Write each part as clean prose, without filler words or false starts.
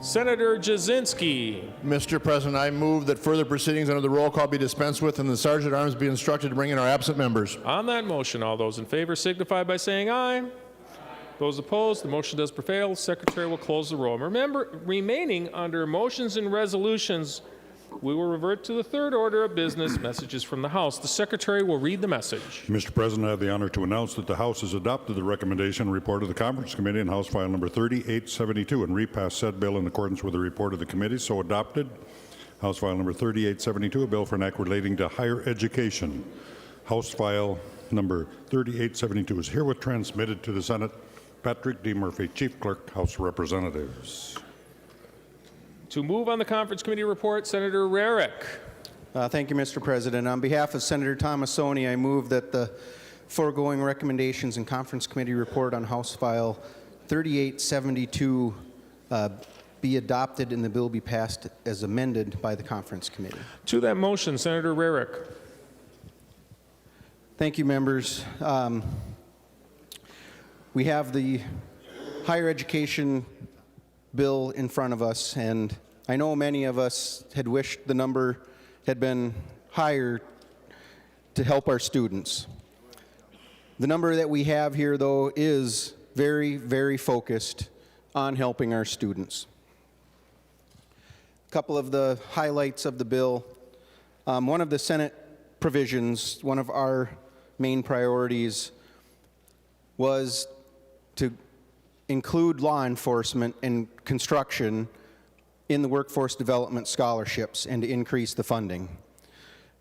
Senator Jasinski. Mr. President, I move that further proceedings under the roll call be dispensed with and the Sergeant at Arms be instructed to bring in our absent members. On that motion, all those in favor signify by saying aye. Those opposed, the motion does prevail. Secretary will close the roll. Remember, remaining under motions and resolutions, we will revert to the third order of business, messages from the House. The Secretary will read the message. Mr. President, I have the honor to announce that the House has adopted the recommendation and report of the Conference Committee in House File Number 3872 and repassed said bill in accordance with the report of the committee. So adopted. House File Number 3872, a bill for an act relating to higher education. House File Number 3872 is herewith transmitted to the Senate. Patrick D. Murphy, Chief Clerk, House of Representatives. To move on the Conference Committee report, Senator Rarick. Thank you, Mr. President. On behalf of Senator Tomassoni, I move that the foregoing recommendations in Conference Committee report on House File 3872 be adopted and the bill be passed as amended by the Conference Committee. To that motion, Senator Rarick. Thank you, members. We have the higher education bill in front of us, and I know many of us had wished the number had been higher to help our students. The number that we have here, though, is very, very focused on helping our students. A couple of the highlights of the bill. One of the Senate provisions, one of our main priorities, was to include law enforcement and construction in the workforce development scholarships and to increase the funding.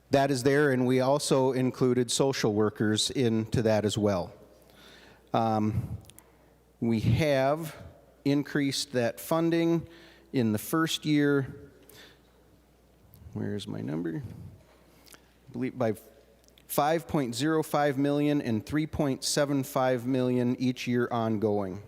That is there, and we also included social workers into that as well. We have increased that funding in the first year. Where's my number? I believe by $5.05 million and $3.75 million each year ongoing.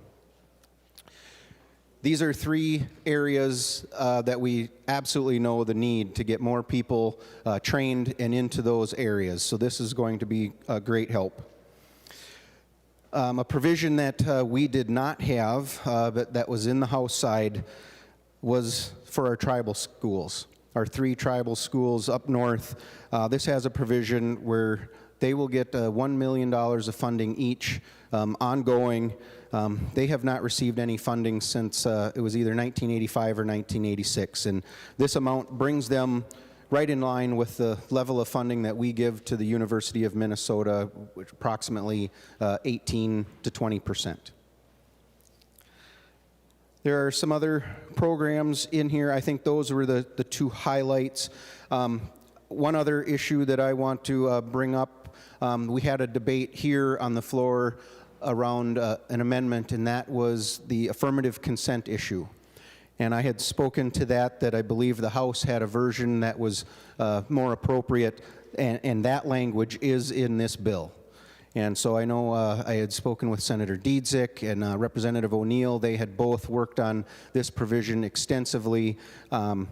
These are three areas that we absolutely know the need to get more people trained and into those areas. So this is going to be a great help. A provision that we did not have, but that was in the House side, was for our tribal schools. Our three tribal schools up north. This has a provision where they will get $1 million of funding each, ongoing. They have not received any funding since it was either 1985 or 1986, and this amount brings them right in line with the level of funding that we give to the University of Minnesota, which approximately 18 to 20%. There are some other programs in here. I think those were the two highlights. One other issue that I want to bring up, we had a debate here on the floor around an amendment, and that was the affirmative consent issue. And I had spoken to that I believe the House had a version that was more appropriate, and that language is in this bill. And so I know I had spoken with Senator Dietzick and Representative O'Neill. They had both worked on this provision extensively, and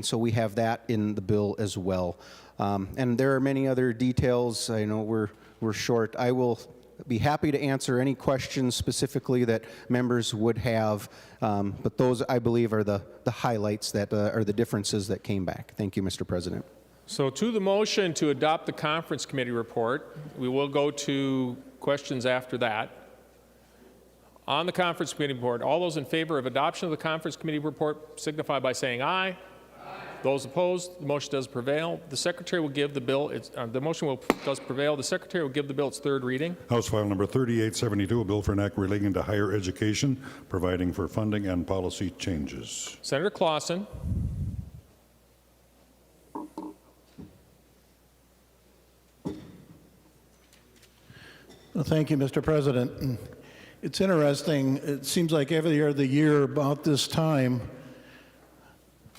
so we have that in the bill as well. And there are many other details. I know we're short. I will be happy to answer any questions specifically that members would have, but those, I believe, are the highlights that are the differences that came back. Thank you, Mr. President. So to the motion to adopt the Conference Committee report, we will go to questions after that. On the Conference Committee report, all those in favor of adoption of the Conference Committee report signify by saying aye. Those opposed, the motion does prevail. The Secretary will give the bill, the motion does prevail. The Secretary will give the bill its third reading. House File Number 3872, a bill for an act relating to higher education, providing for funding and policy changes. Senator Clausen. Well, thank you, Mr. President. It's interesting. It seems like every other year about this time,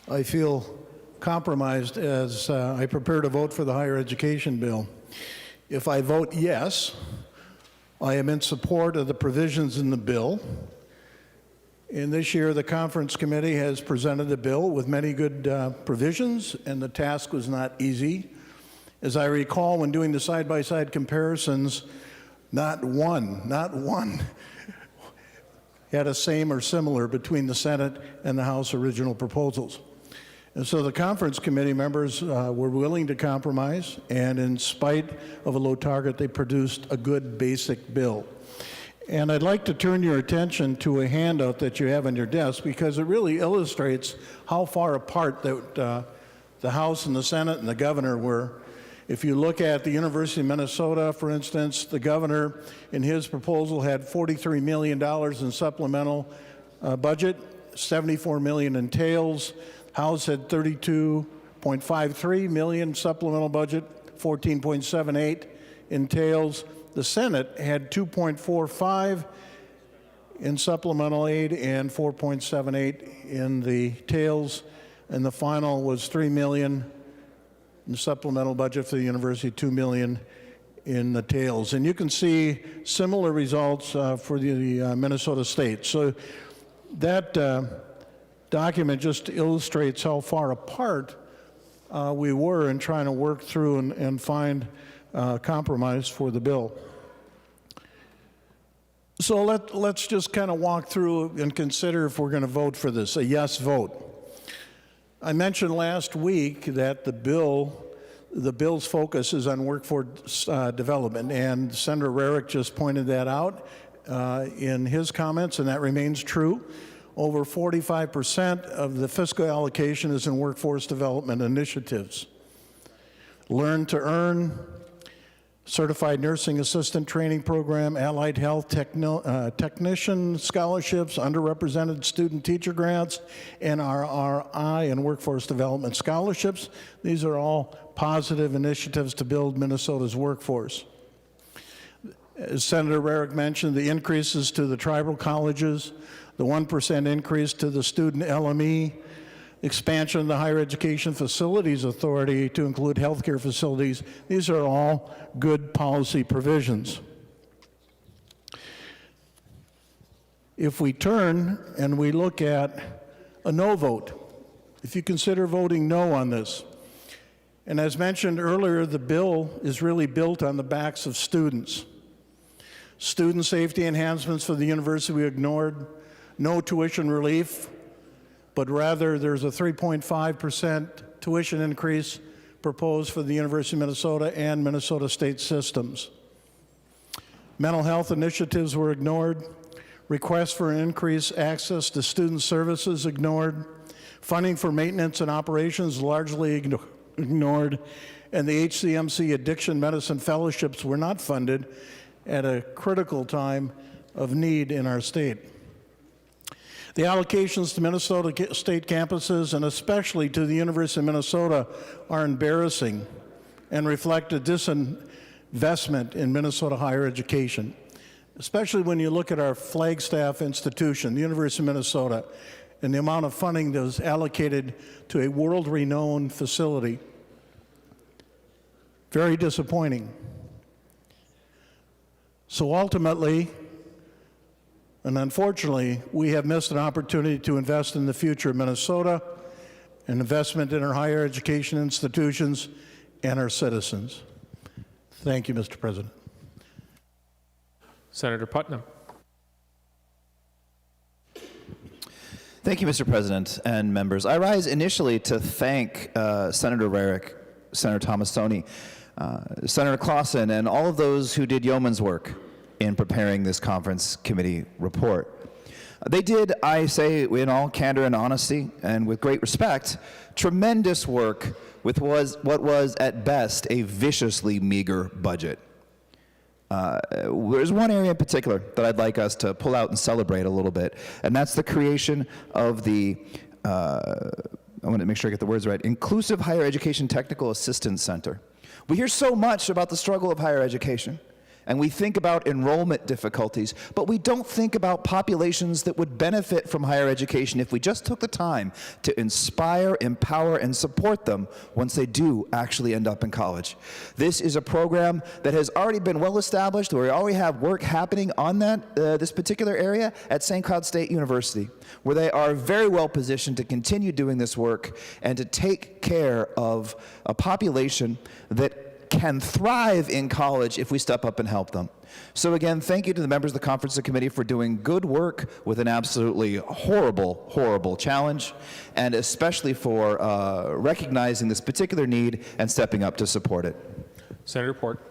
I feel compromised as I prepare to vote for the higher education bill. If I vote yes, I am in support of the provisions in the bill. And this year, the Conference Committee has presented a bill with many good provisions, and the task was not easy. As I recall, when doing the side-by-side comparisons, not one had a same or similar between the Senate and the House original proposals. And so the conference committee members were willing to compromise, and in spite of a low target, they produced a good basic bill. And I'd like to turn your attention to a handout that you have on your desk, because it really illustrates how far apart that the House and the Senate and the governor were. If you look at the University of Minnesota, for instance, the governor in his proposal had $43 million in supplemental budget, $74 million in tails. House had $32.53 million supplemental budget, $14.78 in tails. The Senate had $2.45 in supplemental aid and $4.78 in the tails, and the final was $3 million in the supplemental budget for the university, $2 million in the tails. And you can see similar results for the Minnesota State. So that document just illustrates how far apart we were in trying to work through and find compromise for the bill. So let's just kind of walk through and consider if we're going to vote for this, a yes vote. I mentioned last week that the bill's focus is on workforce development, and Senator Rarick just pointed that out in his comments, and that remains true. Over 45% of the fiscal allocation is in workforce development initiatives. Learn to Earn, Certified Nursing Assistant Training Program, Allied Health Technician Scholarships, Underrepresented Student Teacher Grants, NRRI, and Workforce Development Scholarships. These are all positive initiatives to build Minnesota's workforce. As Senator Rarick mentioned, the increases to the tribal colleges, the 1% increase to the student LME, expansion of the Higher Education Facilities Authority to include healthcare facilities. These are all good policy provisions. If we turn and we look at a no vote, if you consider voting no on this, and as mentioned earlier, the bill is really built on the backs of students. Student safety enhancements for the university we ignored, no tuition relief, but rather there's a 3.5% tuition increase proposed for the University of Minnesota and Minnesota state systems. Mental health initiatives were ignored. Requests for increased access to student services ignored. Funding for maintenance and operations largely ignored. And the HCMC Addiction Medicine Fellowships were not funded at a critical time of need in our state. The allocations to Minnesota state campuses, and especially to the University of Minnesota, are embarrassing and reflect a disinvestment in Minnesota higher education, especially when you look at our flagstaff institution, the University of Minnesota, and the amount of funding that was allocated to a world-renowned facility. Very disappointing. So ultimately, and unfortunately, we have missed an opportunity to invest in the future of Minnesota, an investment in our higher education institutions and our citizens. Thank you, Mr. President. Senator Putnam. Thank you, Mr. President and members. I rise initially to thank Senator Rarick, Senator Tomassoni, Senator Clausen, and all of those who did yeoman's work in preparing this conference committee report. They did, I say in all candor and honesty and with great respect, tremendous work with what was at best a viciously meager budget. There's one area in particular that I'd like us to pull out and celebrate a little bit, and that's the creation of the, I want to make sure I get the words right, Inclusive Higher Education Technical Assistance Center. We hear so much about the struggle of higher education, and we think about enrollment difficulties, but we don't think about populations that would benefit from higher education if we just took the time to inspire, empower, and support them once they do actually end up in college. This is a program that has already been well established, where we already have work happening on that, this particular area at St. Cloud State University, where they are very well positioned to continue doing this work and to take care of a population that can thrive in college if we step up and help them. So again, thank you to the members of the Conference Committee for doing good work with an absolutely horrible, horrible challenge, and especially for recognizing this particular need and stepping up to support it. Senator Port.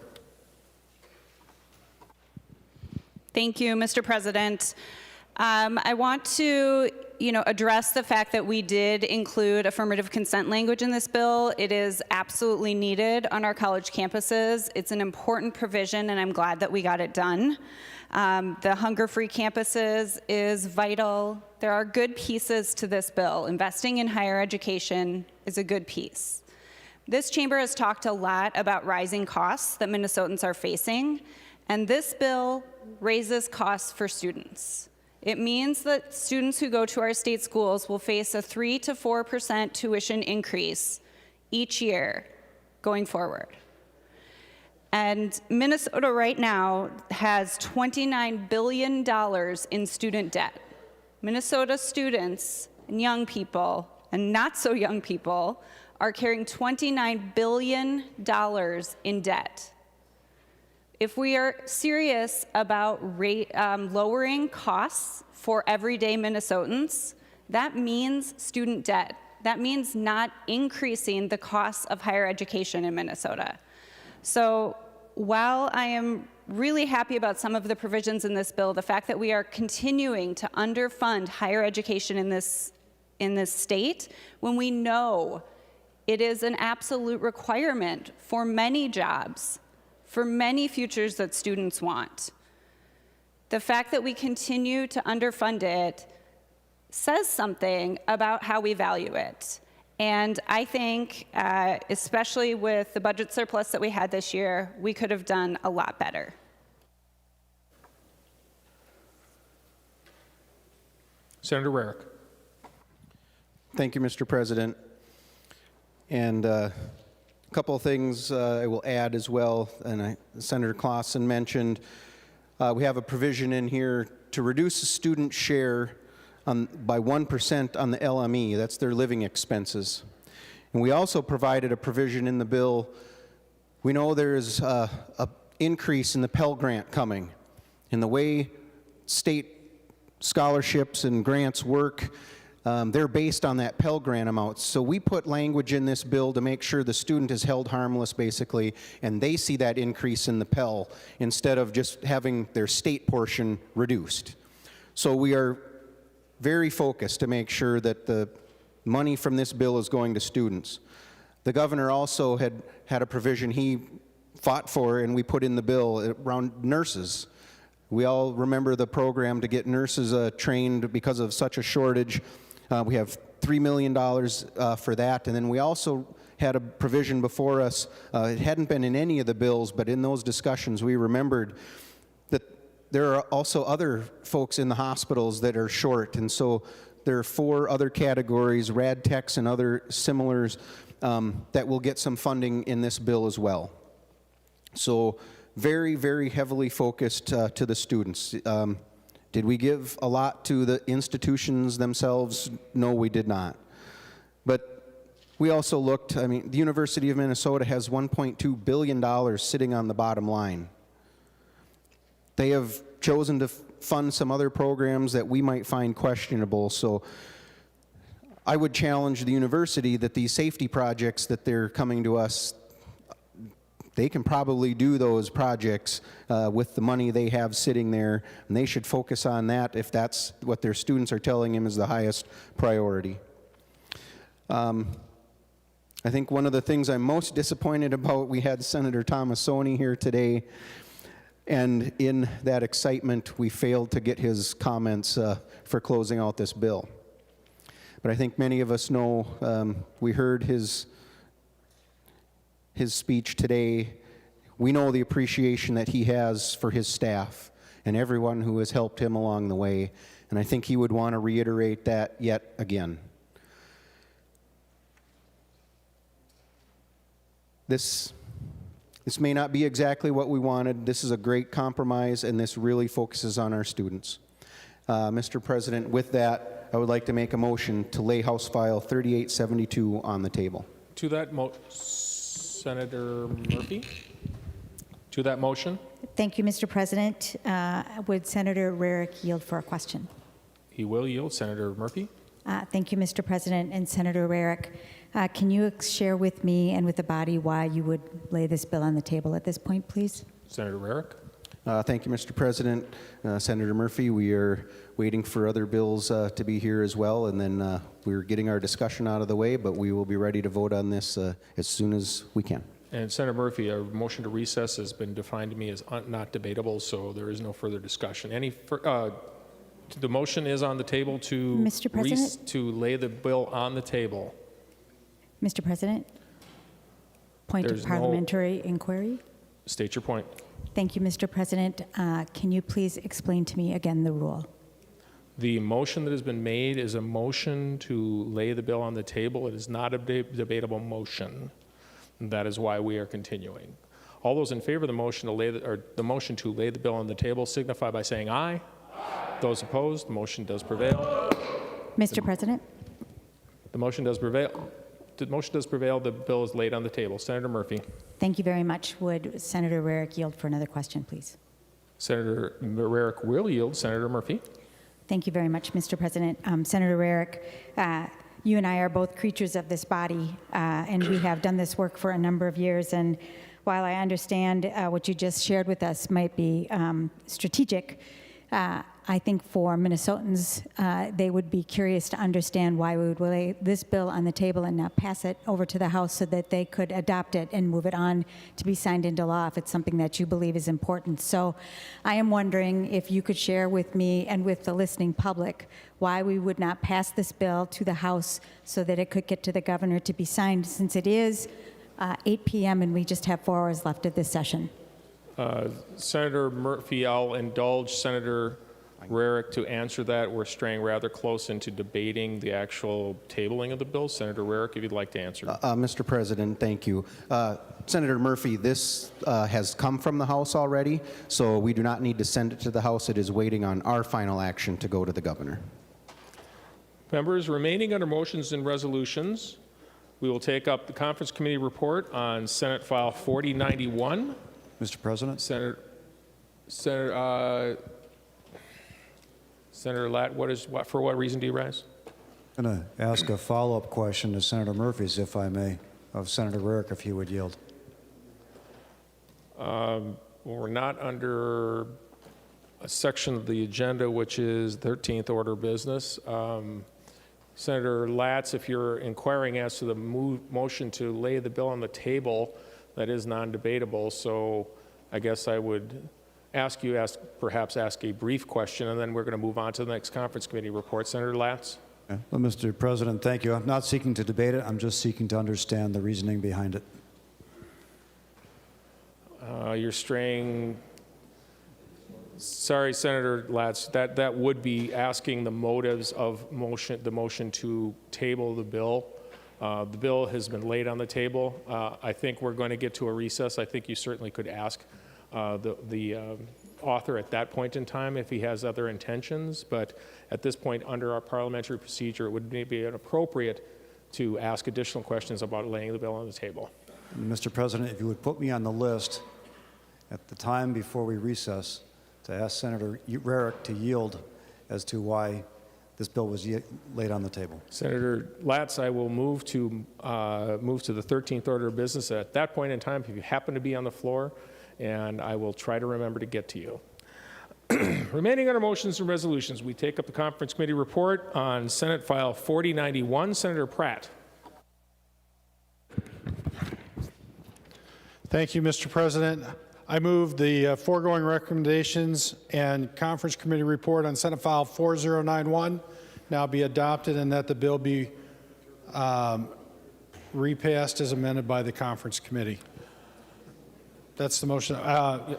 Thank you, Mr. President. I want to, address the fact that we did include affirmative consent language in this bill. It is absolutely needed on our college campuses. It's an important provision, and I'm glad that we got it done. The hunger-free campuses is vital. There are good pieces to this bill. Investing in higher education is a good piece. This chamber has talked a lot about rising costs that Minnesotans are facing, and this bill raises costs for students. It means that students who go to our state schools will face a 3 to 4% tuition increase each year going forward. And Minnesota right now has $29 billion in student debt. Minnesota students and young people, and not so young people, are carrying $29 billion in debt. If we are serious about lowering costs for everyday Minnesotans, that means student debt. That means not increasing the costs of higher education in Minnesota. So while I am really happy about some of the provisions in this bill, the fact that we are continuing to underfund higher education in this state, when we know it is an absolute requirement for many jobs, for many futures that students want. The fact that we continue to underfund it says something about how we value it. And I think, especially with the budget surplus that we had this year, we could have done a lot better. Senator Rarick. Thank you, Mr. President. And a couple of things I will add as well, and Senator Clausen mentioned, we have a provision in here to reduce the student share by 1% on the LME, that's their living expenses. And we also provided a provision in the bill. We know there's an increase in the Pell Grant coming. And the way state scholarships and grants work, they're based on that Pell Grant amount. So we put language in this bill to make sure the student is held harmless, basically, and they see that increase in the Pell instead of just having their state portion reduced. So we are very focused to make sure that the money from this bill is going to students. The governor also had a provision he fought for, and we put in the bill around nurses. We all remember the program to get nurses trained because of such a shortage. We have $3 million for that, and then we also had a provision before us. It hadn't been in any of the bills, but in those discussions we remembered that there are also other folks in the hospitals that are short, and so there are 4 other categories, rad techs and other similars, that will get some funding in this bill as well. So very, very heavily focused to the students. Did we give a lot to the institutions themselves? No, we did not. But we also looked, the University of Minnesota has $1.2 billion sitting on the bottom line. They have chosen to fund some other programs that we might find questionable, so I would challenge the university that these safety projects that they're coming to us, they can probably do those projects with the money they have sitting there, and they should focus on that if that's what their students are telling them is the highest priority. I think one of the things I'm most disappointed about, we had Senator Tomassoni here today, and in that excitement, we failed to get his comments for closing out this bill. But I think many of us know, we heard his speech today. We know the appreciation that he has for his staff and everyone who has helped him along the way, and I think he would want to reiterate that yet again. This may not be exactly what we wanted. This is a great compromise, and this really focuses on our students. Mr. President, with that, I would like to make a motion to lay House File 3872 on the table. To that Senator Murphy to that motion. Thank you, Mr. President. Would Senator Rarick yield for a question? He will yield. Senator Murphy. Thank you, Mr. President. And Senator Rarick, can you share with me and with the body why you would lay this bill on the table at this point, please? Senator Rarick. Thank you, Mr. President. Senator Murphy, we are waiting for other bills to be here as well, and then we're getting our discussion out of the way, but we will be ready to vote on this as soon as we can. And Senator Murphy, a motion to recess has been defined to me as not debatable, so there is no further discussion. The motion is on the table to Mr. President? to lay the bill on the table. Mr. President, point There's of no- parliamentary inquiry. State your point. Thank you, Mr. President. Can you please explain to me again the rule? The motion that has been made is a motion to lay the bill on the table. It is not a debatable motion. That is why we are continuing. All those in favor of the motion to lay the bill on the table signify by saying aye. Those opposed, the motion does prevail. Mr. President? The motion does prevail. The motion does prevail. The bill is laid on the table. Senator Murphy. Thank you very much. Would Senator Rarick yield for another question, please? Senator Rarick will yield. Senator Murphy. Thank you very much, Mr. President. Senator Rarick, you and I are both creatures of this body, and we have done this work for a number of years. And while I understand what you just shared with us might be strategic, I think for Minnesotans, they would be curious to understand why we would lay this bill on the table and not pass it over to the House so that they could adopt it and move it on to be signed into law if it's something that you believe is important. So I am wondering if you could share with me and with the listening public why we would not pass this bill to the House so that it could get to the governor to be signed, since it is 8 p.m. and we just have 4 hours left of this session. Senator Murphy, I'll indulge Senator Rarick to answer that. We're straying rather close into debating the actual tabling of the bill. Senator Rarick, if you'd like to answer. Mr. President, thank you. Senator Murphy, this has come from the House already, so we do not need to send it to the House. It is waiting on our final action to go to the governor. Members, remaining under motions and resolutions, we will take up the conference committee report on Senate File 4091. Mr. President? Senator Latt, for what reason do you rise? I'm going to ask a follow-up question to Senator Murphy's, if I may, of Senator Rarick, if he would yield. We're not under a section of the agenda, which is 13th order of business. Senator Latz, if you're inquiring as to the motion to lay the bill on the table, that is non-debatable. So I guess I would perhaps ask a brief question, and then we're going to move on to the next conference committee report. Senator Latz. Okay. Well, Mr. President, thank you. I'm not seeking to debate it. I'm just seeking to understand the reasoning behind it. You're straying. Sorry, Senator Latz, that would be asking the motives of the motion to table the bill. The bill has been laid on the table. I think we're going to get to a recess. I think you certainly could ask the author at that point in time if he has other intentions, but at this point under our parliamentary procedure, it would be inappropriate to ask additional questions about laying the bill on the table. Mr. President, if you would put me on the list at the time before we recess to ask Senator Rarick to yield as to why this bill was laid on the table. Senator Latz, I will move to the 13th order of business at that point in time if you happen to be on the floor, and I will try to remember to get to you. Remaining under motions and resolutions, we take up the conference committee report on Senate File 4091. Senator Pratt. Thank you, Mr. President. I move the foregoing recommendations and conference committee report on Senate File 4091 now be adopted, and that the bill be repassed as amended by the conference committee. That's the motion. I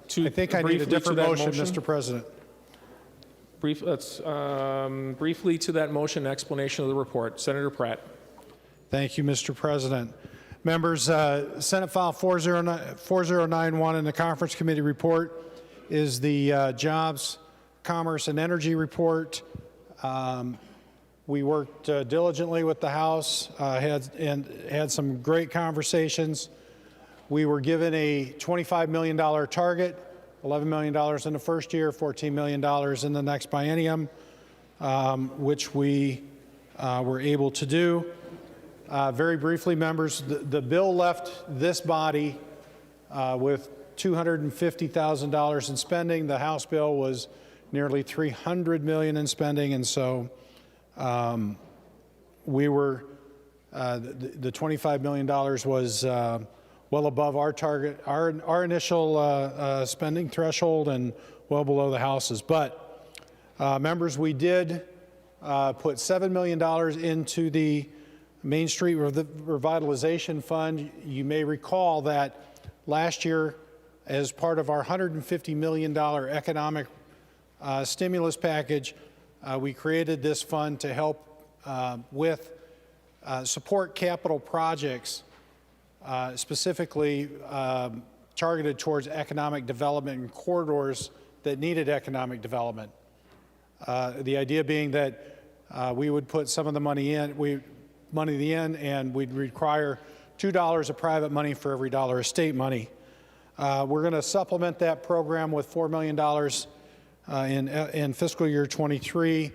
think I need a different motion, Mr. President. Briefly to that motion, explanation of the report. Senator Pratt. Thank you, Mr. President. Members, Senate File 4091 in the Conference Committee report is the Jobs, Commerce, and Energy report. We worked diligently with the House, had some great conversations. We were given a $25 million target, $11 million in the first year, $14 million in the next biennium, which we were able to do. Very briefly, members, the bill left this body with $250,000 in spending. The House bill was nearly $300 million in spending, and so we were, the $25 million was well above our target, our initial spending threshold, and well below the House's. But members, we did put $7 million into the Main Street Revitalization Fund. You may recall that last year, as part of our $150 million economic stimulus package, we created this fund to help with support capital projects, specifically targeted towards economic development in corridors that needed economic development. The idea being that we would put some of the money in, and we'd require $2 of private money for every $1 of state money. We're going to supplement that program with $4 million in fiscal year 23,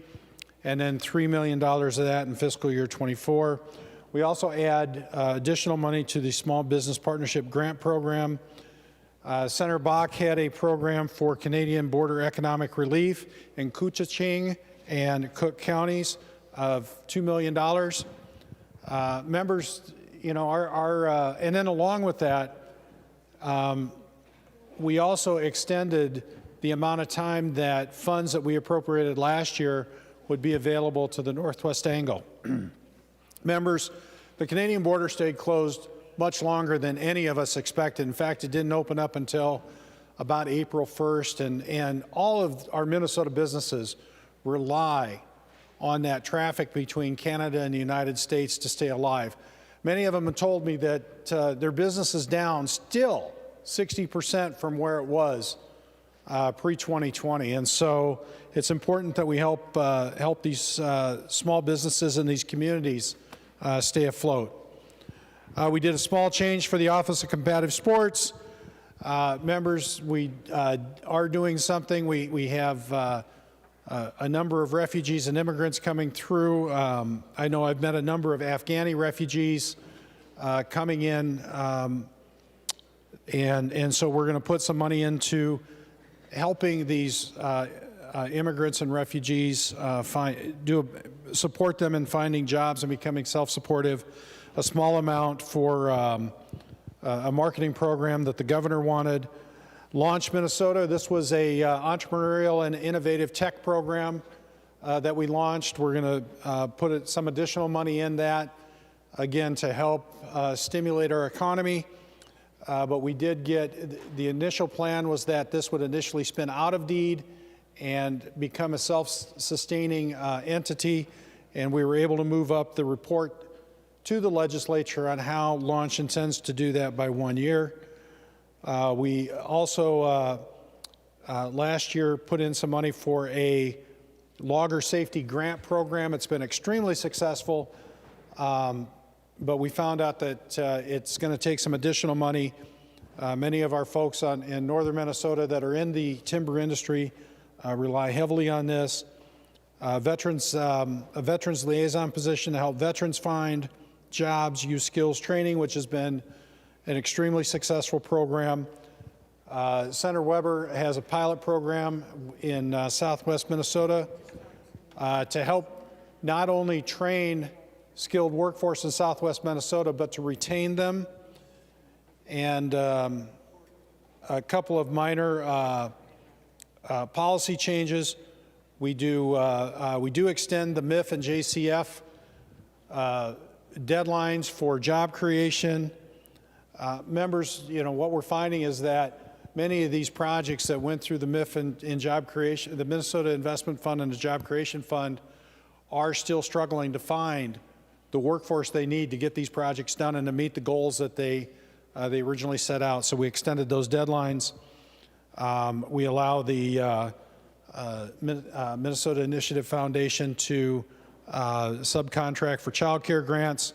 and then $3 million of that in fiscal year 24. We also add additional money to the Small Business Partnership Grant Program. Senator Bach had a program for Canadian border economic relief in Koochiching and Cook counties of $2 million. Members, you know, and then along with that, we also extended the amount of time that funds that we appropriated last year would be available to the Northwest Angle. Members, the Canadian border stayed closed much longer than any of us expected. In fact, it didn't open up until about April 1st, and all of our Minnesota businesses rely on that traffic between Canada and the United States to stay alive. Many of them have told me that their business is down still 60% from where it was pre-2020, and so it's important that we help these small businesses in these communities stay afloat. We did a small change for the Office of Combative Sports. Members, we are doing something. We have a number of refugees and immigrants coming through. I know I've met a number of Afghani refugees coming in, and so we're going to put some money into helping these immigrants and refugees support them in finding jobs and becoming self-supportive. A small amount for a marketing program that the governor wanted. Launch Minnesota, this was a entrepreneurial and innovative tech program that we launched. We're going to put some additional money in that, again, to help stimulate our economy. But we did get, the initial plan was that this would initially spin out of deed and become a self-sustaining entity, and we were able to move up the report to the legislature on how Launch intends to do that by 1 year. We also, last year, put in some money for a logger safety grant program. It's been extremely successful, but we found out that it's going to take some additional money. Many of our folks in northern Minnesota that are in the timber industry rely heavily on this. A veterans liaison position to help veterans find jobs, use skills training, which has been an extremely successful program. Senator Weber has a pilot program in southwest Minnesota to help not only train skilled workforce in southwest Minnesota, but to retain them. And a couple of minor policy changes. We do extend the MIF and JCF deadlines for job creation. Members, you know, what we're finding is that many of these projects that went through the MIF and job creation, the Minnesota Investment Fund and the Job Creation Fund, are still struggling to find the workforce they need to get these projects done and to meet the goals that they originally set out. So we extended those deadlines. We allow the Minnesota Initiative Foundation to subcontract for child care grants.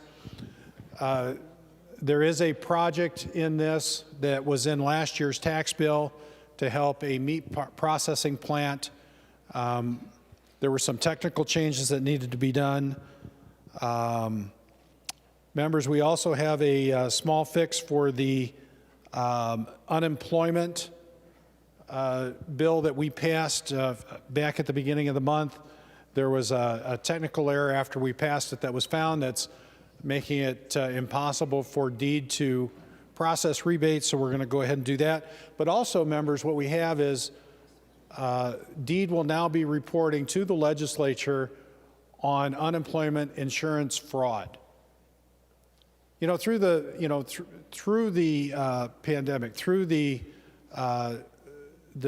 There is a project in this that was in last year's tax bill to help a meat processing plant. There were some technical changes that needed to be done. Members, we also have a small fix for the unemployment bill that we passed back at the beginning of the month. There was a technical error after we passed it that was found that's making it impossible for DEED to process rebates, so we're going to go ahead and do that. But also, members, what we have is DEED will now be reporting to the legislature on unemployment insurance fraud. You know, through the pandemic, through the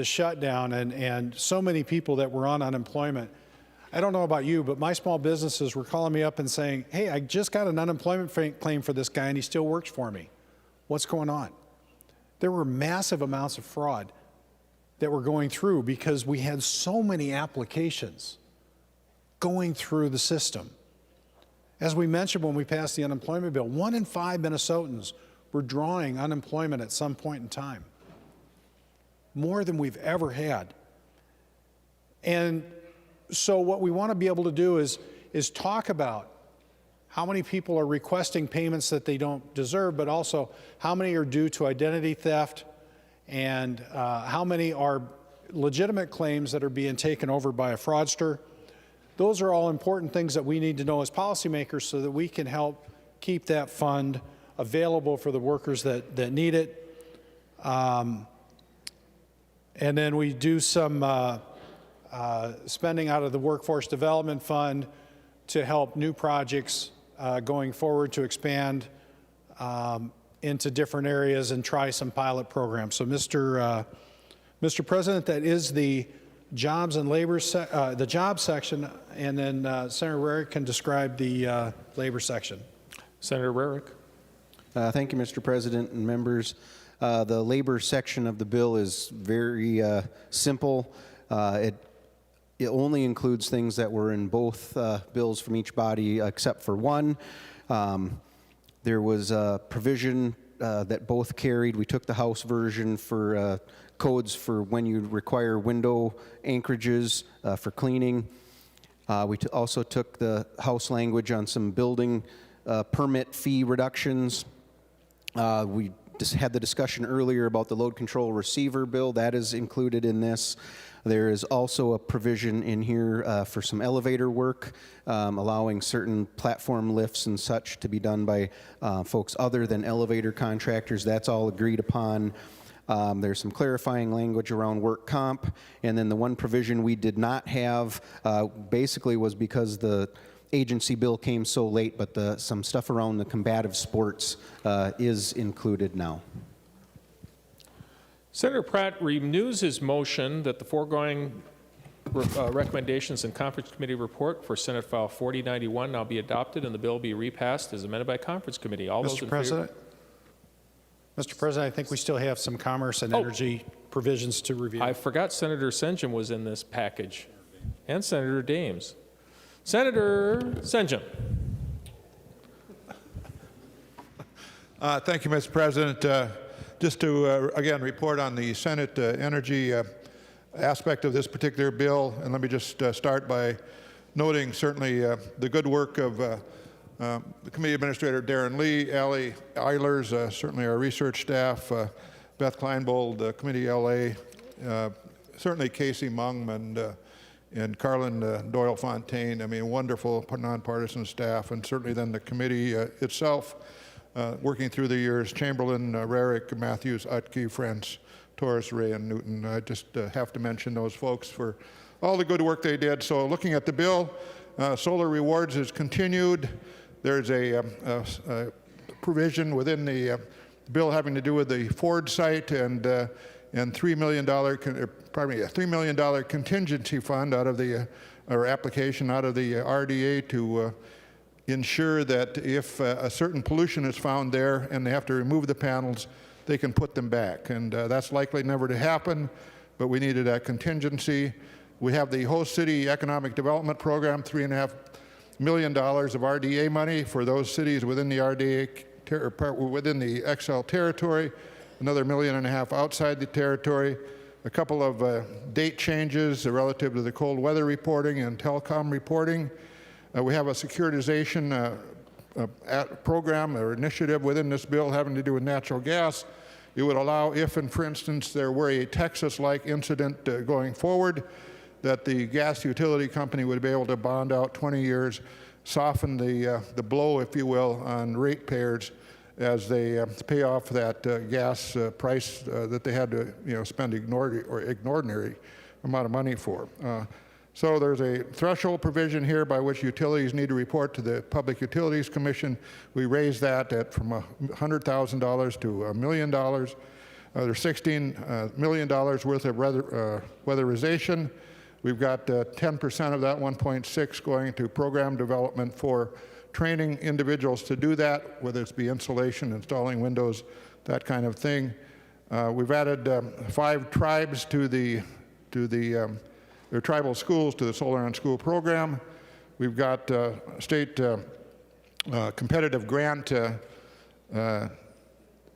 shutdown, and so many people that were on unemployment. I don't know about you, but my small businesses were calling me up and saying, hey, I just got an unemployment claim for this guy and he still works for me. What's going on? There were massive amounts of fraud that were going through because we had so many applications going through the system. As we mentioned when we passed the unemployment bill, 1 in 5 Minnesotans were drawing unemployment at some point in time. More than we've ever had. And so what we want to be able to do is talk about how many people are requesting payments that they don't deserve, but also how many are due to identity theft, and how many are legitimate claims that are being taken over by a fraudster. Those are all important things that we need to know as policymakers so that we can help keep that fund available for the workers that need it. And then we do some spending out of the Workforce Development Fund to help new projects going forward to expand into different areas and try some pilot programs. So, Mr. President, that is the jobs and labor, the job section, and then Senator Rarick can describe the labor section. Senator Rarick. Thank you, Mr. President and members. The labor section of the bill is very simple. It only includes things that were in both bills from each body except for one. There was a provision that both carried. We took the House version for codes for when you require window anchorages for cleaning. We also took the House language on some building permit fee reductions. We just had the discussion earlier about the load control receiver bill. That is included in this. There is also a provision in here for some elevator work, allowing certain platform lifts and such to be done by folks other than elevator contractors. That's all agreed upon. There's some clarifying language around work comp, and then the one provision we did not have basically was because the agency bill came so late, but some stuff around the combative sports is included now. Senator Pratt renews his motion that the foregoing recommendations in Conference Committee report for Senate File 4091 now be adopted and the bill be repassed as amended by Conference Committee. All those in favor? Mr. President, I think we still have some commerce and energy provisions to review. I forgot Senator Senjum was in this package, and Senator Dames. Senator Senjum. Thank you, Mr. President. Just to, again, report on the Senate energy aspect of this particular bill, and let me just start by noting certainly the good work of the Committee Administrator Darren Lee, Allie Eilers, certainly our research staff, Beth Kleinbold, Committee LA, certainly Casey Mung and Carlin Doyle-Fontaine. I mean, wonderful nonpartisan staff, and certainly then the committee itself. Working through the years, Chamberlain, Rarick, Matthews, Utke, Friends, Torres, Ray, and Newton. I just have to mention those folks for all the good work they did. So looking at the bill, solar rewards is continued. There's a provision within the bill having to do with the Ford site and $3 million, pardon me, a $3 million contingency fund out of the, or application out of the RDA to ensure that if a certain pollution is found there and they have to remove the panels, they can put them back. And that's likely never to happen, but we needed that contingency. We have the host city economic development program, $3.5 million of RDA money for those cities within the RDA within the XL territory, another $1.5 million outside the territory, a couple of date changes relative to the cold weather reporting and telecom reporting. We have a securitization program or initiative within this bill having to do with natural gas. It would allow, if, and for instance, there were a Texas-like incident going forward, that the gas utility company would be able to bond out 20 years, soften the blow, if you will, on ratepayers as they pay off that gas price that they had to spend extraordinary amount of money for. So there's a threshold provision here by which utilities need to report to the Public Utilities Commission. We raised that from $100,000 to $1 million. There's $16 million worth of weatherization. We've got 10% of that 1.6 going to program development for training individuals to do that, whether it's be insulation, installing windows, that kind of thing. We've added 5 tribes to their tribal schools to the Solar on School program. We've got state competitive grant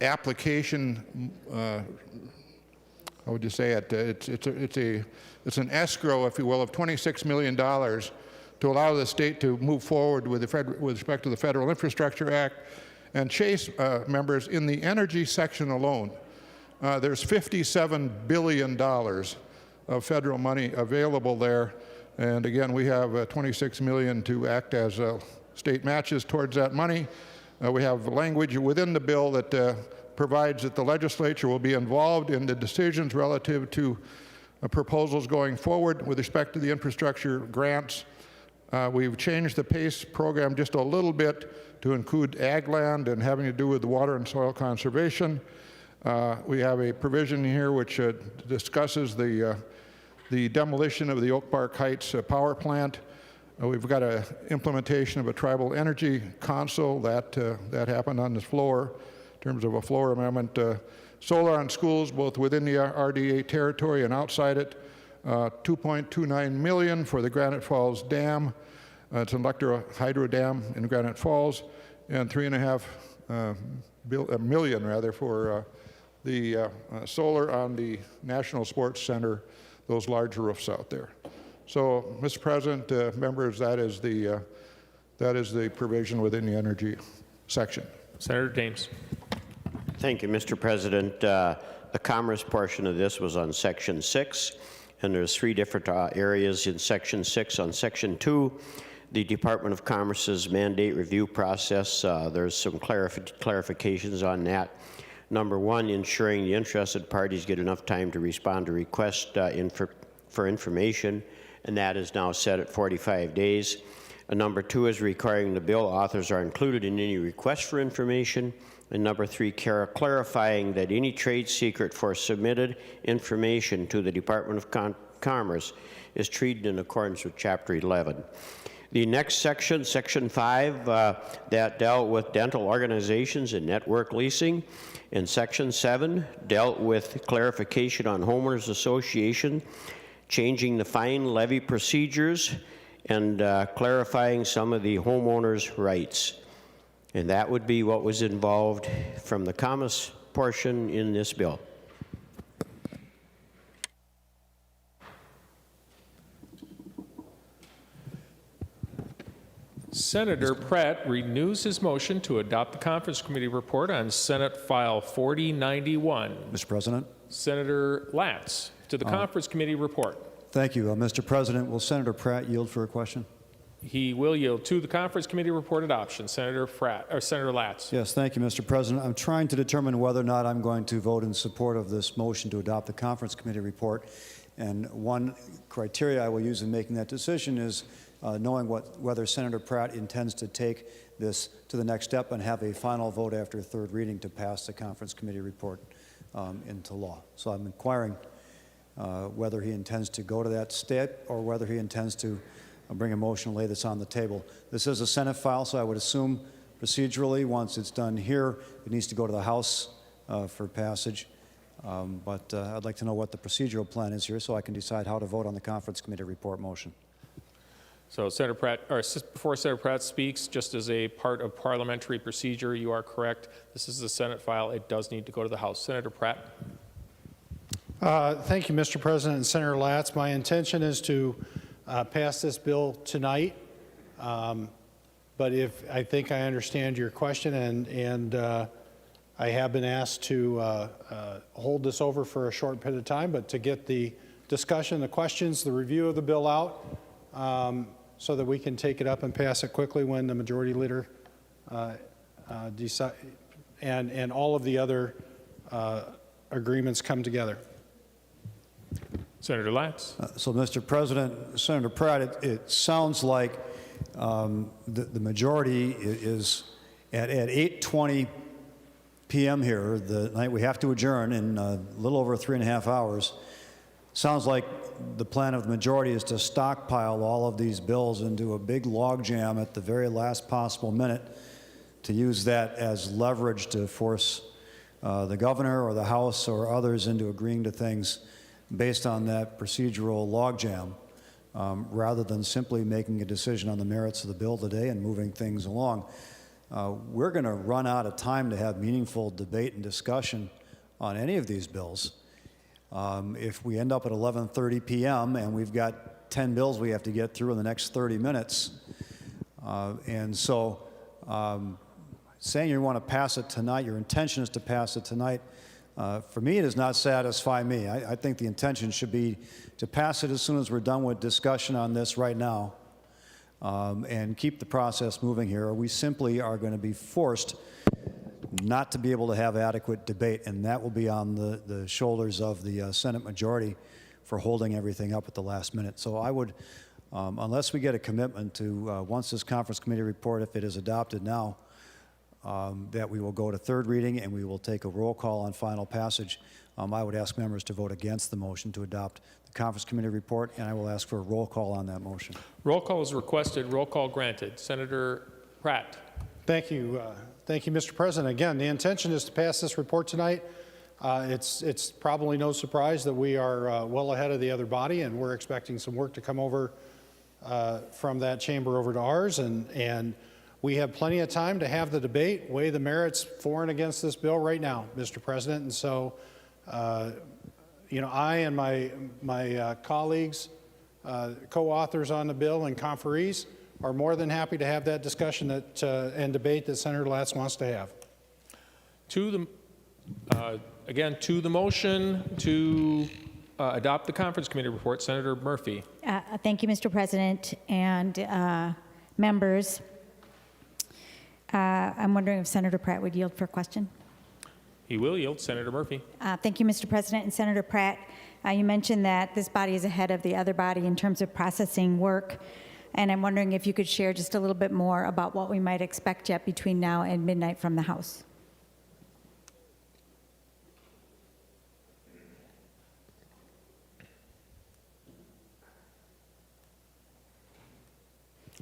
application. How would you say it? It's an escrow, if you will, of $26 million to allow the state to move forward with respect to the Federal Infrastructure Act. And Chase members, in the energy section alone, there's $57 billion of federal money available there. And again, we have $26 million to act as state matches towards that money. We have language within the bill that provides that the legislature will be involved in the decisions relative to proposals going forward with respect to the infrastructure grants. We've changed the PACE program just a little bit to include ag land and having to do with water and soil conservation. We have a provision here which discusses the demolition of the Oak Park Heights power plant. We've got an implementation of a tribal energy council that happened on this floor in terms of a floor amendment. Solar on schools, both within the RDA territory and outside it. $2.29 million for the Granite Falls Dam. It's an hydro dam in Granite Falls, and $3.5 million for the solar on the National Sports Center, those large roofs out there. So, Mr. President, members, that is the provision within the energy section. Senator Dames. Thank you, Mr. President. The commerce portion of this was on Section 6, and there's 3 different areas in Section 6. On Section 2, the Department of Commerce's mandate review process, there's some clarifications on that. Number 1, ensuring the interested parties get enough time to respond to requests for information, and that is now set at 45 days. Number 2 is requiring the bill authors are included in any request for information. And number 3, clarifying that any trade secret for submitted information to the Department of Commerce is treated in accordance with Chapter 11. The next section, Section 5, that dealt with dental organizations and network leasing. And Section 7 dealt with clarification on homeowners association, changing the fine levy procedures, and clarifying some of the homeowners' rights. And that would be what was involved from the commerce portion in this bill. Senator Pratt renews his motion to adopt the Conference Committee report on Senate File 4091. Mr. President. Senator Latz to the Conference Committee report. Thank you. Mr. President, will Senator Pratt yield for a question? He will yield to the Conference Committee report adoption. Senator Latz. Yes, thank you, Mr. President. I'm trying to determine whether or not I'm going to vote in support of this motion to adopt the Conference Committee report. And one criteria I will use in making that decision is knowing whether Senator Pratt intends to take this to the next step and have a final vote after 3rd reading to pass the Conference Committee report into law. So I'm inquiring whether he intends to go to that step or whether he intends to bring a motion and lay this on the table. This is a Senate file, so I would assume procedurally, once it's done here, it needs to go to the House for passage. But I'd like to know what the procedural plan is here so I can decide how to vote on the Conference Committee report motion. So Senator Pratt, or before Senator Pratt speaks, just as a part of parliamentary procedure, you are correct. This is the Senate file. It does need to go to the House. Senator Pratt. Thank you, Mr. President and Senator Latz. My intention is to pass this bill tonight, but I think I understand your question, and I have been asked to hold this over for a short period of time, but to get the discussion, the questions, the review of the bill out, so that we can take it up and pass it quickly when the majority leader decide, and all of the other agreements come together. Senator Latz. So, Mr. President, Senator Pratt, it sounds like the majority is at 8:20 p.m. here, the night we have to adjourn in a little over 3.5 hours. Sounds like the plan of the majority is to stockpile all of these bills into a big logjam at the very last possible minute, to use that as leverage to force the governor or the House or others into agreeing to things based on that procedural logjam, rather than simply making a decision on the merits of the bill today and moving things along. We're going to run out of time to have meaningful debate and discussion on any of these bills. If we end up at 11:30 p.m. and we've got 10 bills we have to get through in the next 30 minutes, and so saying you want to pass it tonight, your intention is to pass it tonight, for me, it does not satisfy me. I think the intention should be to pass it as soon as we're done with discussion on this right now, and keep the process moving here, or we simply are going to be forced not to be able to have adequate debate, and that will be on the shoulders of the Senate majority for holding everything up at the last minute. So I would, unless we get a commitment to, once this conference committee report, if it is adopted now, that we will go to third reading and we will take a roll call on final passage, I would ask members to vote against the motion to adopt the conference committee report, and I will ask for a roll call on that motion. Roll call is requested. Roll call granted. Senator Pratt. Thank you. Thank you, Mr. President. Again, the intention is to pass this report tonight. It's probably no surprise that we are well ahead of the other body, and we're expecting some work to come over from that chamber over to ours, and we have plenty of time to have the debate, weigh the merits for and against this bill right now, Mr. President. And so, you know, I and my colleagues, co-authors on the bill and conferees, are more than happy to have that discussion and debate that Senator Latz wants to have. Again, to the motion to adopt the conference committee report, Senator Murphy. Thank you, Mr. President, and members. I'm wondering if Senator Pratt would yield for a question. He will yield. Senator Murphy. Thank you, Mr. President. And Senator Pratt, you mentioned that this body is ahead of the other body in terms of processing work. And I'm wondering if you could share just a little bit more about what we might expect yet between now and midnight from the House.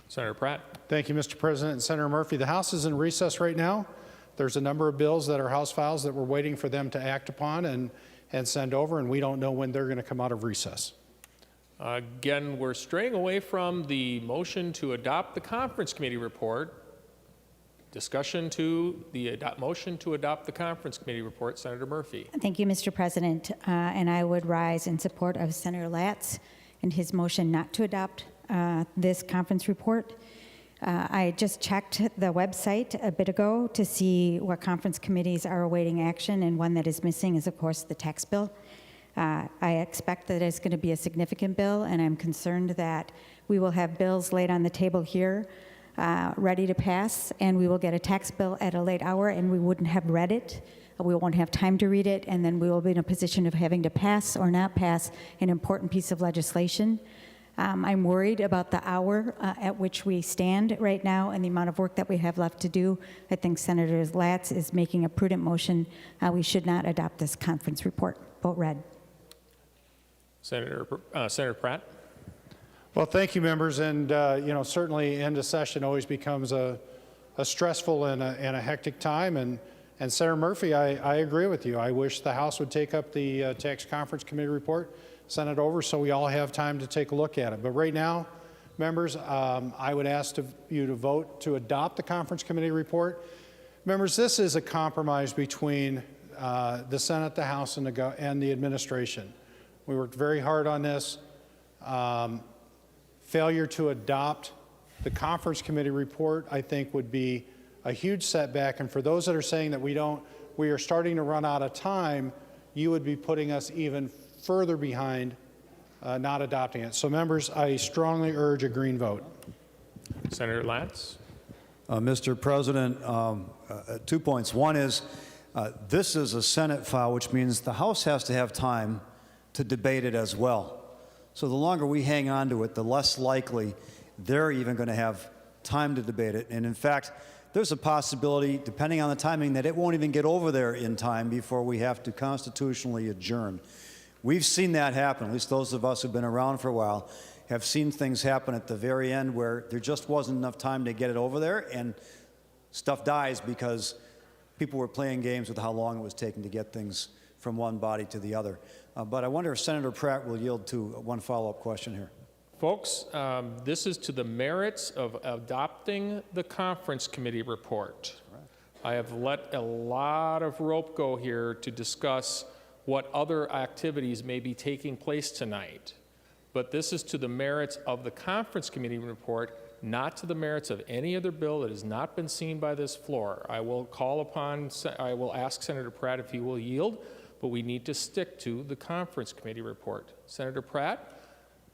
Senator Pratt. Thank you, Mr. President. And Senator Murphy, the House is in recess right now. There's a number of bills that are House files that we're waiting for them to act upon and send over, and we don't know when they're going to come out of recess. Again, we're straying away from the motion to adopt the conference committee report. Discussion to the motion to adopt the conference committee report. Senator Murphy. Thank you, Mr. President. And I would rise in support of Senator Latz and his motion not to adopt this conference report. I just checked the website a bit ago to see what conference committees are awaiting action, and one that is missing is, of course, the tax bill. I expect that it's going to be a significant bill, and I'm concerned that we will have bills laid on the table here ready to pass, and we will get a tax bill at a late hour, and we wouldn't have read it. We won't have time to read it, and then we will be in a position of having to pass or not pass an important piece of legislation. I'm worried about the hour at which we stand right now and the amount of work that we have left to do. I think Senator Latz is making a prudent motion. We should not adopt this conference report. Vote red. Senator Pratt. Well, thank you, members. And you know, certainly end of session always becomes a stressful and a hectic time. And Senator Murphy, I agree with you. I wish the House would take up the tax conference committee report, send it over so we all have time to take a look at it. But right now, Members, I would ask you to vote to adopt the conference committee report. Members, this is a compromise between the Senate, the House, and the administration. We worked very hard on this. Failure to adopt the conference committee report, I think, would be a huge setback. And for those that are saying that we are starting to run out of time, you would be putting us even further behind not adopting it. So members, I strongly urge a green vote. Senator Latz. Mr. President, 2 points. One is this is a Senate file, which means the House has to have time to debate it as well. So the longer we hang on to it, the less likely they're even going to have time to debate it. And in fact, there's a possibility, depending on the timing, that it won't even get over there in time before we have to constitutionally adjourn. We've seen that happen, at least those of us who've been around for a while have seen things happen at the very end where there just wasn't enough time to get it over there, and stuff dies because people were playing games with how long it was taking to get things from one body to the other. But I wonder if Senator Pratt will yield to one follow-up question here. Folks, this is to the merits of adopting the conference committee report. I have let a lot of rope go here to discuss what other activities may be taking place tonight. But this is to the merits of the conference committee report, not to the merits of any other bill that has not been seen by this floor. I will ask Senator Pratt if he will yield, but we need to stick to the conference committee report. Senator Pratt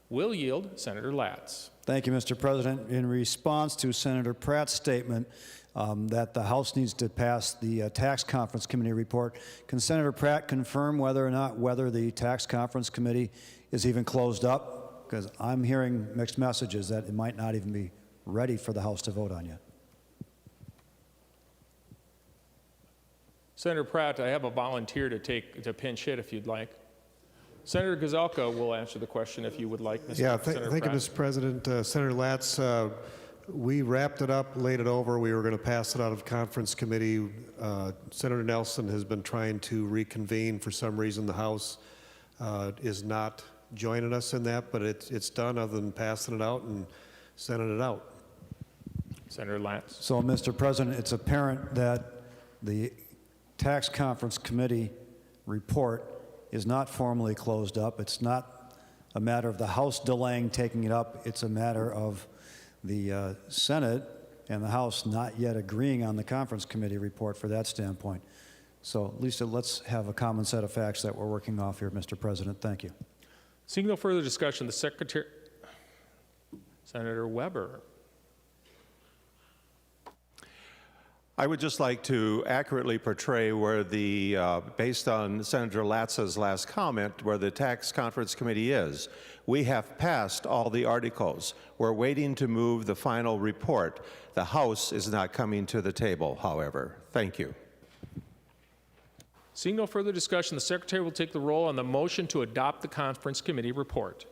will yield. Senator Latz. Thank you, Mr. President. In response to Senator Pratt's statement that the House needs to pass the tax conference committee report, can Senator Pratt confirm whether the tax conference committee is even closed up? Because I'm hearing mixed messages that it might not even be ready for the House to vote on yet. Senator Pratt, I have a volunteer to pinch hit if you'd like. Senator Gazelka will answer the question if you would like. Thank you, Mr. President. Senator Latz, we wrapped it up, laid it over. We were going to pass it out of conference committee. Senator Nelson has been trying to reconvene. For some reason, the House is not joining us in that, but it's done other than passing it out and sending it out. Senator Latz. So, Mr. President, it's apparent that the tax conference committee report is not formally closed up. It's not a matter of the House delaying taking it up. It's a matter of the Senate and the House not yet agreeing on the conference committee report for that standpoint. So, Lisa, let's have a common set of facts that we're working off here, Mr. President. Thank you. Seeing no further discussion, the Secretary, Senator Weber. I would just like to accurately portray where based on Senator Latz's last comment, where the tax conference committee is. We have passed all the articles. We're waiting to move the final report. The House is not coming to the table, however. Thank you. Seeing no further discussion, the Secretary will take the roll on the motion to adopt the conference committee report.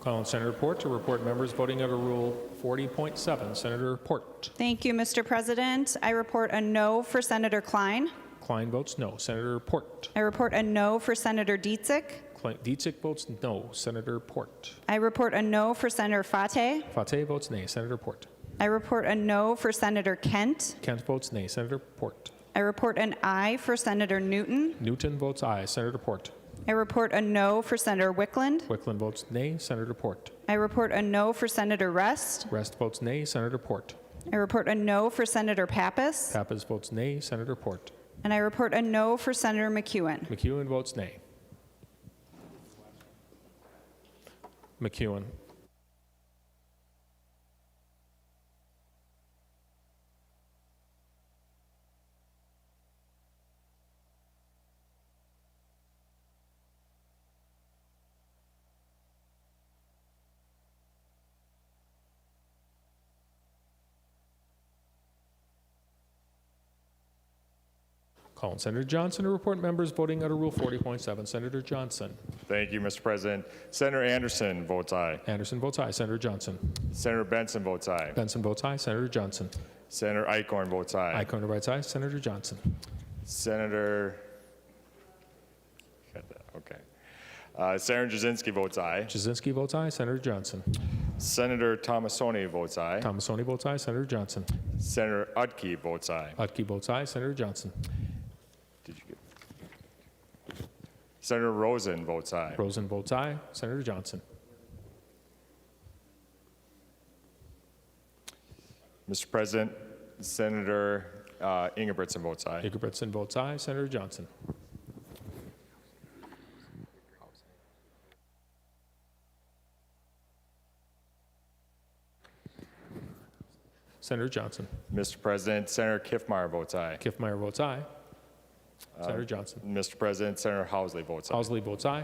Call on Senator Report to report members voting under Rule 40.7. Senator Report. Thank you, Mr. President. I report a no for Senator Klein. Klein votes no. Senator Report. I report a no for Senator Dietzick. Dietzick votes no. Senator Report. I report a no for Senator Fateh. Fateh votes nay. Senator Report. I report a no for Senator Kent. Kent votes nay. Senator Report. I report an aye for Senator Newton. Newton votes aye. Senator Report. I report a no for Senator Wickland. Wickland votes nay. Senator Report. I report a no for Senator Rest. Rest votes nay. Senator Report. I report a no for Senator Pappas. Pappas votes nay. Senator Report. And I report a no for Senator McEwen. McEwen votes nay. McEwen. Call on Senator Johnson to report members voting under Rule 40.7. Senator Johnson. Thank you, Mr. President. Senator Anderson votes aye. Anderson votes aye. Senator Johnson. Senator Benson votes aye. Benson votes aye. Senator Johnson. Senator Eichhorn votes aye. Eichhorn votes aye. Senator Johnson. Senator, okay. Senator Jasinski votes aye. Jasinski votes aye. Senator Johnson. Senator Tomasoni votes aye. Tomasoni votes aye. Senator Johnson. Senator Utke votes aye. Utke votes aye. Senator Johnson. Senator Rosen votes aye. Rosen votes aye. Senator Johnson. Mr. President, Senator Ingebrigtsen votes aye. Ingebrigtsen votes aye. Senator Johnson. Senator Johnson. Mr. President, Senator Kiffmeyer votes aye. Kiffmeyer votes aye. Senator Johnson. Mr. President, Senator Housley votes aye. Housley votes aye.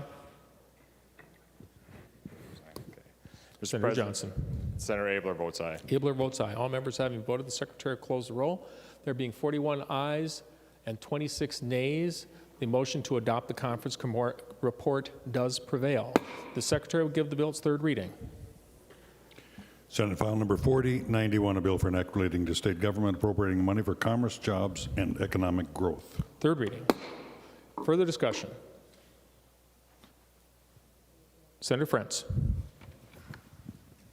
Mr. Senator President, Johnson. Senator Abler votes aye. Abler votes aye. All members having voted, the Secretary will close the roll. There being 41 ayes and 26 nays, the motion to adopt the conference report does prevail. The Secretary will give the bill its third reading. Senate File Number 4091, a bill for enacting relating to state government appropriating money for commerce, jobs, and economic growth. Third reading. Further discussion. Senator Frentz.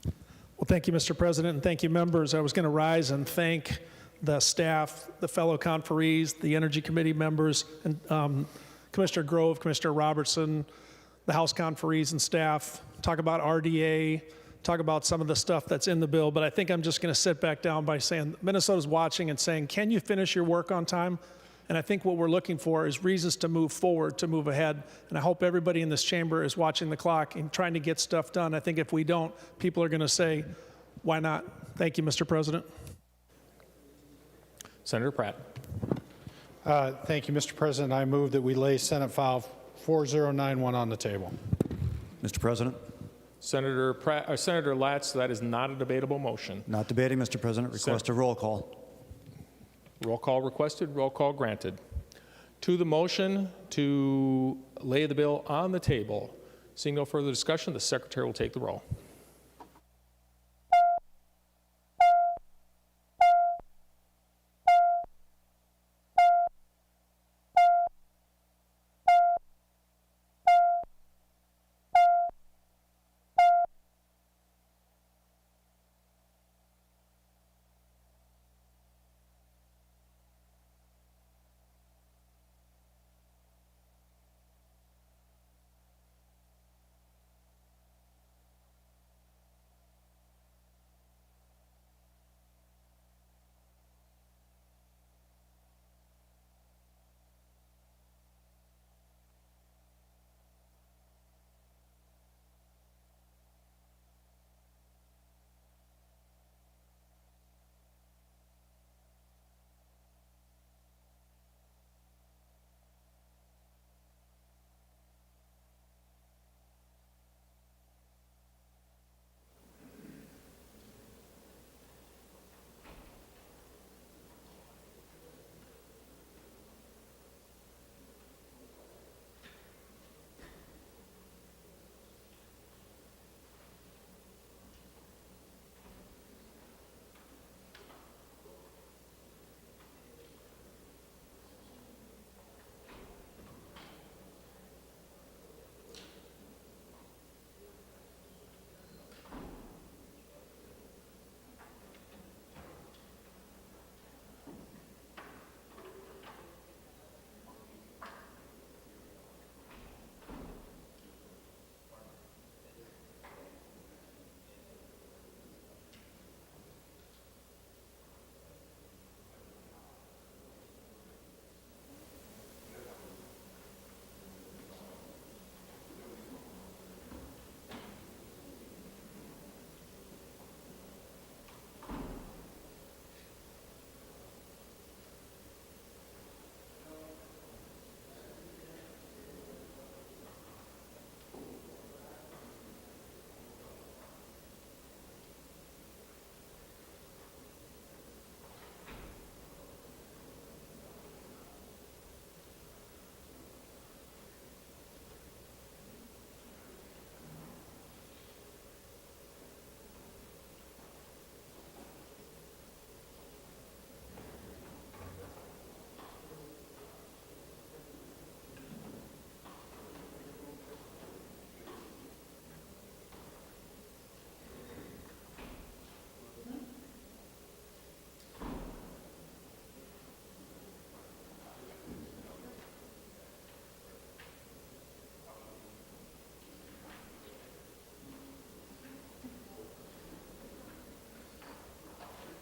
Well, thank you, Mr. President, and thank you, members. I was going to rise and thank the staff, the fellow conferees, the Energy Committee members, and Commissioner Grove, Commissioner Robertson, the House conferees and staff, talk about RDA, talk about some of the stuff that's in the bill, but I think I'm just going to sit back down by saying Minnesota's watching and saying, can you finish your work on time? And I think what we're looking for is reasons to move forward, to move ahead. And I hope everybody in this chamber is watching the clock and trying to get stuff done. I think if we don't, people are going to say, why not? Thank you, Mr. President. Senator Pratt. Thank you, Mr. President. I move that we lay Senate File 4091 on the table. Mr. President? Senator Latz, that is not a debatable motion. Not debating, Mr. President. Request a roll call. Roll call requested, roll call granted. To the motion to lay the bill on the table, seeing no further discussion, the Secretary will take the roll.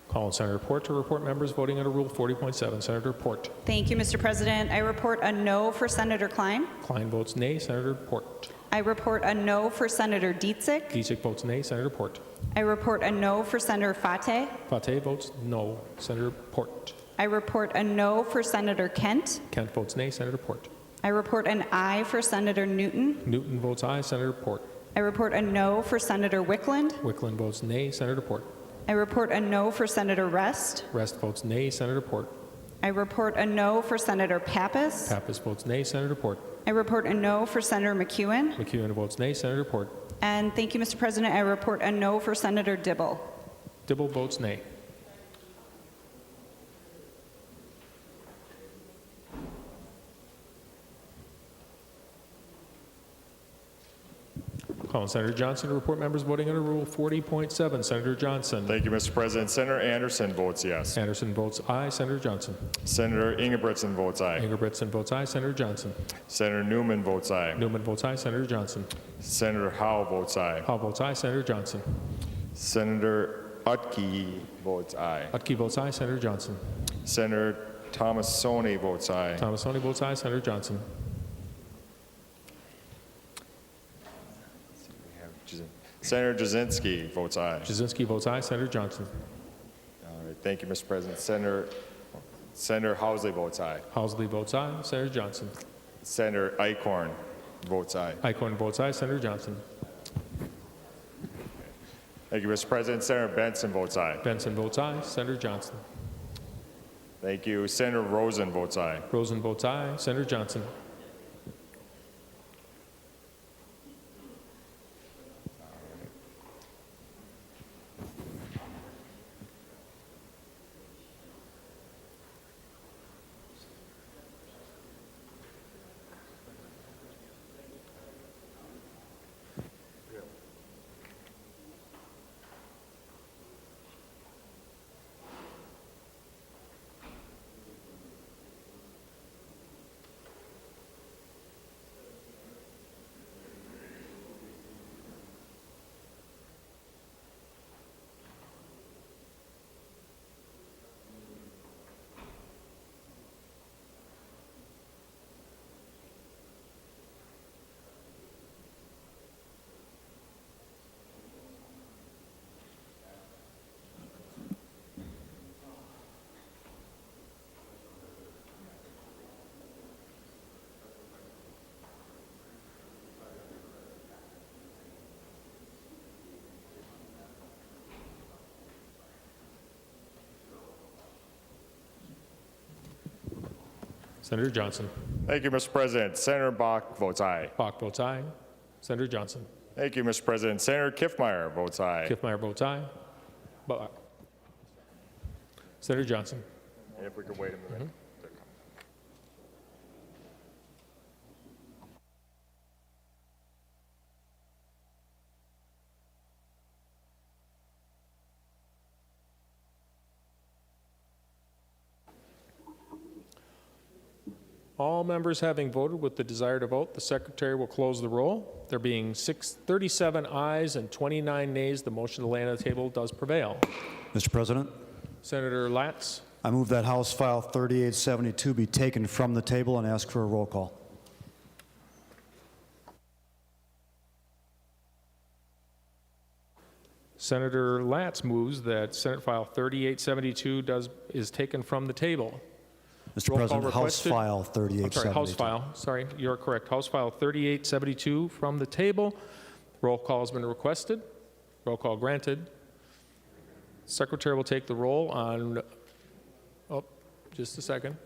Call on Senator Port to report members voting under Rule 40.7. Senator Port. Thank you, Mr. President. I report a no for Senator Klein. Klein votes nay. Senator Port. I report a no for Senator Dietzig. Dietzig votes nay. Senator Port. I report a no for Senator Fateh. Fateh votes no. Senator Port. I report a no for Senator Kent. Kent votes nay. Senator Port. I report an aye for Senator Newton. Newton votes aye. Senator Port. I report a no for Senator Wickland. Wickland votes nay. Senator Port. I report a no for Senator Rest. Rest votes nay. Senator Port. I report a no for Senator Pappas. Pappas votes nay. Senator Port. I report a no for Senator McEwen. McEwen votes nay. Senator Port. And thank you, Mr. President. I report a no for Senator Dibble. Dibble votes nay. Call on Senator Johnson to report members voting under Rule 40.7. Senator Johnson. Thank you, Mr. President. Senator Anderson votes yes. Anderson votes aye. Senator Johnson. Senator Ingebrigtsen votes aye. Ingebrigtsen votes aye. Senator Johnson. Senator Newman votes aye. Newman votes aye. Senator Johnson. Senator Howe votes aye. Howe votes aye. Senator Johnson. Senator Utke votes aye. Utke votes aye. Senator Johnson. Senator Thomasoni votes aye. Thomasoni votes aye. Senator Johnson. Senator Jasinski votes aye. Jasinski votes aye. Senator Johnson. All right, thank you, Mr. President. Senator Housley votes aye. Housley votes aye. Senator Johnson. Senator Eichhorn votes aye. Eichhorn votes aye. Senator Johnson. Thank you, Mr. President. Senator Benson votes aye. Benson votes aye. Senator Johnson. Thank you. Senator Rosen votes aye. Rosen votes aye. Senator Johnson. Senator Johnson. Thank you, Mr. President. Senator Bach votes aye. Bach votes aye. Senator Johnson. Thank you, Mr. President. Senator Kiffmeyer votes aye. Kiffmeyer votes aye. Senator Johnson. And if we could wait a minute. All members having voted with the desire to vote, the Secretary will close the roll. There being 37 ayes and 29 nays, the motion to lay on the table does prevail. Mr. President, Senator Latz. I move that House File 3872 be taken from the table and ask for a roll call. Senator Latz moves that Senate File 3872 is taken from the table. Mr. President, House File I'm sorry, 3872. House File. Sorry, you're correct. House File 3872 from the table. Roll call has been requested. Roll call granted. Secretary will take the roll on, oh, just a second.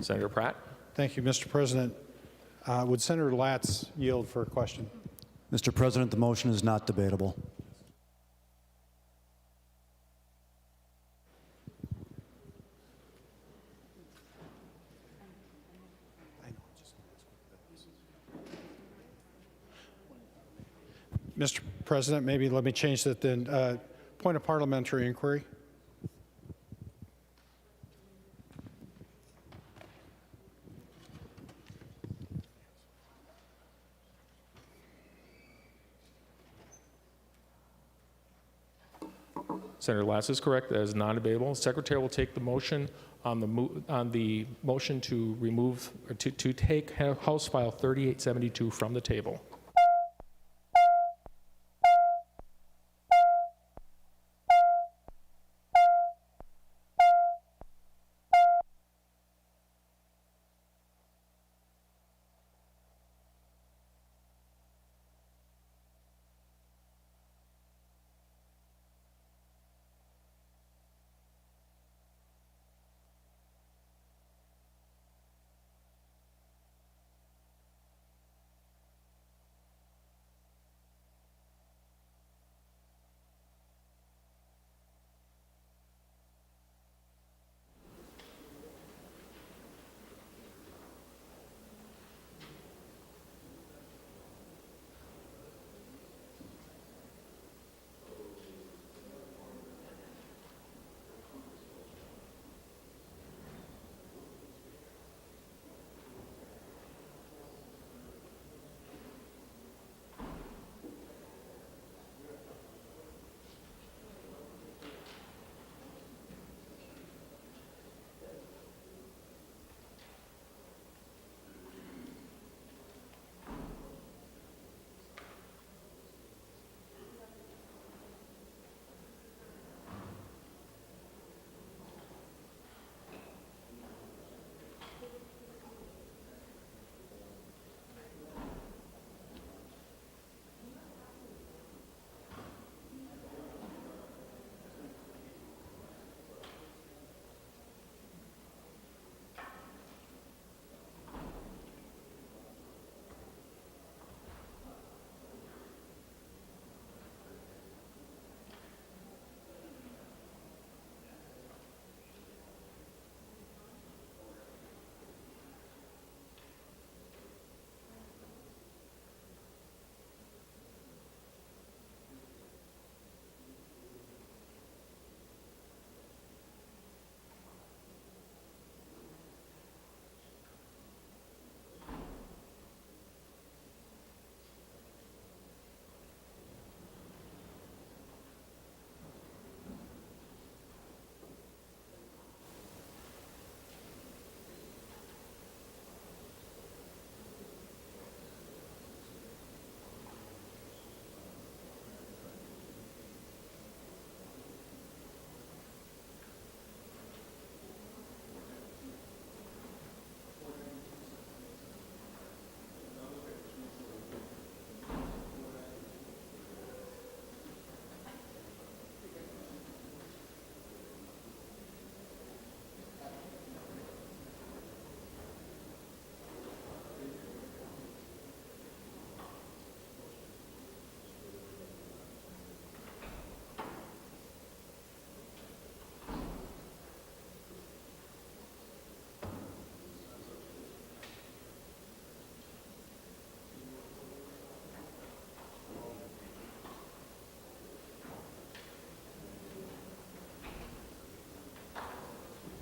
Senator Pratt. Thank you, Mr. President. Would Senator Latz yield for a question? Mr. President, the motion is not debatable. Mr. President, maybe let me change that then. Point of parliamentary inquiry. Senator Latz is correct. That is non-debatable. Secretary will take the motion on the motion to remove or to take House File 3872 from the table.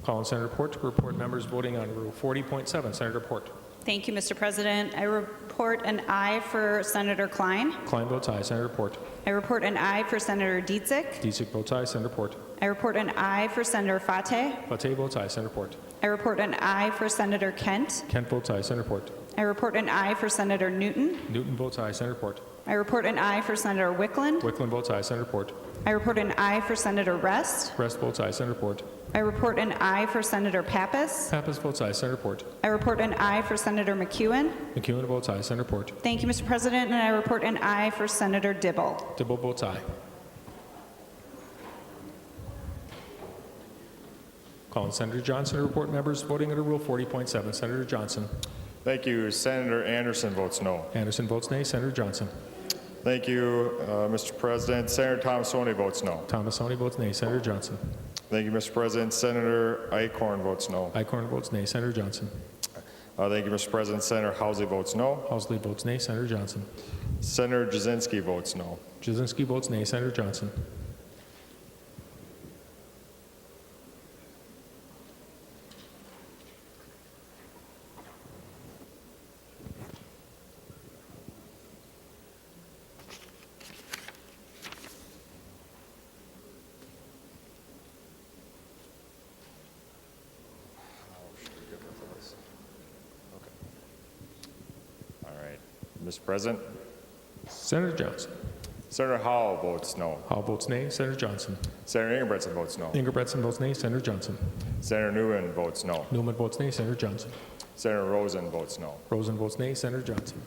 Call on Senator Port to report members voting on Rule 40.7. Senator Port. Thank you, Mr. President. I report an aye for Senator Klein. Klein votes aye. Senator Port. I report an aye for Senator Dietzick. Dietzick votes aye. Senator Port. I report an aye for Senator Fateh. Fateh votes aye. Senator Port. I report an aye for Senator Kent. Kent votes aye. Senator Port. I report an aye for Senator Newton. Newton votes aye. Senator Port. I report an aye for Senator Wickland. Wickland votes aye. Senator Port. I report an aye for Senator Rest. Rest votes aye. Senator Port. I report an aye for Senator Pappas. Pappas votes aye. Senator Port. I report an aye for Senator McEwen. McEwen votes aye. Senator Port. Thank you, Mr. President, and I report an aye for Senator Dibble. Dibble votes aye. Call on Senator Johnson to report members voting under Rule 40.7. Senator Johnson. Thank you. Senator Anderson votes no. Anderson votes nay. Senator Johnson. Thank you, Mr. President. Senator Thomasoni votes no. Thomasoni votes nay. Senator Johnson. Thank you, Mr. President. Senator Eichhorn votes no. Eichhorn votes nay. Senator Johnson. Thank you, Mr. President. Senator Housley votes no. Housley votes nay. Senator Johnson. Senator Jasinski votes no. Jasinski votes nay. Senator Johnson. Mr. President. Senator Johnson. Senator Howell votes no. Howell votes nay. Senator Johnson. Senator Ingebretson votes no. Ingebretson votes nay. Senator Johnson. Senator Newman votes no. Newman votes nay. Senator Johnson. Senator Rosen votes no. Rosen votes nay. Senator Johnson.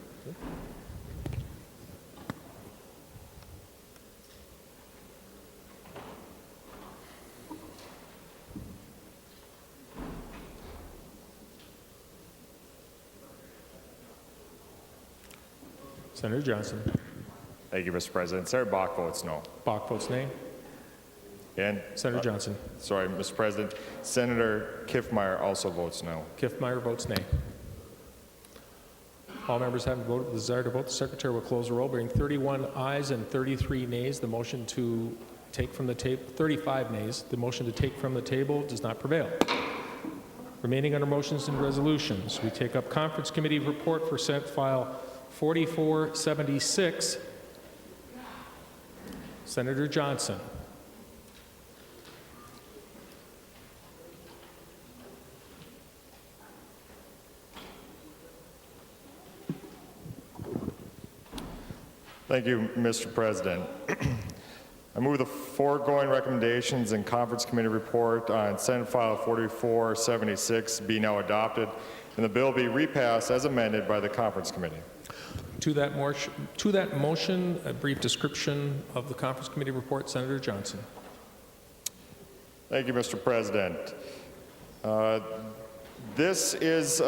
Senator Johnson. Thank you, Mr. President. Senator Bach votes no. Bach votes nay. And Senator Johnson. Sorry, Mr. President. Senator Kiffmeyer also votes no. Kiffmeyer votes nay. All members having voted with the desire to vote, the Secretary will close the roll, bearing 31 ayes and 33 nays. The motion to take from the table, 35 nays. The motion to take from the table does not prevail. Remaining under motions and resolutions, we take up Conference Committee report for Senate File 4476. Senator Johnson. Thank you, Mr. President. I move the foregoing recommendations in Conference Committee report on Senate File 4476 be now adopted and the bill be repassed as amended by the Conference Committee. To that motion, a brief description of the Conference Committee report. Senator Johnson. Thank you, Mr. President. This is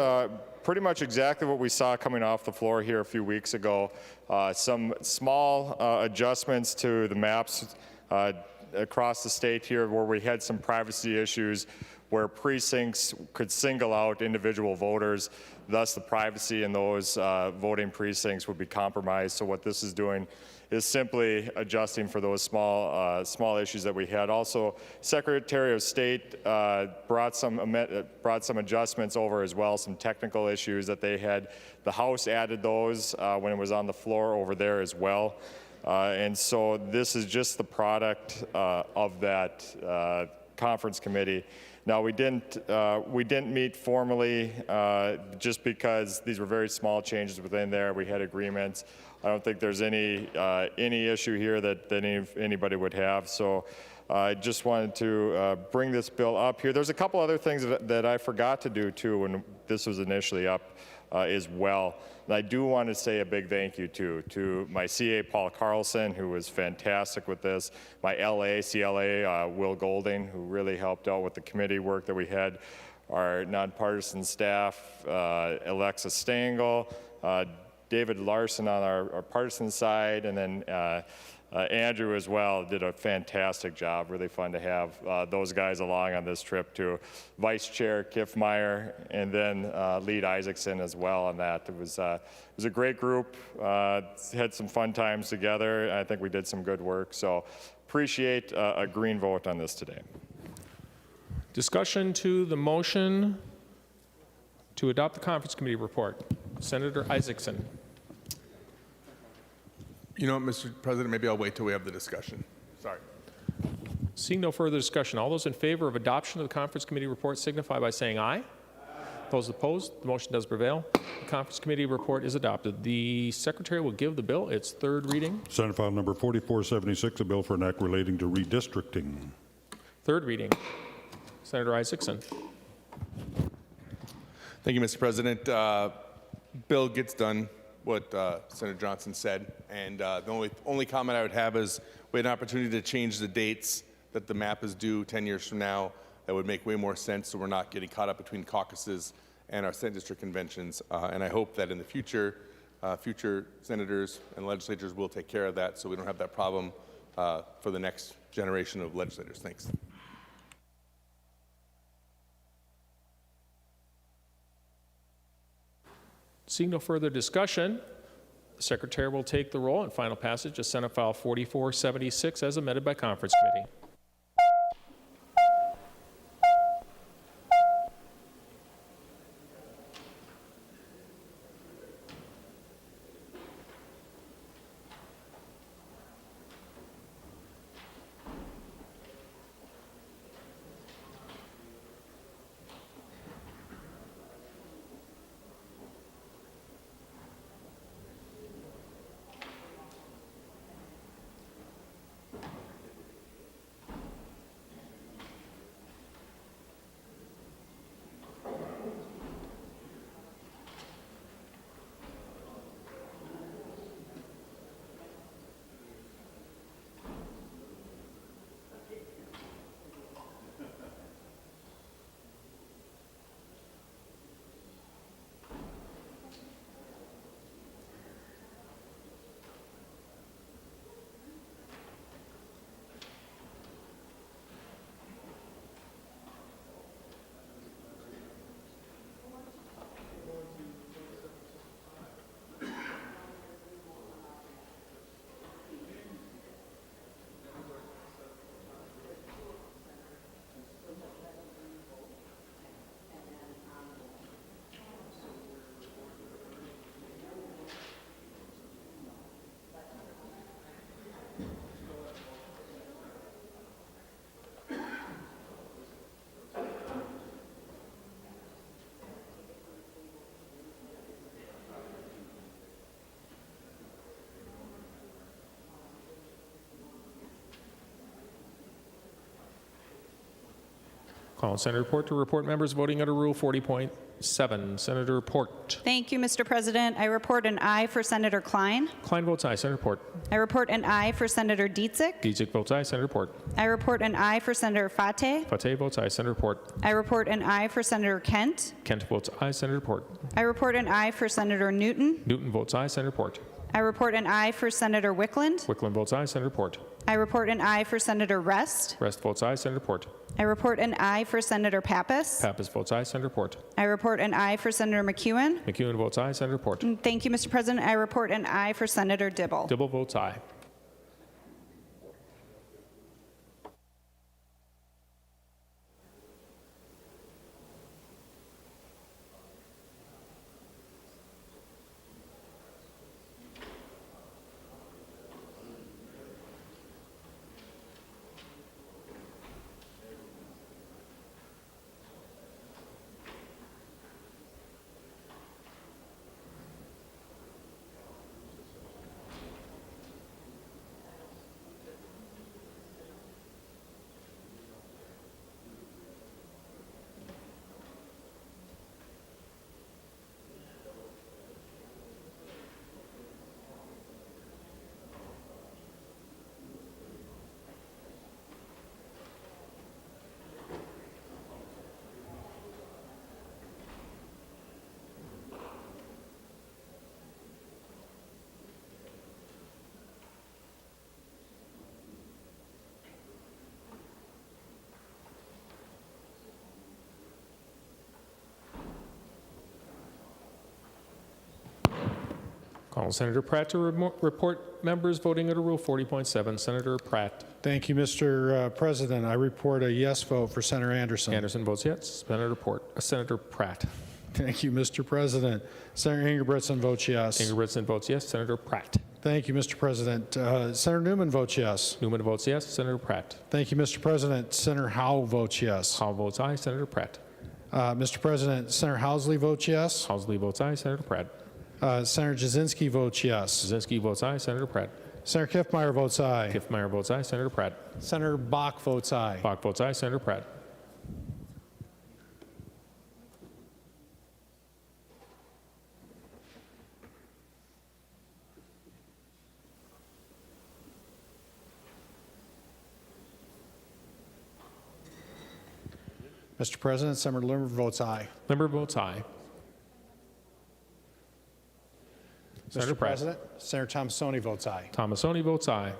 pretty much exactly what we saw coming off the floor here a few weeks ago. Some small adjustments to the maps across the state here where we had some privacy issues where precincts could single out individual voters. Thus, the privacy in those voting precincts would be compromised. So what this is doing is simply adjusting for those small issues that we had. Also, Secretary of State brought some adjustments over as well, some technical issues that they had. The House added those when it was on the floor over there as well. And so this is just the product of that conference committee. Now, we didn't meet formally just because these were very small changes within there. We had agreements. I don't think there's any issue here that anybody would have. So I just wanted to bring this bill up here. There's a couple other things that I forgot to do too when this was initially up as well. And I do want to say a big thank you to my CA, Paul Carlson, who was fantastic with this, my CLA, Will Golding, who really helped out with the committee work that we had, our nonpartisan staff, Alexa Stengel, David Larson on our partisan side, and then Andrew as well did a fantastic job. Really fun to have those guys along on this trip too. Vice Chair Kiffmeyer and then Lead Isaacson as well on that. It was a great group. Had some fun times together. I think we did some good work. So appreciate a green vote on this today. Discussion to the motion to adopt the conference committee report. Senator Isaacson. You know what, Mr. President, maybe I'll wait till we have the discussion. Sorry. Seeing no further discussion, all those in favor of adoption of the conference committee report signify by saying aye. Those opposed, the motion does prevail. The conference committee report is adopted. The secretary will give the bill its third reading. Senate File Number 4476, a bill for an act relating to redistricting. Third reading. Senator Isaacson. Thank you, Mr. President. Bill gets done what Senator Johnson said, and the only comment I would have is we had an opportunity to change the dates that the map is due 10 years from now. That would make way more sense, so we're not getting caught up between caucuses and our Senate district conventions. And I hope that in the future, future senators and legislators will take care of that, so we don't have that problem for the next generation of legislators. Thanks. Seeing no further discussion, the secretary will take the roll and final passage of Senate File 4476 as amended by conference committee. Call on Senator Report to report members voting under Rule 40.7. Senator Report. Thank you, Mr. President. I report an aye for Senator Klein. Klein votes aye. Senator Report. I report an aye for Senator Dietzick. Dietzick votes aye. Senator Report. I report an aye for Senator Fateh. Fateh votes aye. Senator Report. I report an aye for Senator Kent. Kent votes aye. Senator Report. I report an aye for Senator Newton. Newton votes aye. Senator Report. I report an aye for Senator Wickland. Wickland votes aye. Senator Report. I report an aye for Senator Rest. Rest votes aye. Senator Report. I report an aye for Senator Pappas. Pappas votes aye. Senator Report. I report an aye for Senator McEwen. McEwen votes aye. Senator Report. Thank you, Mr. President. I report an aye for Senator Dibble. Dibble votes aye. Call Senator Pratt to report members voting under Rule 40.7. Senator Pratt. Thank you, Mr. President. I report a yes vote for Senator Anderson. Anderson votes yes. Senator Pratt. Thank you, Mr. President. Senator Ingebrigtsen votes yes. Ingebrigtsen votes yes. Senator Pratt. Thank you, Mr. President. Senator Newman votes yes. Newman votes yes. Senator Pratt. Thank you, Mr. President. Senator Howe votes yes. Howe votes aye. Senator Pratt. Mr. President, Senator Housley votes yes. Housley votes aye. Senator Pratt. Senator Jasinski votes yes. Jasinski votes aye. Senator Pratt. Senator Kiffmeyer votes aye. Kiffmeyer votes aye. Senator Pratt. Senator Bach votes aye. Bach votes aye. Senator Pratt. Mr. President, Senator Limmer votes aye. Limmer votes aye. Senator Mr. Pratt. President, Senator Thomasoni votes aye. Thomasoni votes aye.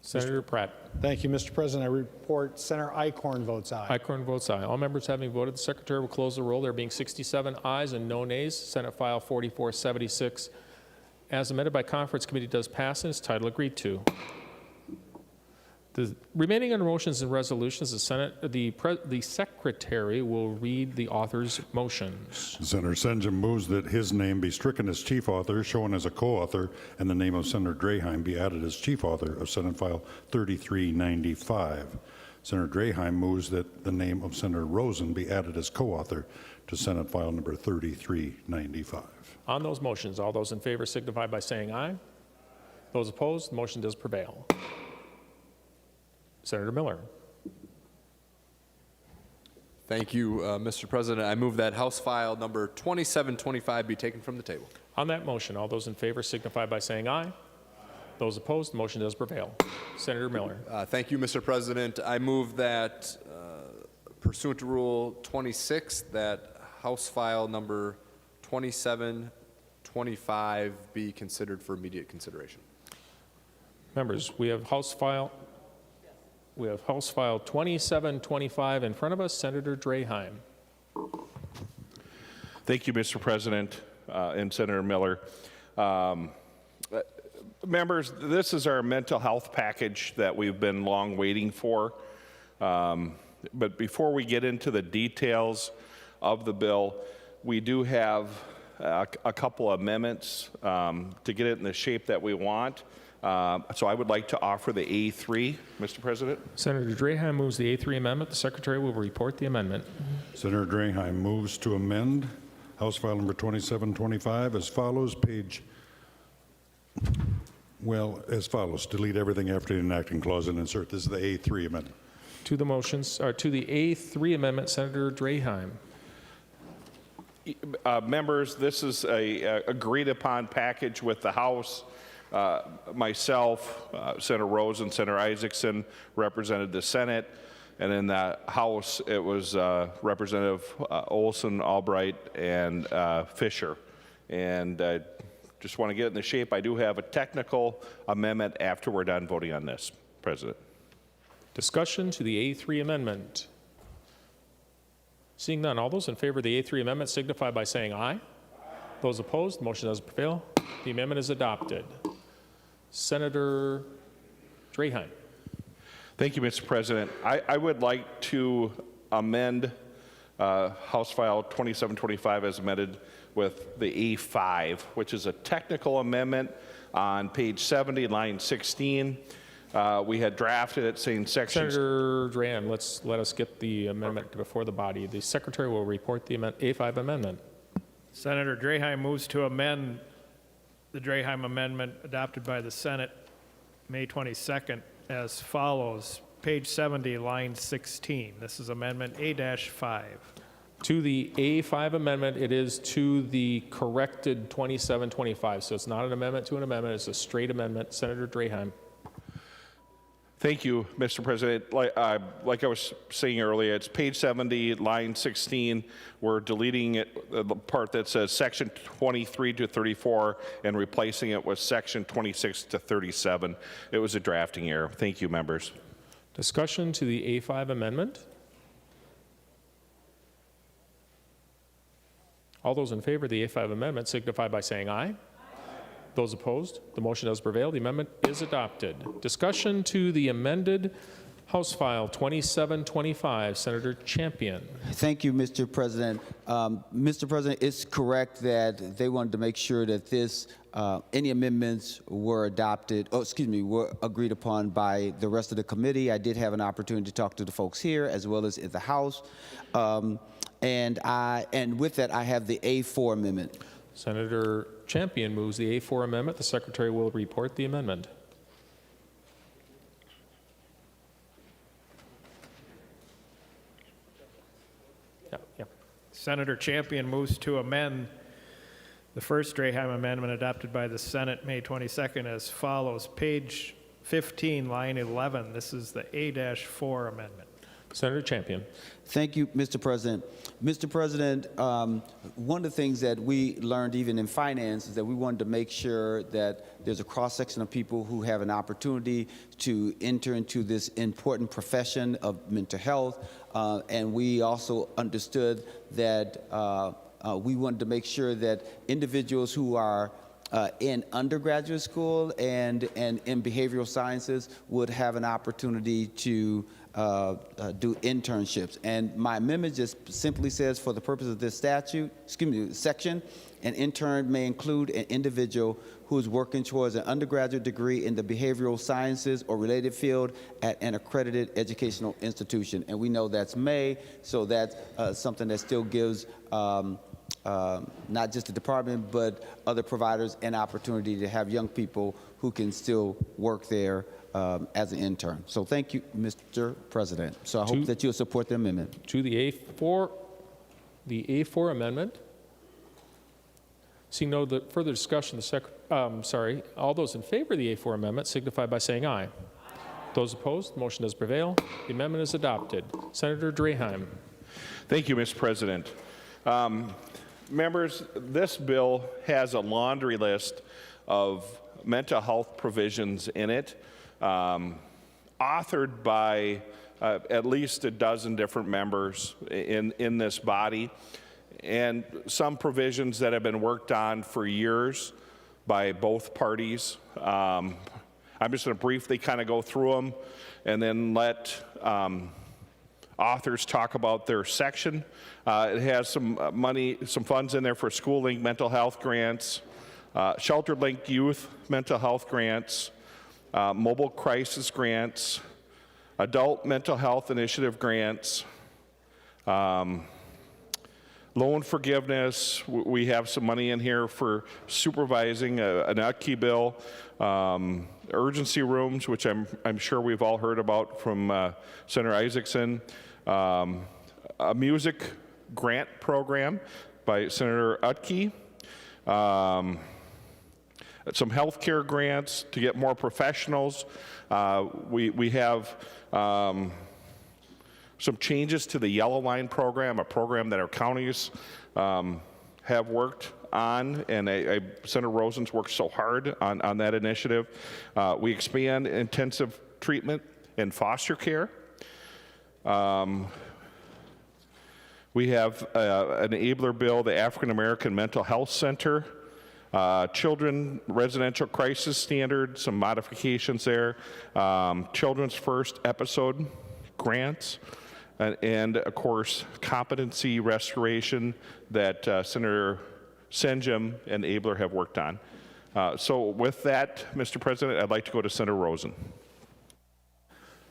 Senator Pratt. Thank you, Mr. President. I report Senator Eichhorn votes aye. Eichhorn votes aye. All members having voted, the Secretary will close the roll. There being 67 ayes and no nays. Senate File 4476, as amended by Conference Committee, does pass and is title agreed to. The remaining under motions and resolutions, the Secretary will read the author's motions. Senator Senjum moves that his name be stricken as chief author, shown as a co-author, and the name of Senator Dreheim be added as chief author of Senate File 3395. Senator Dreheim moves that the name of Senator Rosen be added as co-author to Senate File number 3395. On those motions, all those in favor signify by saying aye. Those opposed, the motion does prevail. Senator Miller. Thank you, Mr. President. I move that House File number 2725 be taken from the table. On that motion, all those in favor signify by saying aye. Those opposed, the motion does prevail. Senator Miller. Thank you, Mr. President. I move that, pursuant to Rule 26, that House File number 2725 be considered for immediate consideration. Members, we have House File 2725 in front of us. Senator Dreheim. Thank you, Mr. President, and Senator Miller. Members, this is our mental health package that we've been long waiting for. But before we get into the details of the bill, we do have a couple of amendments to get it in the shape that we want. So I would like to offer the A3, Mr. President. Senator Dreheim moves the A3 amendment. The Secretary will report the amendment. Senator Dreheim moves to amend House File number 2725 as follows. As follows. Delete everything after the enacting clause and insert. This is the A3 amendment. To the motions, or to the A3 amendment, Senator Dreheim. Members, this is a agreed upon package with the House. Myself, Senator Rosen, Senator Isaacson represented the Senate, and in the House it was Representative Olson, Albright, and Fisher. And I just want to get it in the shape. I do have a technical amendment after we're done voting on this, President. Discussion to the A3 amendment. Seeing none, all those in favor of the A3 amendment signify by saying aye. Those opposed, the motion does prevail. The amendment is adopted. Senator Dreheim. Thank you, Mr. President. I would like to amend House File 2725 as amended with the A5, which is a technical amendment on page 70, line 16. We had drafted it saying sections. Senator Dreheim, let us get the amendment before the body. The Secretary will report the A5 amendment. Senator Dreheim moves to amend the Dreheim amendment adopted by the Senate May 22nd as follows. Page 70, line 16. This is amendment A-5. To the A5 amendment, it is to the corrected 2725. So it's not an amendment to an amendment. It's a straight amendment. Senator Dreheim. Thank you, Mr. President. Like I was saying earlier, it's page 70, line 16. We're deleting it, the part that says section 23 to 34 and replacing it with section 26 to 37. It was a drafting error. Thank you, members. Discussion to the A5 amendment. All those in favor of the A5 amendment signify by saying aye. Those opposed, the motion does prevail. The amendment is adopted. Discussion to the amended House File 2725. Senator Champion. Thank you, Mr. President. Mr. President, it's correct that they wanted to make sure that this, any amendments were adopted, were agreed upon by the rest of the committee. I did have an opportunity to talk to the folks here as well as in the House. And with that, I have the A4 amendment. Senator Champion moves the A4 amendment. The Secretary will report the amendment. Senator Champion moves to amend the first Dreheim amendment adopted by the Senate May 22nd as follows. Page 15, line 11. This is the A-4 amendment. Senator Champion. Thank you, Mr. President. Mr. President, one of the things that we learned even in finance is that we wanted to make sure that there's a cross-section of people who have an opportunity to enter into this important profession of mental health. And we also understood that we wanted to make sure that individuals who are in undergraduate school and in behavioral sciences would have an opportunity to do internships. And my amendment just simply says, for the purpose of this section, an intern may include an individual who is working towards an undergraduate degree in the behavioral sciences or related field at an accredited educational institution. And we know that's may, so that's something that still gives not just the department, but other providers an opportunity to have young people who can still work there as an intern. So thank you, Mr. President. So I hope that you'll support the amendment. To the A4 amendment. Seeing no further discussion, all those in favor of the A4 amendment signify by saying aye. Those opposed, the motion does prevail. The amendment is adopted. Senator Dreheim. Thank you, Mr. President. Members, this bill has a laundry list of mental health provisions in it, authored by at least a dozen different members in this body, and some provisions that have been worked on for years by both parties. I'm just going to briefly kind of go through them and then let authors talk about their section. It has some money, some funds in there for school-linked mental health grants, shelter-linked youth mental health grants, mobile crisis grants, adult mental health initiative grants, loan forgiveness. We have some money in here for supervising an UTKI bill, urgency rooms, which I'm sure we've all heard about from Senator Isaacson, a music grant program by Senator UTKI, some health care grants to get more professionals. We have some changes to the Yellow Line program, a program that our counties have worked on, and Senator Rosen's worked so hard on that initiative. We expand intensive treatment in foster care. We have an enabler bill, the African American Mental Health Center, children residential crisis standard, some modifications there, Children's First episode grants, and of course, competency restoration that Senator Senjum and Abler have worked on. So with that, Mr. President, I'd like to go to Senator Rosen.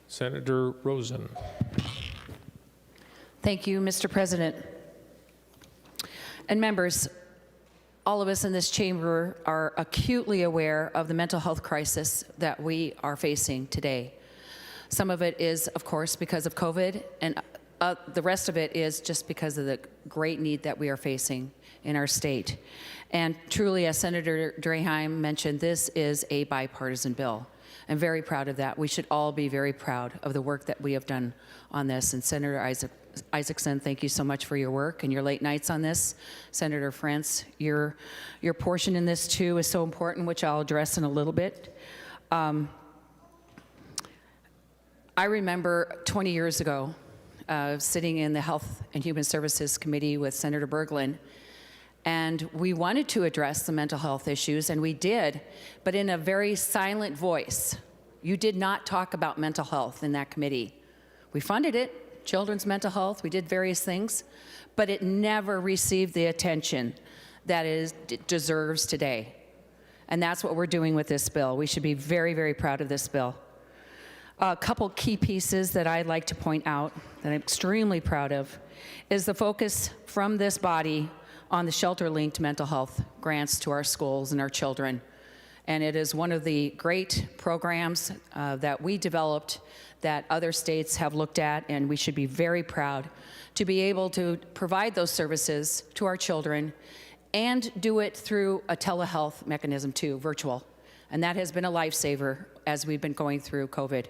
Senator Rosen. Thank you, Mr. President. And members, all of us in this chamber are acutely aware of the mental health crisis that we are facing today. Some of it is, of course, because of COVID, and the rest of it is just because of the great need that we are facing in our state. And truly, as Senator Dreheim mentioned, this is a bipartisan bill. I'm very proud of that. We should all be very proud of the work that we have done on this. And Senator Isaacson, thank you so much for your work and your late nights on this. Senator France, your portion in this too is so important, which I'll address in a little bit. I remember 20 years ago sitting in the Health and Human Services Committee with Senator Berglund, and we wanted to address the mental health issues, and we did, but in a very silent voice. You did not talk about mental health in that committee. We funded it, children's mental health, we did various things, but it never received the attention that it deserves today. And that's what we're doing with this bill. We should be very, very proud of this bill. A couple key pieces that I'd like to point out that I'm extremely proud of is the focus from this body on the shelter-linked mental health grants to our schools and our children. And it is one of the great programs that we developed that other states have looked at, and we should be very proud to be able to provide those services to our children and do it through a telehealth mechanism too, virtual. And that has been a lifesaver as we've been going through COVID.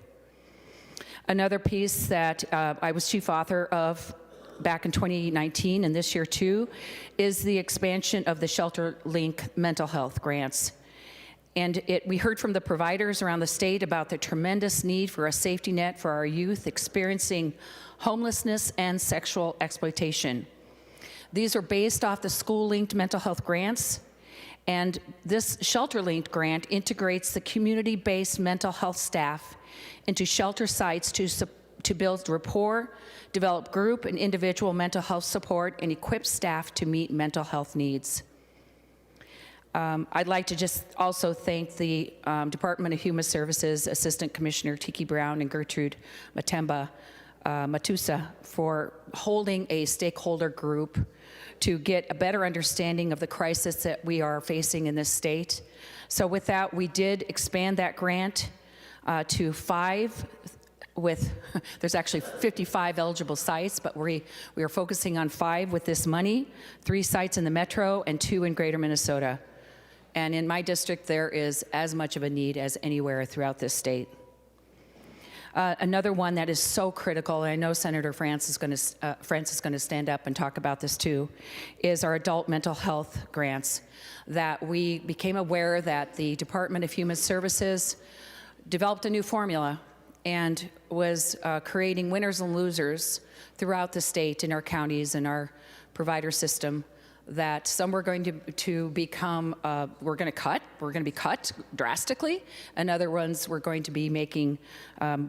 Another piece that I was chief author of back in 2019 and this year too is the expansion of the shelter-link mental health grants. And we heard from the providers around the state about the tremendous need for a safety net for our youth experiencing homelessness and sexual exploitation. These are based off the school-linked mental health grants, and this shelter-linked grant integrates the community-based mental health staff into shelter sites to build rapport, develop group and individual mental health support, and equip staff to meet mental health needs. I'd like to just also thank the Department of Human Services Assistant Commissioner Tiki Brown and Gertrude Matusa for holding a stakeholder group to get a better understanding of the crisis that we are facing in this state. So with that, we did expand that grant to 5 there's actually 55 eligible sites, but we are focusing on 5 with this money, 3 sites in the metro and 2 in greater Minnesota. And in my district, there is as much of a need as anywhere throughout this state. Another one that is so critical, and I know Senator France is going to stand up and talk about this too, is our adult mental health grants. That we became aware that the Department of Human Services developed a new formula and was creating winners and losers throughout the state in our counties and our provider system, that some were going to become, we're going to be cut drastically, and other ones were going to be making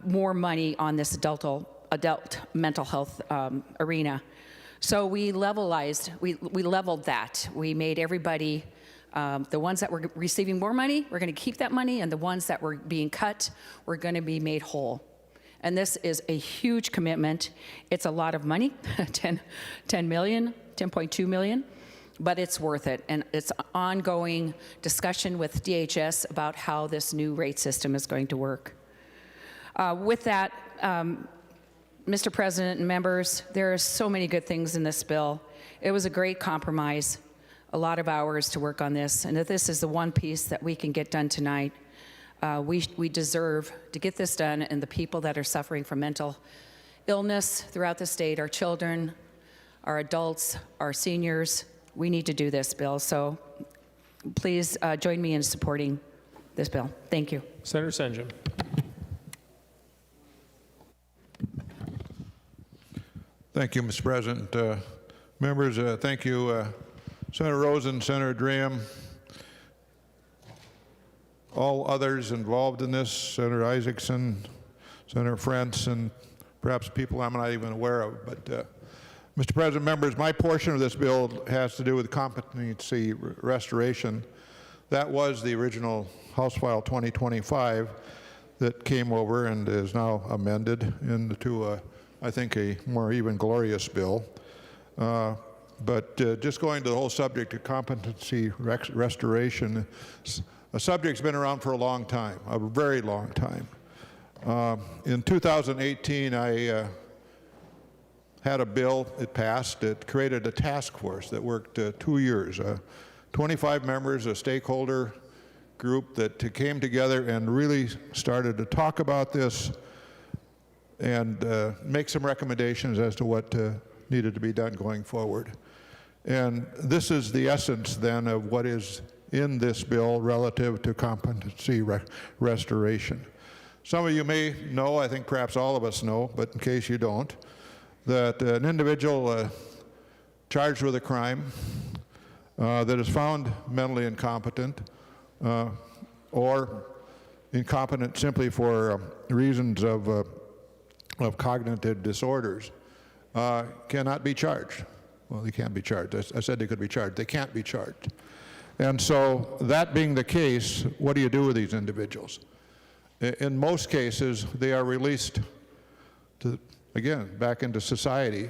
more money on this adult mental health arena. So we leveled that. We made everybody, the ones that were receiving more money, we're going to keep that money, and the ones that were being cut, were going to be made whole. And this is a huge commitment. It's a lot of money, 10.2 million, but it's worth it. And it's an ongoing discussion with DHS about how this new rate system is going to work. With that, Mr. President and members, there are so many good things in this bill. It was a great compromise, a lot of hours to work on this, and if this is the one piece that we can get done tonight, we deserve to get this done, and the people that are suffering from mental illness throughout the state, our children, our adults, our seniors, we need to do this bill. So please join me in supporting this bill. Thank you. Senator Senjum. Thank you, Mr. President. Members, thank you, Senator Rosen, Senator Dreheim, all others involved in this, Senator Isaacson, Senator France, and perhaps people I'm not even aware of. But, Mr. President, members, my portion of this bill has to do with competency restoration. That was the original House File 2025 that came over and is now amended into, I think, a more even glorious bill. But just going to the whole subject of competency restoration, a subject's been around for a long time, a very long time. In 2018, I had a bill, it passed, it created a task force that worked 2 years. 25 members, a stakeholder group that came together and really started to talk about this and make some recommendations as to what needed to be done going forward. And this is the essence then of what is in this bill relative to competency restoration. Some of you may know, I think perhaps all of us know, but in case you don't, that an individual charged with a crime that is found mentally incompetent or incompetent simply for reasons of cognitive disorders cannot be charged. Well, they can't be charged. I said they could be charged. They can't be charged. And so that being the case, what do you do with these individuals? In most cases, they are released to, again, back into society.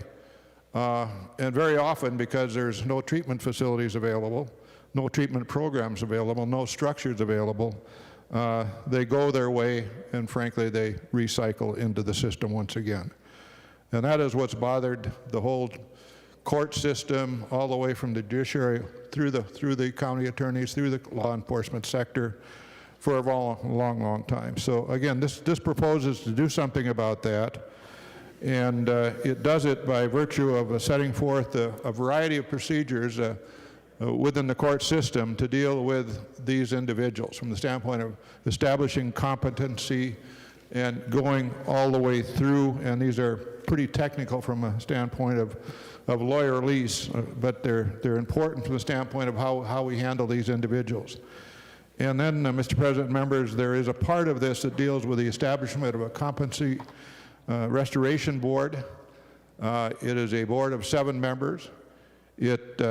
And very often, because there's no treatment facilities available, no treatment programs available, no structures available, they go their way, and frankly, they recycle into the system once again. And that is what's bothered the whole court system, all the way from the judiciary through the county attorneys, through the law enforcement sector for a long time. So again, this proposes to do something about that, and it does it by virtue of setting forth a variety of procedures within the court system to deal with these individuals from the standpoint of establishing competency and going all the way through, and these are pretty technical from a standpoint of lawyerese, but they're important from the standpoint of how we handle these individuals. And then, Mr. President, members, there is a part of this that deals with the establishment of a Competency Restoration Board. It is a board of 7 members. It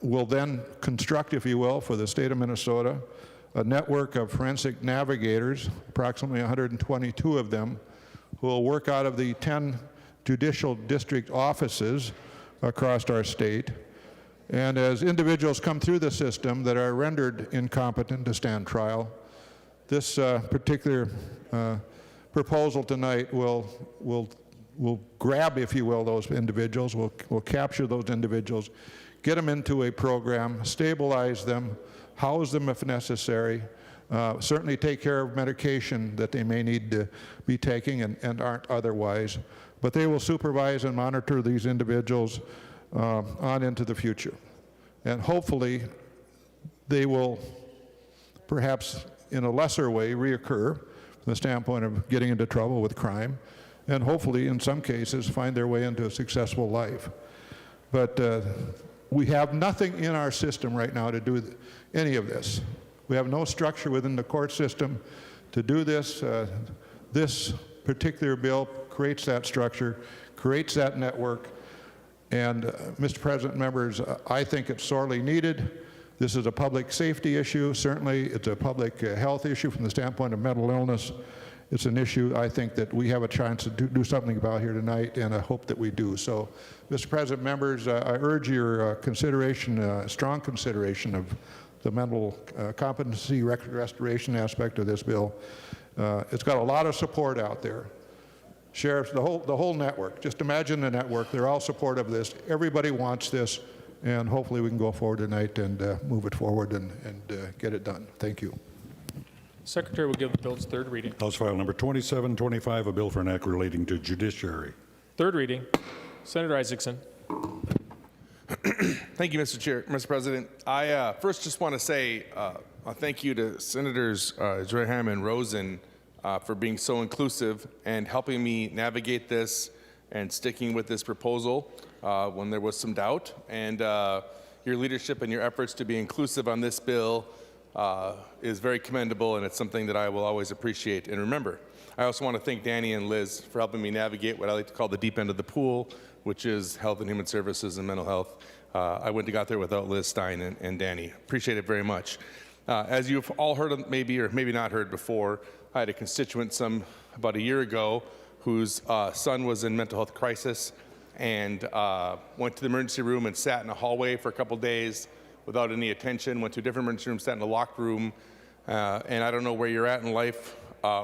will then construct, if you will, for the state of Minnesota, a network of forensic navigators, approximately 122 of them, who will work out of the 10 judicial district offices across our state. And as individuals come through the system that are rendered incompetent to stand trial, this particular proposal tonight will grab, if you will, those individuals, will capture those individuals, get them into a program, stabilize them, house them if necessary, certainly take care of medication that they may need to be taking and aren't otherwise. But they will supervise and monitor these individuals on into the future. And hopefully they will, perhaps in a lesser way, reoccur from the standpoint of getting into trouble with crime, and hopefully in some cases find their way into a successful life. But we have nothing in our system right now to do any of this. We have no structure within the court system to do this. This particular bill creates that structure, creates that network, and Mr. President, members, I think it's sorely needed. This is a public safety issue. Certainly, it's a public health issue from the standpoint of mental illness. It's an issue I think that we have a chance to do something about here tonight, and I hope that we do. So, Mr. President, members, I urge your consideration, strong consideration of the mental competency restoration aspect of this bill. It's got a lot of support out there. Sheriffs, the whole network. Just imagine the network. They're all supportive of this. Everybody wants this, and hopefully we can go forward tonight and move it forward and get it done. Thank you. Secretary will give the bill its 3rd reading. House File Number 2725, a bill for an act relating to judiciary. 3rd reading. Senator Isaacson. Thank you, Mr. President. I first just want to say a thank you to Senators Dreheim and Rosen for being so inclusive and helping me navigate this and sticking with this proposal when there was some doubt. And your leadership and your efforts to be inclusive on this bill is very commendable, and it's something that I will always appreciate and remember. I also want to thank Danny and Liz for helping me navigate what I like to call the deep end of the pool, which is health and human services and mental health. I wouldn't have got there without Liz Stein and Danny. Appreciate it very much. As you've all heard, maybe or maybe not heard before, I had a constituent about a year ago whose son was in mental health crisis and went to the emergency room and sat in a hallway for a couple days without any attention, went to a different emergency room, sat in a locked room, and I don't know where you're at in life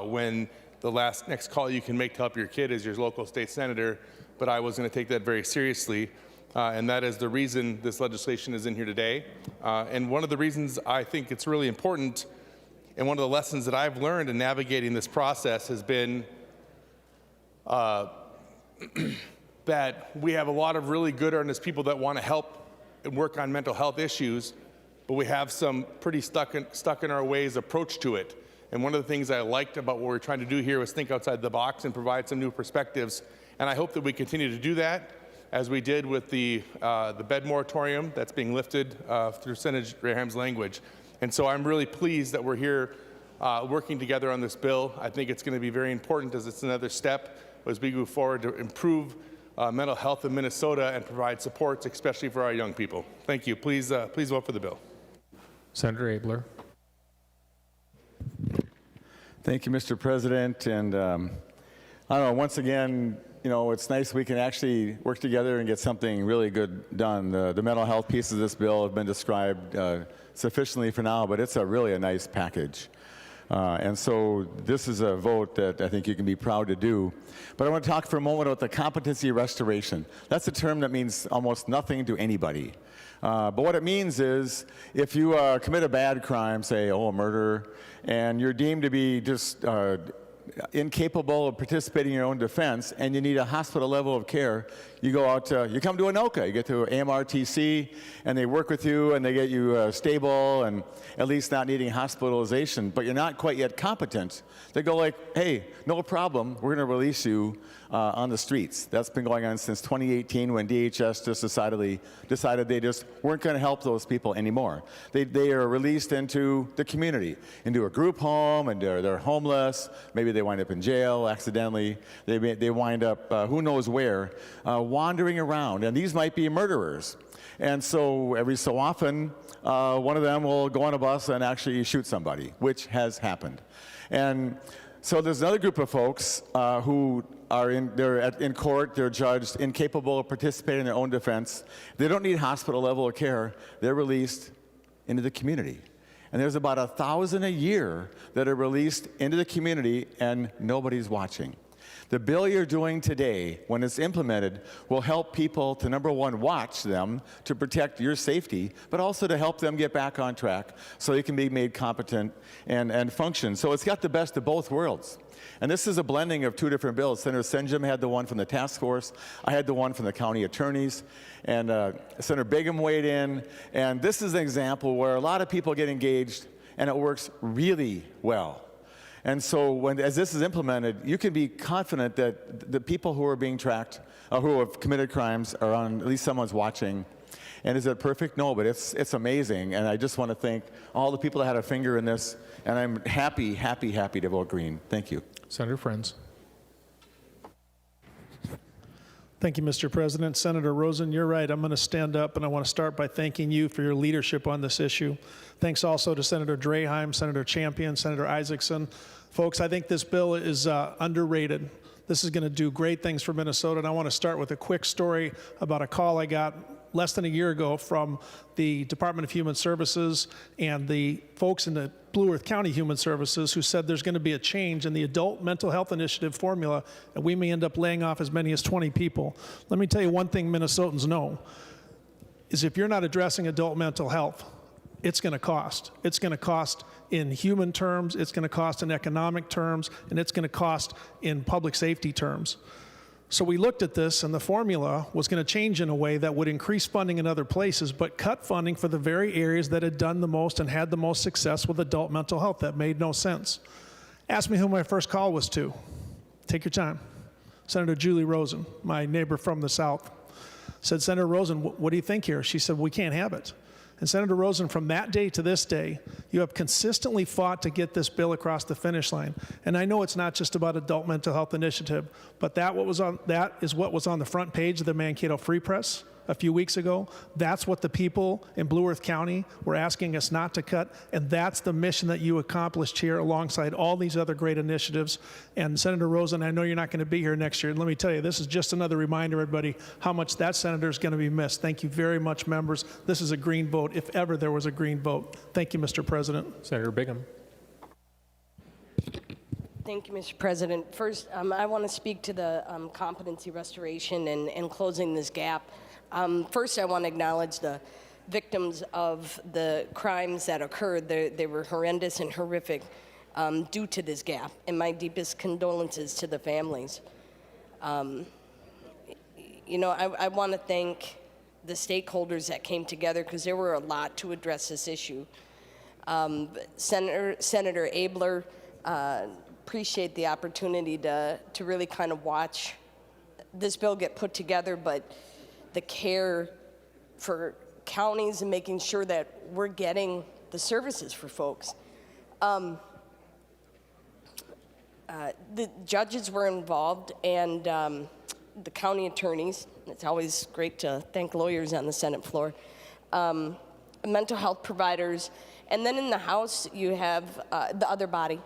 when the next call you can make to help your kid is your local state senator, but I was going to take that very seriously, and that is the reason this legislation is in here today. And one of the reasons I think it's really important And one of the lessons that I've learned in navigating this process has been that we have a lot of really good, earnest people that want to help and work on mental health issues, but we have some pretty stuck in our ways approach to it. And one of the things I liked about what we're trying to do here was think outside the box and provide some new perspectives. And I hope that we continue to do that, as we did with the bed moratorium that's being lifted through Senator Dreheim's language. And so I'm really pleased that we're here working together on this bill. I think it's going to be very important as it's another step as we move forward to improve mental health in Minnesota and provide supports, especially for our young people. Thank you. Please vote for the bill. Senator Abler. Thank you, Mr. President. And I don't know, once again, you know, it's nice we can actually work together and get something really good done. The mental health pieces of this bill have been described sufficiently for now, but it's really a nice package. And so this is a vote that I think you can be proud to do. But I want to talk for a moment about the competency restoration. That's a term that means almost nothing to anybody. But what it means is if you commit a bad crime, say, a murder, and you're deemed to be just incapable of participating in your own defense, and you need a hospital level of care, you go out, you come to ANOCA, you get to AMRTC, and they work with you, and they get you stable, and at least not needing hospitalization, but you're not quite yet competent. They go like, hey, no problem, we're going to release you on the streets. That's been going on since 2018 when DHS just decided they just weren't going to help those people anymore. They are released into the community, into a group home, and they're homeless. Maybe they wind up in jail accidentally. They wind up who knows where, wandering around. And these might be murderers. And so every so often, one of them will go on a bus and actually shoot somebody, which has happened. And so there's another group of folks who are in court, they're judged incapable of participating in their own defense. They don't need hospital level of care. They're released into the community. And there's about 1,000 a year that are released into the community and nobody's watching. The bill you're doing today, when it's implemented, will help people to, number one, watch them to protect your safety, but also to help them get back on track so they can be made competent and function. So it's got the best of both worlds. And this is a blending of two different bills. Senator Senjum had the one from the task force. I had the one from the county attorneys. And Senator Begum weighed in. And this is an example where a lot of people get engaged, and it works really well. And so as this is implemented, you can be confident that the people who are being tracked, who have committed crimes, are on, at least someone's watching. And is it perfect? No, but it's amazing. And I just want to thank all the people that had a finger in this. And I'm happy to vote green. Thank you. Senator Friends. Thank you, Mr. President. Senator Rosen, you're right. I'm going to stand up, and I want to start by thanking you for your leadership on this issue. Thanks also to Senator Dreheim, Senator Champion, Senator Isaacson. Folks, I think this bill is underrated. This is going to do great things for Minnesota, and I want to start with a quick story about a call I got less than a year ago from the Department of Human Services and the folks in the Blue Earth County Human Services who said there's going to be a change in the Adult Mental Health Initiative formula, and we may end up laying off as many as 20 people. Let me tell you one thing Minnesotans know, is if you're not addressing adult mental health, it's going to cost. It's going to cost in human terms, it's going to cost in economic terms, and it's going to cost in public safety terms. So we looked at this, and the formula was going to change in a way that would increase funding in other places, but cut funding for the very areas that had done the most and had the most success with adult mental health. That made no sense. Ask me who my first call was to. Take your time. Senator Julie Rosen, my neighbor from the South, said, Senator Rosen, what do you think here? She said, we can't have it. And Senator Rosen, from that day to this day, you have consistently fought to get this bill across the finish line. And I know it's not just about adult mental health initiative, but that is what was on the front page of the Mankato Free Press a few weeks ago. That's what the people in Blue Earth County were asking us not to cut, and that's the mission that you accomplished here alongside all these other great initiatives. And Senator Rosen, I know you're not going to be here next year, and let me tell you, this is just another reminder, everybody, how much that senator is going to be missed. Thank you very much, members. This is a green vote, if ever there was a green vote. Thank you, Mr. President. Senator Begum. Thank you, Mr. President. First, I want to speak to the competency restoration and closing this gap. First, I want to acknowledge the victims of the crimes that occurred. They were horrendous and horrific due to this gap, and my deepest condolences to the families. You know, I want to thank the stakeholders that came together, because there were a lot to address this issue. Senator Abler, appreciate the opportunity to really kind of watch this bill get put together, but the care for counties and making sure that we're getting the services for folks. The judges were involved, and the county attorneys. It's always great to thank lawyers on the Senate floor. Mental health providers. And then in the House, you have the other body,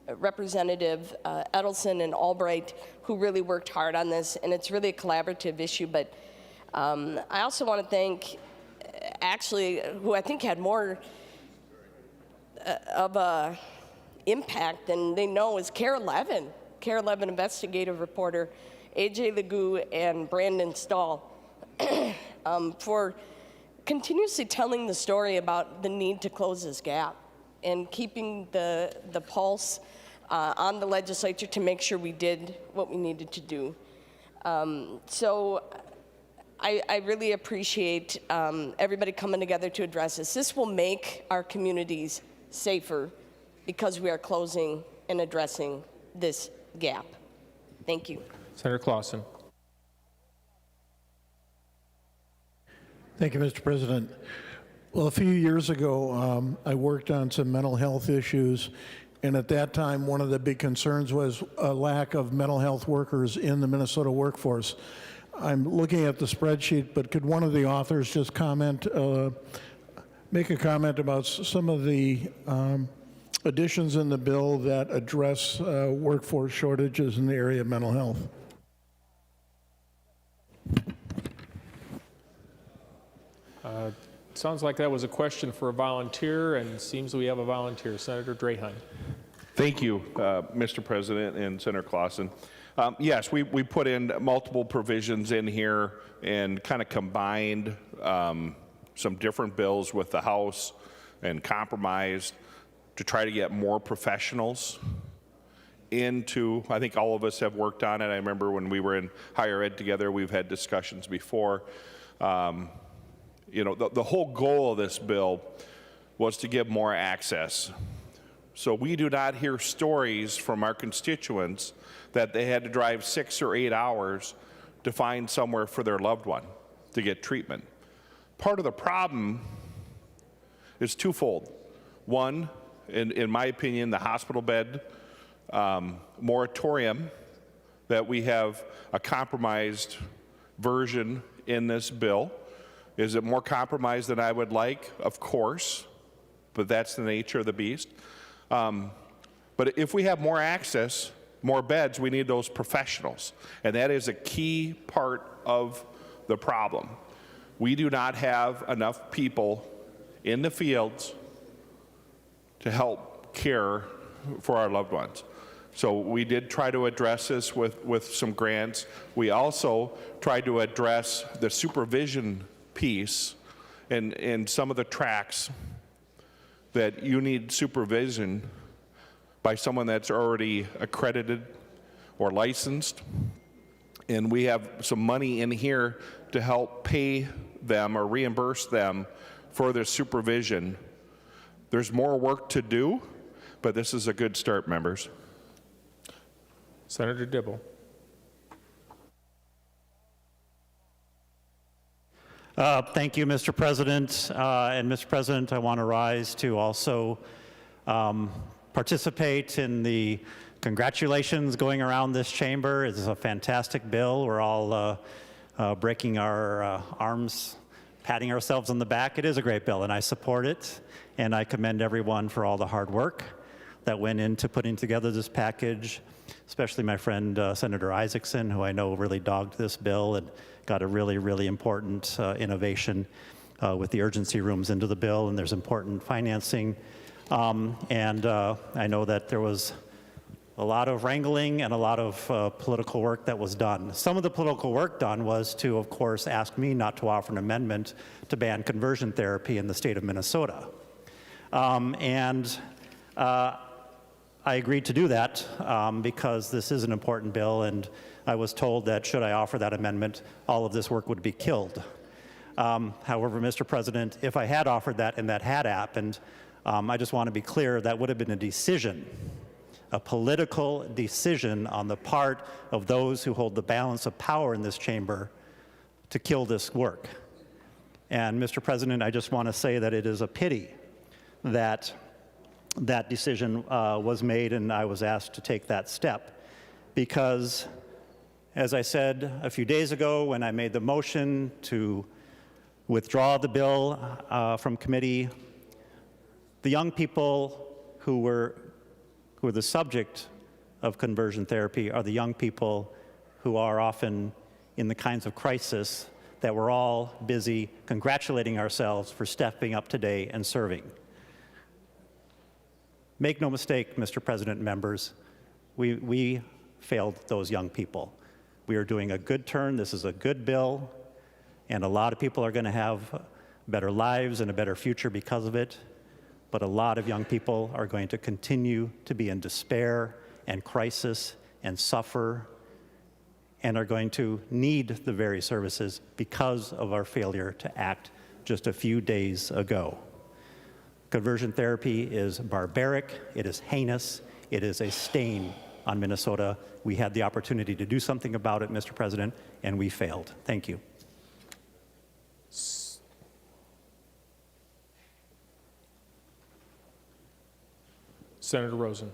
Representative Edelson and Albright, who really worked hard on this, and it's really a collaborative issue. But I also want to thank, actually, who I think had more of a impact than they know, is CARE 11 investigative reporter AJ Legou and Brandon Stahl, for continuously telling the story about the need to close this gap and keeping the pulse on the legislature to make sure we did what we needed to do. So I really appreciate everybody coming together to address this. This will make our communities safer because we are closing and addressing this gap. Thank you. Senator Clausen. Thank you, Mr. President. Well, a few years ago, I worked on some mental health issues, and at that time, one of the big concerns was a lack of mental health workers in the Minnesota workforce. I'm looking at the spreadsheet, but could one of the authors just comment, make a comment about some of the additions in the bill that address workforce shortages in the area of mental health? Sounds like that was a question for a volunteer, and seems we have a volunteer. Senator Dreheim. Thank you, Mr. President and Senator Clausen. Yes, we put in multiple provisions in here and kind of combined some different bills with the House and compromised to try to get more professionals into, I think all of us have worked on it. I remember when we were in higher ed together, we've had discussions before. You know, the whole goal of this bill was to give more access. So we do not hear stories from our constituents that they had to drive 6 or 8 hours to find somewhere for their loved one to get treatment. Part of the problem is twofold. One, in my opinion, the hospital bed moratorium, that we have a compromised version in this bill. Is it more compromised than I would like? Of course, but that's the nature of the beast. But if we have more access, more beds, we need those professionals. And that is a key part of the problem. We do not have enough people in the fields to help care for our loved ones. So we did try to address this with some grants. We also tried to address the supervision piece and some of the tracks that you need supervision by someone that's already accredited or licensed. And we have some money in here to help pay them or reimburse them for their supervision. There's more work to do, but this is a good start, members. Senator Dibble. Thank you, Mr. President. And Mr. President, I want to rise to also participate in the congratulations going around this chamber. It's a fantastic bill. We're all breaking our arms, patting ourselves on the back. It is a great bill, and I support it. And I commend everyone for all the hard work that went into putting together this package, especially my friend Senator Isaacson, who I know really dogged this bill and got a really, really important innovation with the urgency rooms into the bill, and there's important financing. And I know that there was a lot of wrangling and a lot of political work that was done. Some of the political work done was to, of course, ask me not to offer an amendment to ban conversion therapy in the state of Minnesota. I agreed to do that because this is an important bill, and I was told that should I offer that amendment, all of this work would be killed. However, Mr. President, if I had offered that and that had happened, I just want to be clear, that would have been a decision, a political decision on the part of those who hold the balance of power in this chamber to kill this work. And Mr. President, I just want to say that it is a pity that that decision was made and I was asked to take that step, because as I said a few days ago when I made the motion to withdraw the bill from committee, the young people who were the subject of conversion therapy are the young people who are often in the kinds of crisis that we're all busy congratulating ourselves for stepping up today and serving. Make no mistake, Mr. President and members, we failed those young people. We are doing a good turn. This is a good bill, and a lot of people are going to have better lives and a better future because of it. But a lot of young people are going to continue to be in despair and crisis and suffer and are going to need the very services because of our failure to act just a few days ago. Conversion therapy is barbaric, it is heinous, it is a stain on Minnesota. We had the opportunity to do something about it, Mr. President, and we failed. Thank you. Senator Rosen.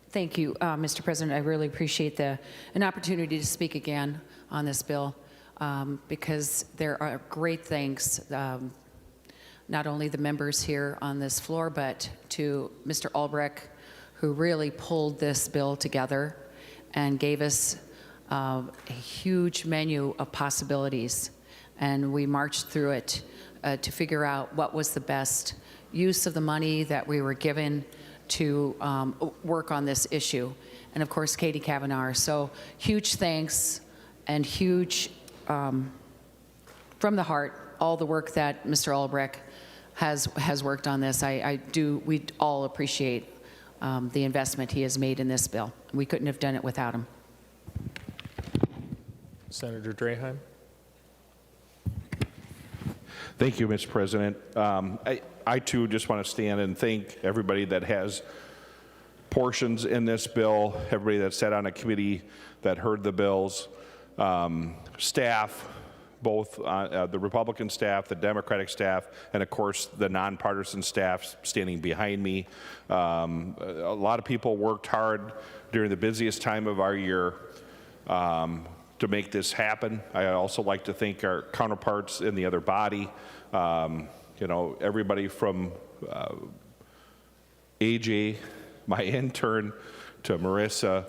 Thank you, Mr. President. I really appreciate an opportunity to speak again on this bill because there are great things, not only the members here on this floor, but to Mr. Albrecht, who really pulled this bill together and gave us a huge menu of possibilities. And we marched through it to figure out what was the best use of the money that we were given to work on this issue. And of course, Katie Kavanaugh. So huge thanks and huge, from the heart, all the work that Mr. Albrecht has worked on this. We all appreciate the investment he has made in this bill. We couldn't have done it without him. Senator Dreheim. Thank you, Mr. President. I too just want to stand and thank everybody that has portions in this bill, everybody that sat on a committee that heard the bills, staff, both the Republican staff, the Democratic staff, and of course the nonpartisan staff standing behind me. A lot of people worked hard during the busiest time of our year to make this happen. I also like to thank our counterparts in the other body. You know, everybody from AJ, my intern, to Marissa,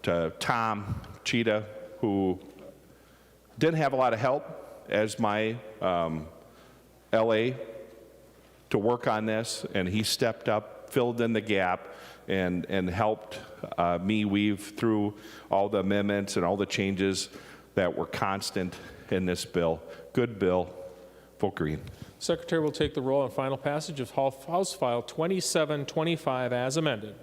to Tom, Cheetah, who didn't have a lot of help as my LA to work on this, and he stepped up, filled in the gap, and helped me weave through all the amendments and all the changes that were constant in this bill. Good bill. Vote green. Secretary will take the roll on final passage of House File 2725 as amended.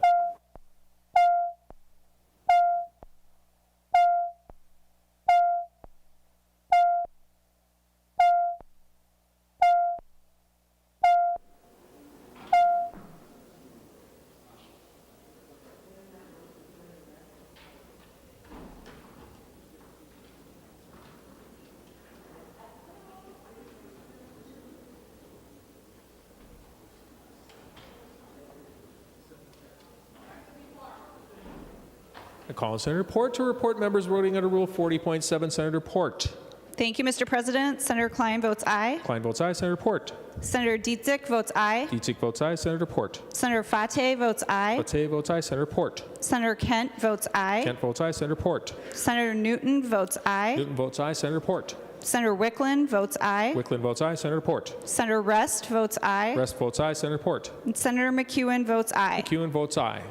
I call on Senator Port to report members voting under Rule 40.7. Senator Port. Thank you, Mr. President. Senator Klein votes aye. Klein votes aye. Senator Port. Senator Dietzick votes aye. Dietzick votes aye. Senator Port. Senator Fateh votes aye. Fateh votes aye. Senator Port. Senator Kent votes aye. Kent votes aye. Senator Port. Senator Newton votes aye. Newton votes aye. Senator Port. Senator Wicklund votes aye. Wicklund votes aye. Senator Port. Senator Rest votes aye. Rest votes aye. Senator Port. And Senator McEwen votes aye. McEwen votes aye.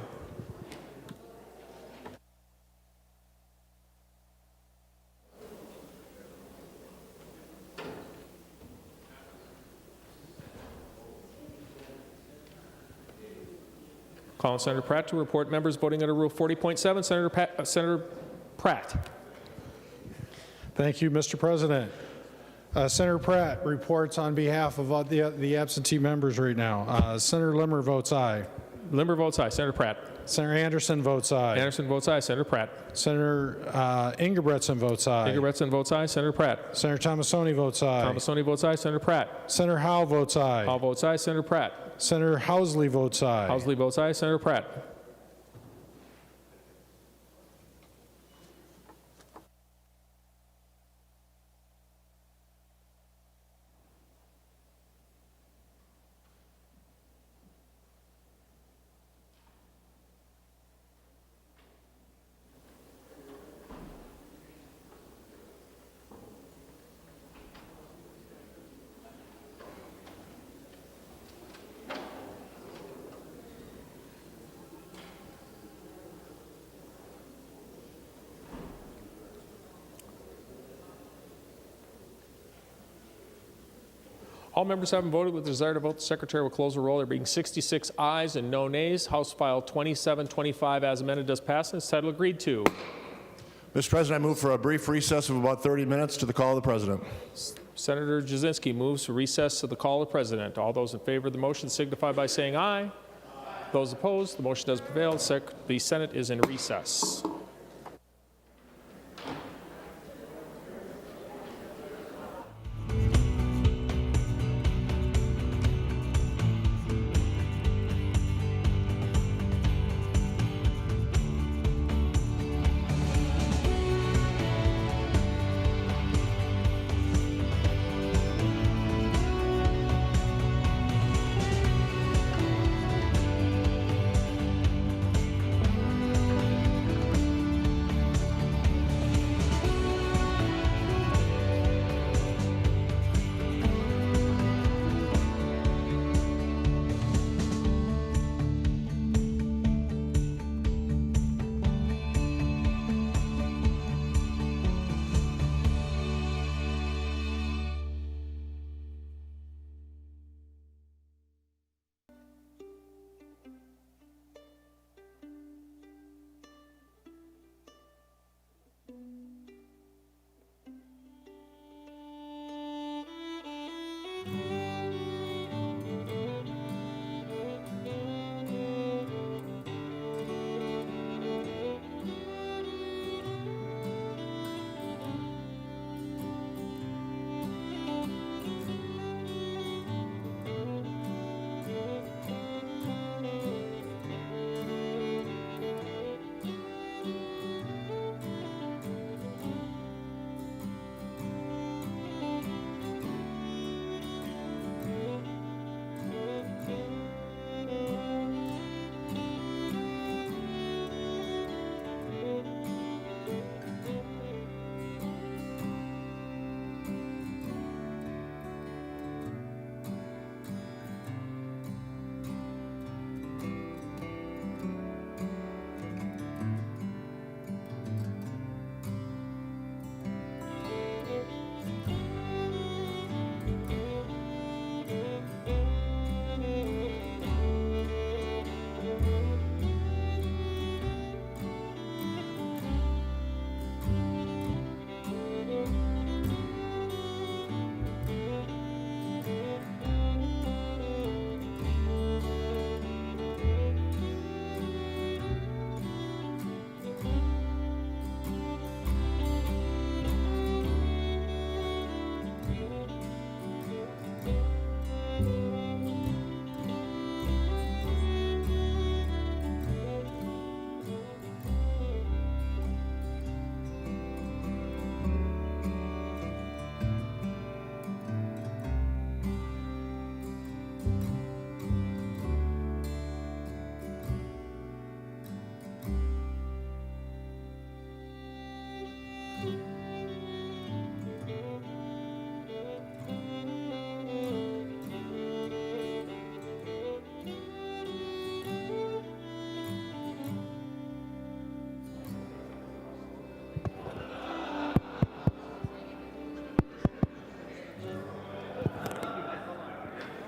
Call on Senator Pratt to report members voting under Rule 40.7. Senator Pratt. Thank you, Mr. President. Senator Pratt reports on behalf of the absentee members right now. Senator Limmer votes aye. Limmer votes aye. Senator Pratt. Senator Anderson votes aye. Anderson votes aye. Senator Pratt. Senator Ingebretson votes aye. Ingebretson votes aye. Senator Pratt. Senator Thomasoni votes aye. Thomasoni votes aye. Senator Pratt. Senator Howe votes aye. Howe votes aye. Senator Pratt. Senator Housley votes aye. Housley votes aye. Senator Pratt. All members having voted with the desire to vote, the Secretary will close the roll. There being 66 ayes and no nays. House File 2725 as amended does pass and is title agreed to. Mr. President, I move for a brief recess of about 30 minutes to the call of the President. Senator Jasinski moves to recess to the call of the President. All those in favor of the motion signify by saying aye. Aye. Those opposed, the motion does prevail. The Senate is in recess.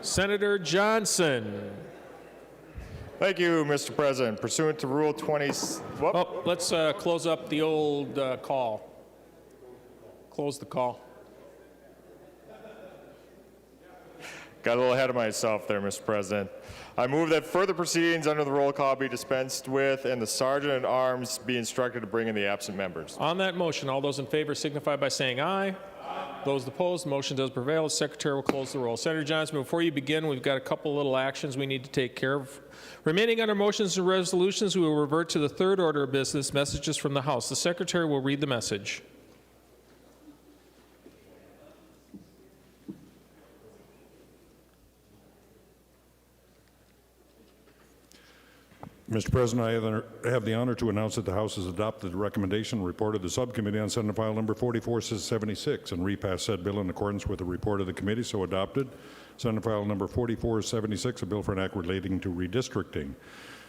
Senator Johnson. Thank you, Mr. President. Pursuant to Rule 20... Oh, let's close up the old call. Close the call. Got a little ahead of myself there, Mr. President. I move that further proceedings under the roll call be dispensed with and the Sergeant at Arms be instructed to bring in the absent members. On that motion, all those in favor signify by saying aye. Those opposed, the motion does prevail. The Secretary will close the roll. Senator Johnson, before you begin, we've got a couple little actions we need to take care of. Remaining under motions and resolutions, we will revert to the third order of business, messages from the House. The Secretary will read the message. Mr. President, I have the honor to announce that the House has adopted the recommendation report of the subcommittee on Senate File number 4476 and repassed said bill in accordance with the report of the committee, so adopted. Senate File number 4476, a bill for an act relating to redistricting,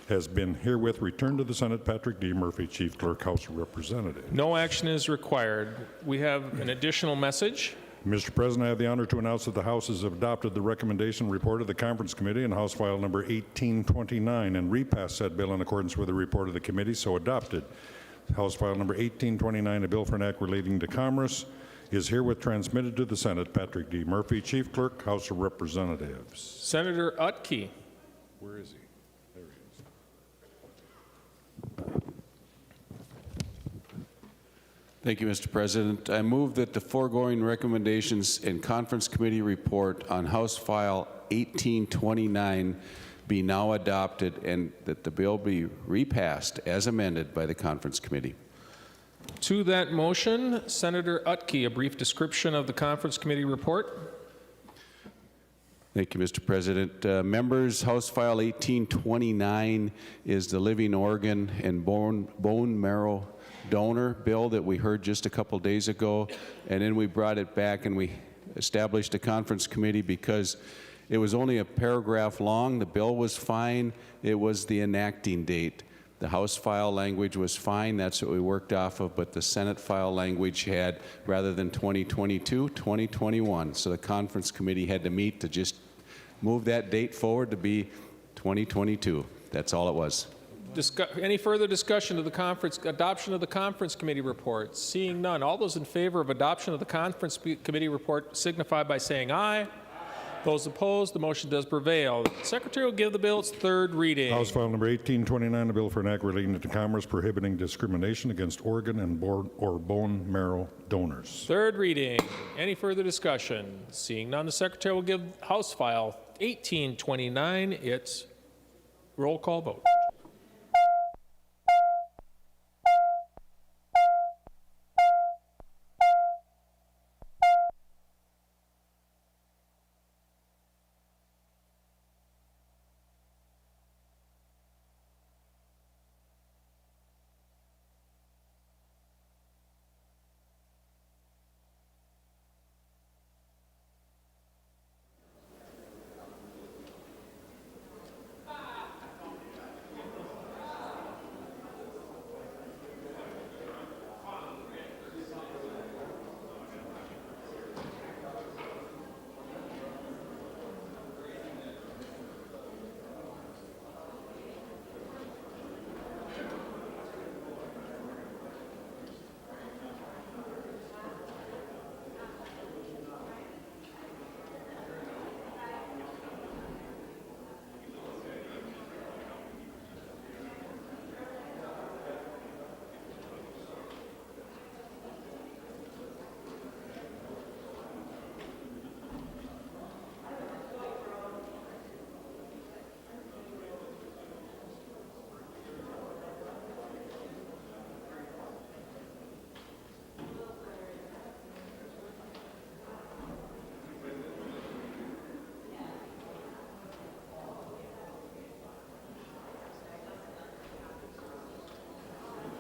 has been herewith returned to the Senate. Patrick D. Murphy, Chief Clerk, House of Representatives. No action is required. We have an additional message. Mr. President, I have the honor to announce that the House has adopted the recommendation report of the Conference Committee in House File number 1829 and repassed said bill in accordance with the report of the committee, so adopted. House File number 1829, a bill for an act relating to commerce, is herewith transmitted to the Senate. Patrick D. Murphy, Chief Clerk, House of Representatives. Senator Utke. Where is he? There he is. Thank you, Mr. President. I move that the foregoing recommendations and Conference Committee report on House File 1829 be now adopted and that the bill be repassed as amended by the Conference Committee. To that motion, Senator Utke, a brief description of the Conference Committee report. Thank you, Mr. President. Members, House File 1829 is the living organ and bone marrow donor bill that we heard just a couple days ago, and then we brought it back and we established a conference committee because it was only a paragraph long. The bill was fine. It was the enacting date. The House file language was fine. That's what we worked off of, but the Senate file language had, rather than 2022, 2021. So the conference committee had to meet to just move that date forward to be 2022. That's all it was. Any further discussion of the adoption of the Conference Committee report? Seeing none, all those in favor of adoption of the Conference Committee report signify by saying aye. Those opposed, the motion does prevail. The Secretary will give the bill its third reading. House File number 1829, a bill for an act relating to commerce prohibiting discrimination against organ and bone marrow donors. Third reading. Any further discussion? Seeing none, the Secretary will give House File 1829 its roll call vote.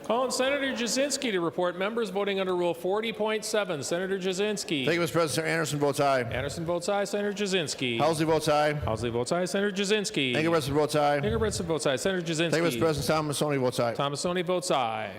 Calling Senator Jasinski to report. Members voting under Rule 40.7. Senator Jasinski. Thank you, Mr. President. Senator Anderson votes aye. Anderson votes aye. Senator Jasinski. Housley votes aye. Housley votes aye. Senator Jasinski. Ingebrigtsen votes aye. Ingebrigtsen votes aye. Senator Jasinski. Thank you, Mr. President. Thomasoni votes aye. Thomasoni votes aye.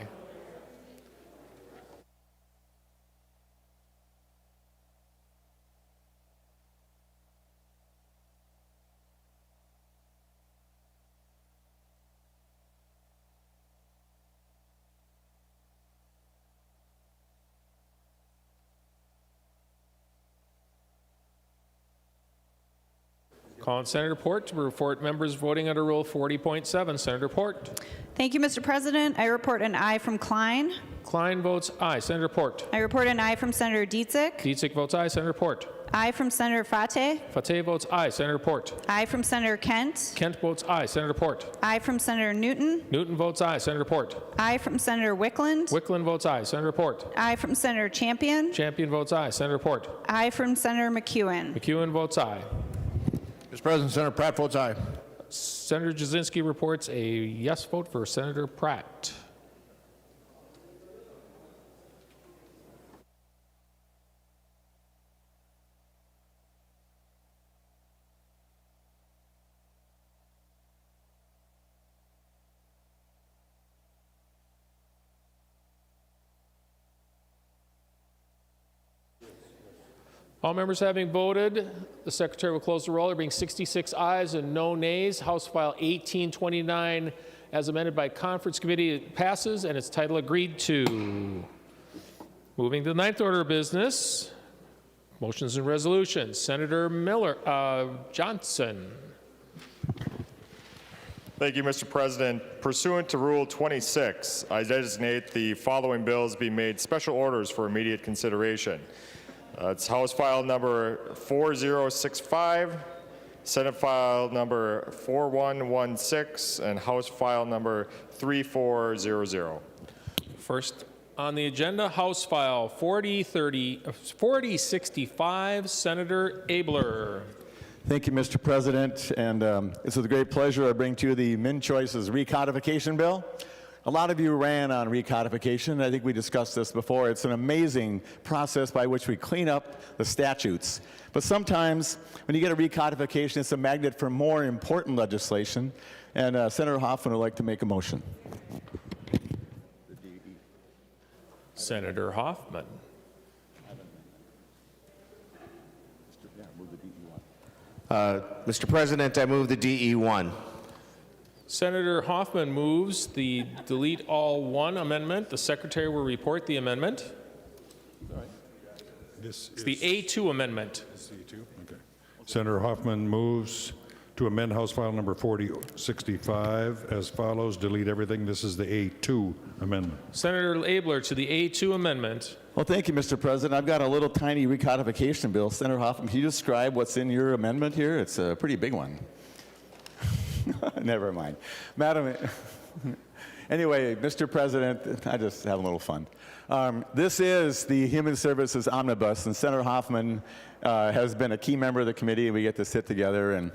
Call on Senator Port to report members voting under Rule 40.7. Senator Port. Thank you, Mr. President. I report an aye from Klein. Klein votes aye. Senator Port. I report an aye from Senator Dietzick. Dietzick votes aye. Senator Port. Aye from Senator Fateh. Fateh votes aye. Senator Port. Aye from Senator Kent. Kent votes aye. Senator Port. Aye from Senator Newton. Newton votes aye. Senator Port. Aye from Senator Wickland. Wickland votes aye. Senator Port. Aye from Senator Champion. Champion votes aye. Senator Port. Aye from Senator McEwen. McEwen votes aye. Mr. President, Senator Pratt votes aye. Senator Jasinski reports a yes vote for Senator Pratt. All members having voted, the Secretary will close the roll. There being 66 ayes and no nays. House File 1829, as amended by Conference Committee, passes and its title agreed to. Moving to the ninth order of business, motions and resolutions. Senator Johnson. Thank you, Mr. President. Pursuant to Rule 26, I designate the following bills be made special orders for immediate consideration. It's House File number 4065, Senate File number 4116, and House File number 3400. First on the agenda, House File 4065, Senator Abler. Thank you, Mr. President. And it's with great pleasure I bring to you the Min Choices Recodification Bill. A lot of you ran on recodification. I think we discussed this before. It's an amazing process by which we clean up the statutes. But sometimes when you get a recodification, it's a magnet for more important legislation. And Senator Hoffman would like to make a motion. Senator Hoffman. Mr. President, I move the DE1. Senator Hoffman moves the delete all one amendment. The Secretary will report the amendment. It's the A2 amendment. Okay. Senator Hoffman moves to amend House File number 4065 as follows. Delete everything. This is the A2 amendment. Senator Abler to the A2 amendment. Well, thank you, Mr. President. I've got a little tiny recodification bill. Senator Hoffman, can you describe what's in your amendment here? It's a pretty big one. Never mind. Madam, anyway, Mr. President, I just have a little fun. This is the Human Services Omnibus, and Senator Hoffman has been a key member of the committee, and we get to sit together,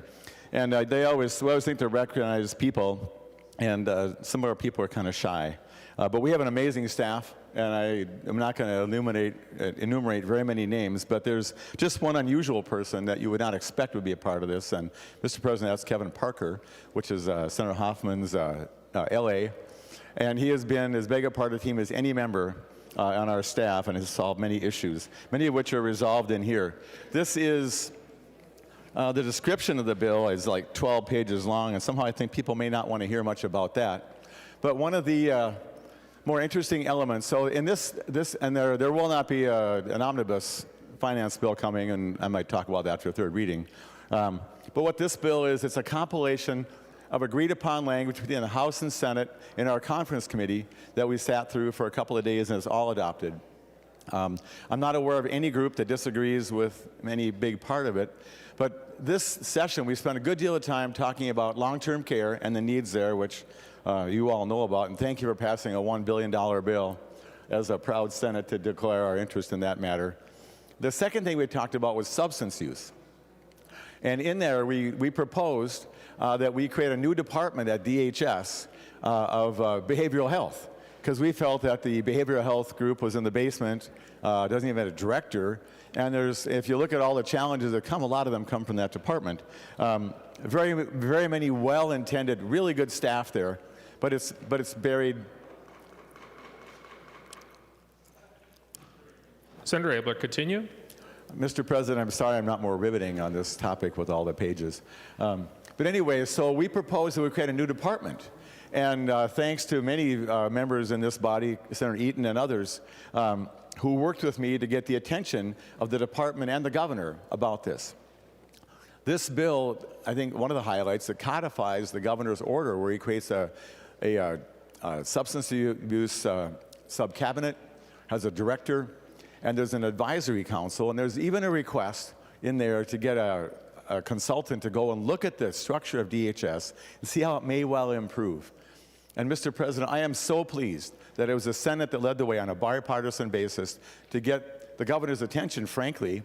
and we always think to recognize people, and some of our people are kind of shy. But we have an amazing staff, and I am not going to enumerate very many names, but there's just one unusual person that you would not expect would be a part of this, and Mr. President, that's Kevin Parker, which is Senator Hoffman's LA, and he has been as big a part of the team as any member on our staff and has solved many issues, many of which are resolved in here. This is the description of the bill is like 12 pages long, and somehow I think people may not want to hear much about that. But one of the more interesting elements, so in this and there will not be an omnibus finance bill coming, and I might talk about that after third reading. But what this bill is, it's a compilation of agreed upon language between the House and Senate in our conference committee that we sat through for a couple of days, and it's all adopted. I'm not aware of any group that disagrees with any big part of it, but this session we spent a good deal of time talking about long-term care and the needs there, which you all know about, and thank you for passing a $1 billion bill as a proud Senate to declare our interest in that matter. The second thing we talked about was substance use. And in there, we proposed that we create a new department at DHS of behavioral health, because we felt that the behavioral health group was in the basement, doesn't even have a director, and if you look at all the challenges that come, a lot of them come from that department. Very, very many well-intended, really good staff there, but it's buried. Senator Abler, continue. Mr. President, I'm sorry I'm not more riveting on this topic with all the pages. But anyway, so we proposed that we create a new department. And thanks to many members in this body, Senator Eaton and others, who worked with me to get the attention of the department and the governor about this. This bill, I think one of the highlights, it codifies the governor's order where he creates a substance abuse sub-cabinet, has a director, and there's an advisory council, and there's even a request in there to get a consultant to go and look at the structure of DHS and see how it may well improve. And Mr. President, I am so pleased that it was the Senate that led the way on a bipartisan basis to get the governor's attention, frankly,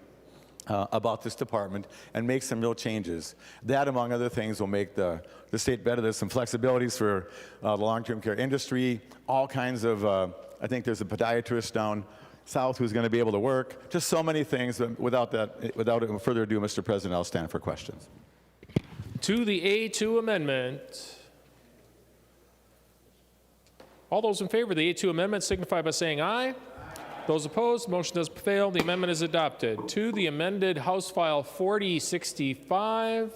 about this department and make some real changes. That, among other things, will make the state better. There's some flexibilities for the long-term care industry, all kinds of, I think there's a podiatrist down south who's going to be able to work. Just so many things. But without further ado, Mr. President, I'll stand for questions. To the A2 amendment. All those in favor of the A2 amendment signify by saying aye. Those opposed, motion does fail. The amendment is adopted. To the amended House File 4065.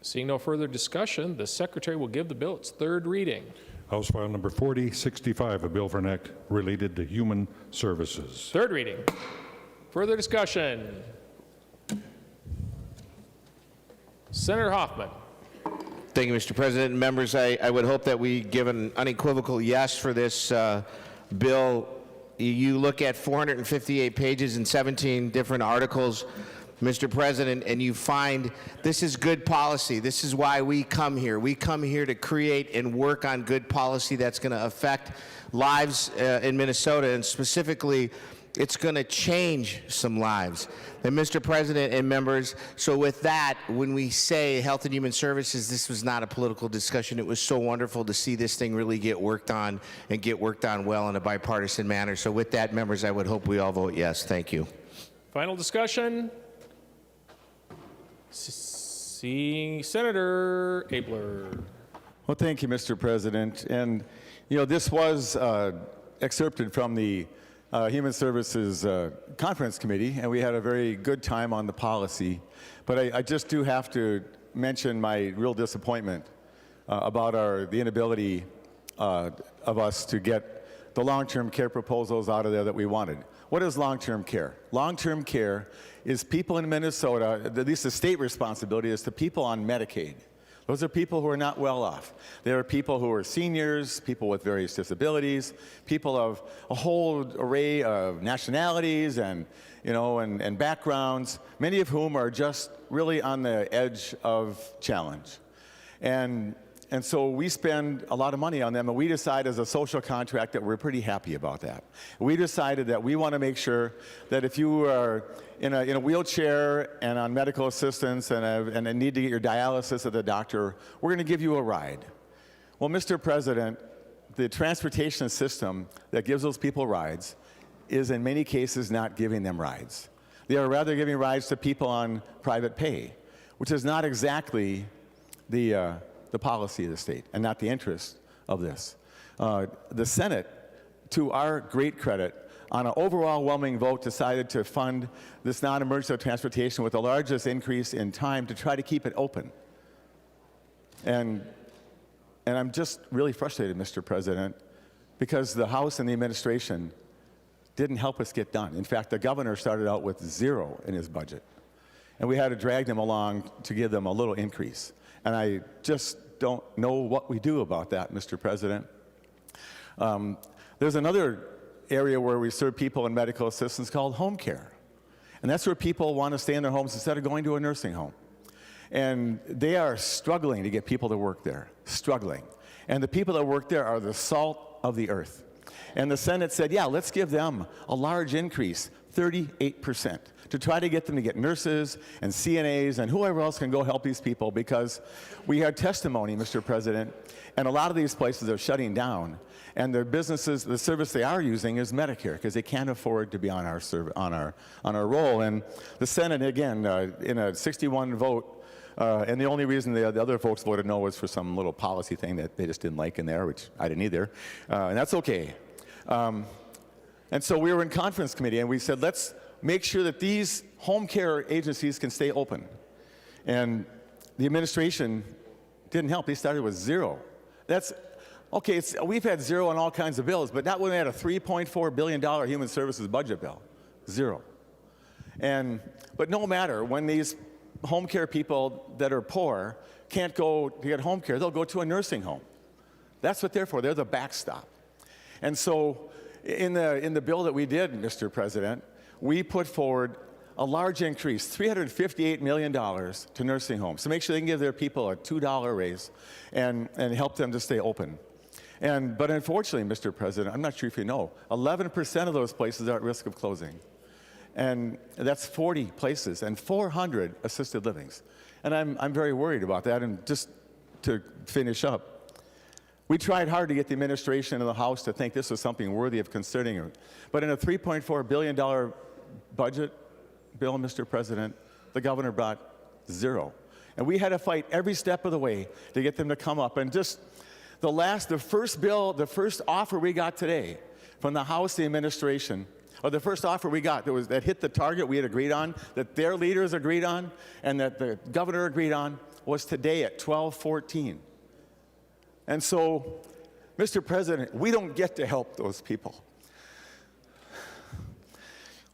Seeing no further discussion, the Secretary will give the bill its third reading. House File Number 4065, a bill for an act related to human services. Third reading. Further discussion. Senator Hoffman. Thank you, Mr. President. Members, I would hope that we give an unequivocal yes for this bill. You look at 458 pages and 17 different articles, Mr. President, and you find this is good policy. This is why we come here. We come here to create and work on good policy that's going to affect lives in Minnesota, and specifically, it's going to change some lives. And Mr. President and members, so with that, when we say Health and Human Services, this was not a political discussion. It was so wonderful to see this thing really get worked on and get worked on well in a bipartisan manner. So with that, members, I would hope we all vote yes. Thank you. Final discussion. Seeing Senator Abler. Well, thank you, Mr. President. And, you know, this was excerpted from the Human Services Conference Committee, and we had a very good time on the policy. But I just do have to mention my real disappointment about the inability of us to get the long-term care proposals out of there that we wanted. What is long-term care? Long-term care is people in Minnesota, at least the state responsibility, is to people on Medicaid. Those are people who are not well off. There are people who are seniors, people with various disabilities, people of a whole array of nationalities and, you know, and backgrounds, many of whom are just really on the edge of challenge. And so we spend a lot of money on them, and we decide as a social contract that we're pretty happy about that. We decided that we want to make sure that if you are in a wheelchair and on medical assistance and need to get your dialysis at the doctor, we're going to give you a ride. Well, Mr. President, the transportation system that gives those people rides is in many cases not giving them rides. They are rather giving rides to people on private pay, which is not exactly the policy of the state and not the interest of this. The Senate, to our great credit, on an overwhelming vote decided to fund this non-emergency transportation with the largest increase in time to try to keep it open. And I'm just really frustrated, Mr. President, because the House and the administration didn't help us get done. In fact, the governor started out with zero in his budget. And we had to drag them along to give them a little increase. And I just don't know what we do about that, Mr. President. There's another area where we serve people in medical assistance called home care. And that's where people want to stay in their homes instead of going to a nursing home. And they are struggling to get people to work there, struggling. And the people that work there are the salt of the earth. And the Senate said, yeah, let's give them a large increase, 38%, to try to get them to get nurses and CNAs and whoever else can go help these people, because we had testimony, Mr. President, and a lot of these places are shutting down, and their businesses, the service they are using is Medicare, because they can't afford to be on our roll. And the Senate, again, in a 61 vote, and the only reason the other folks voted no was for some little policy thing that they just didn't like in there, which I didn't either, and that's okay. And so we were in conference committee, and we said, let's make sure that these home care agencies can stay open. And the administration didn't help. They started with zero. That's, okay, we've had zero on all kinds of bills, but not when we had a $3.4 billion human services budget bill. Zero. But no matter, when these home care people that are poor can't go to get home care, they'll go to a nursing home. That's what they're for. They're the backstop. And so in the bill that we did, Mr. President, we put forward a large increase, $358 million to nursing homes to make sure they can give their people a $2 raise and help them to stay open. But unfortunately, Mr. President, I'm not sure if you know, 11% of those places are at risk of closing. And that's 40 places and 400 assisted livings. And I'm very worried about that. And just to finish up, we tried hard to get the administration and the House to think this was something worthy of considering. But in a $3.4 billion budget bill, Mr. President, the governor brought zero. And we had to fight every step of the way to get them to come up. And just the first offer we got today from the House, the administration, or the first offer we got that hit the target we had agreed on, that their leaders agreed on, and that the governor agreed on, was today at 12:14. And so, Mr. President, we don't get to help those people.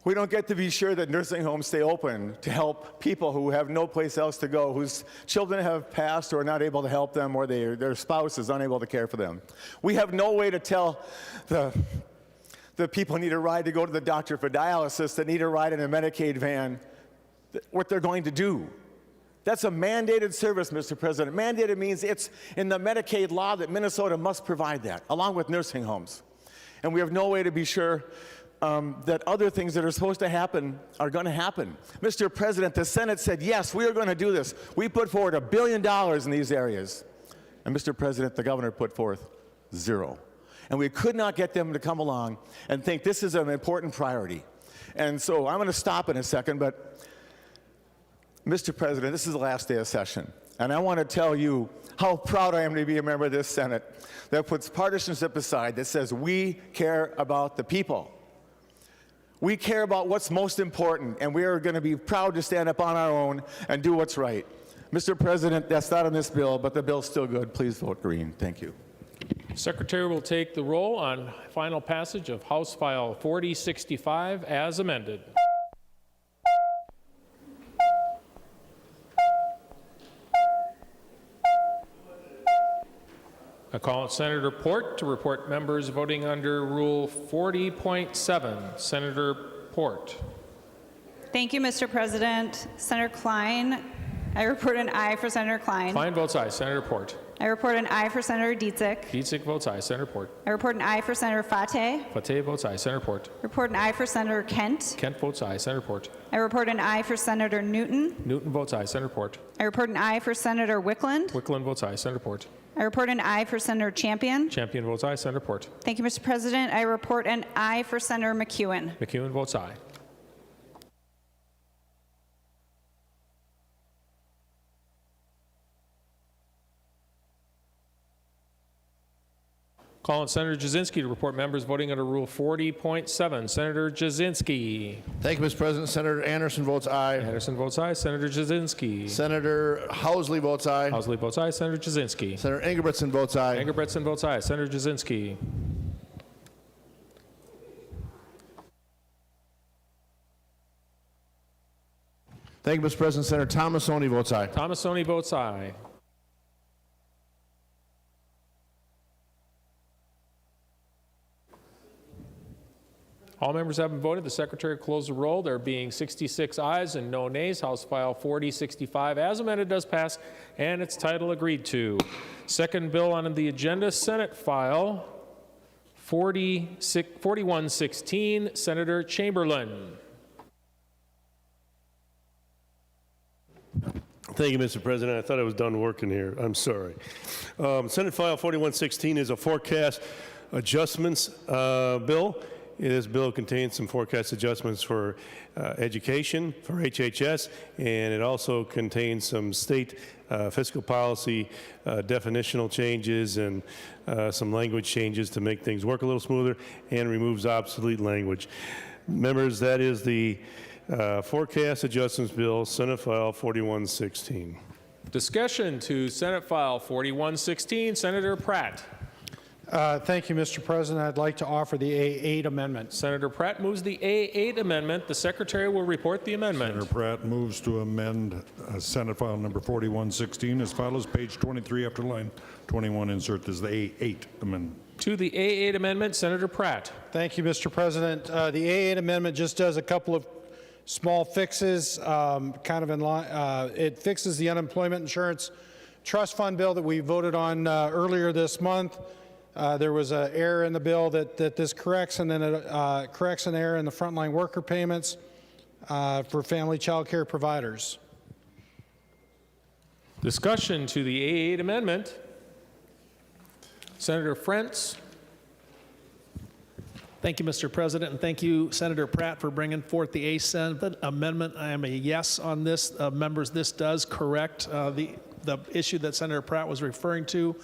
We don't get to be sure that nursing homes stay open to help people who have no place else to go, whose children have passed or are not able to help them, or their spouse is unable to care for them. We have no way to tell the people who need a ride to go to the doctor for dialysis, that need a ride in a Medicaid van, what they're going to do. That's a mandated service, Mr. President. Mandated means it's in the Medicaid law that Minnesota must provide that, along with nursing homes. And we have no way to be sure that other things that are supposed to happen are going to happen. Mr. President, the Senate said, yes, we are going to do this. We put forward $1 billion in these areas. And Mr. President, the governor put forth zero. And we could not get them to come along and think this is an important priority. And so I'm going to stop in a second, but Mr. President, this is the last day of session. And I want to tell you how proud I am to be a member of this Senate that puts partisanship aside, that says we care about the people. We care about what's most important, and we are going to be proud to stand up on our own and do what's right. Mr. President, that's not on this bill, but the bill's still good. Please vote green. Thank you. Secretary will take the roll on final passage of House File 4065 as amended. I call on Senator Port to report members voting under Rule 40.7. Senator Port. Thank you, Mr. President. Senator Klein, I report an aye for Senator Klein. Klein votes aye. Senator Port. I report an aye for Senator Dietzig. Dietzig votes aye. Senator Port. I report an aye for Senator Fateh. Fateh votes aye. Senator Port. Report an aye for Senator Kent. Kent votes aye. Senator Port. I report an aye for Senator Newton. Newton votes aye. Senator Port. I report an aye for Senator Wickland. Wickland votes aye. Senator Port. I report an aye for Senator Champion. Champion votes aye. Senator Port. Thank you, Mr. President. I report an aye for Senator McEwen. McEwen votes aye. Call on Senator Jasinski to report members voting under Rule 40.7. Senator Jasinski. Thank you, Mr. President. Senator Anderson votes aye. Anderson votes aye. Senator Jasinski. Senator Housley votes aye. Housley votes aye. Senator Jasinski. Senator Ingebrigtsen votes aye. Ingebrigtsen votes aye. Senator Jasinski. Thank you, Mr. President. Senator Thomasoni votes aye. Thomasoni votes aye. All members have been voted. The Secretary will close the roll. There being 66 ayes and no nays. House File 4065 as amended does pass, and its title agreed to. Second bill on the agenda, Senate File 4116, Senator Chamberlain. Thank you, Mr. President. I thought I was done working here. I'm sorry. Senate File 4116 is a forecast adjustments bill. This bill contains some forecast adjustments for education, for HHS, and it also contains some state fiscal policy definitional changes and some language changes to make things work a little smoother, and removes obsolete language. Members, that is the forecast adjustments bill, Senate File 4116. Discussion to Senate File 4116. Senator Pratt. Thank you, Mr. President. I'd like to offer the A8 amendment. Senator Pratt moves the A8 amendment. The Secretary will report the amendment. Senator Pratt moves to amend Senate File Number 4116 as follows. Page 23 after line 21, insert is the A8 amendment. To the A8 amendment, Senator Pratt. Thank you, Mr. President. The A8 amendment just does a couple of small fixes, kind of in line. It fixes the unemployment insurance trust fund bill that we voted on earlier this month. There was an error in the bill that this corrects, and then it corrects an error in the frontline worker payments for family child care providers. Discussion to the A8 amendment. Senator Frentz. Thank you, Mr. President, and thank you, Senator Pratt, for bringing forth the A7 amendment. I am a yes on this. Members, this does correct the issue that Senator Pratt was referring to.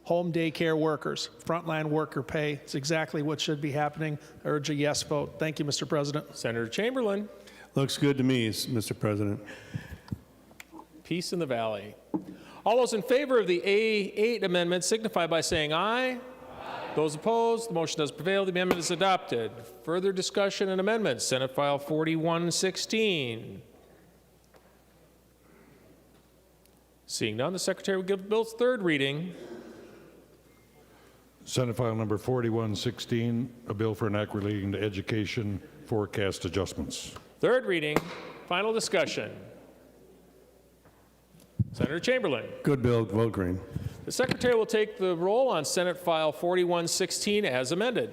Home daycare workers, frontline worker pay. It's exactly what should be happening. I urge a yes vote. Thank you, Mr. President. Senator Chamberlain. Looks good to me, Mr. President. Peace in the Valley. All those in favor of the A8 amendment signify by saying aye. Aye. Those opposed, the motion does prevail. The amendment is adopted. Further discussion and amendments. Senate File 4116. Seeing none, the Secretary will give the bill's third reading. Senate File Number 4116, a bill for an act relating to education forecast adjustments. Third reading, final discussion. Senator Chamberlain. Good bill, vote green. The Secretary will take the roll on Senate File 4116 as amended.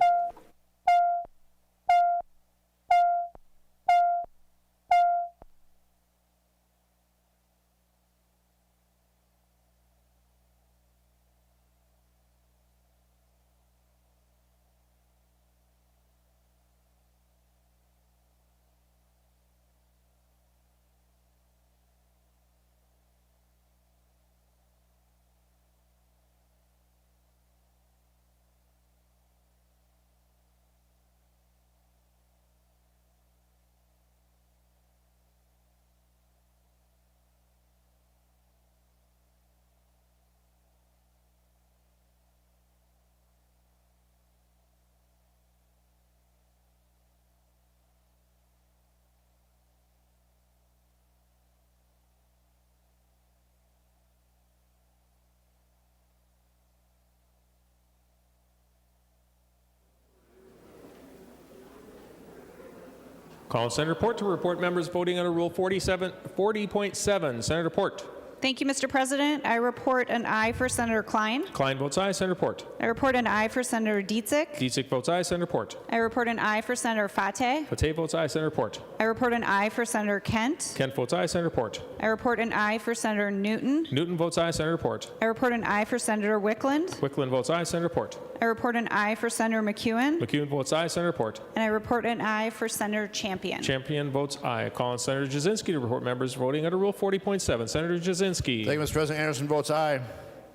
Call on Senator Port to report members voting under Rule 40.7. Senator Port. Thank you, Mr. President. I report an aye for Senator Klein. Klein votes aye. Senator Port. I report an aye for Senator Dietzick. Dietzick votes aye. Senator Port. I report an aye for Senator Fateh. Fateh votes aye. Senator Port. I report an aye for Senator Kent. Kent votes aye. Senator Port. I report an aye for Senator Newton. Newton votes aye. Senator Port. I report an aye for Senator Wickland. Wickland votes aye. Senator Port. I report an aye for Senator McEwen. McEwen votes aye. Senator Port. And I report an aye for Senator Champion. Champion votes aye. Call on Senator Jasinski to report members voting under Rule 40.7. Senator Jasinski. Thank you, Mr. President. Anderson votes aye.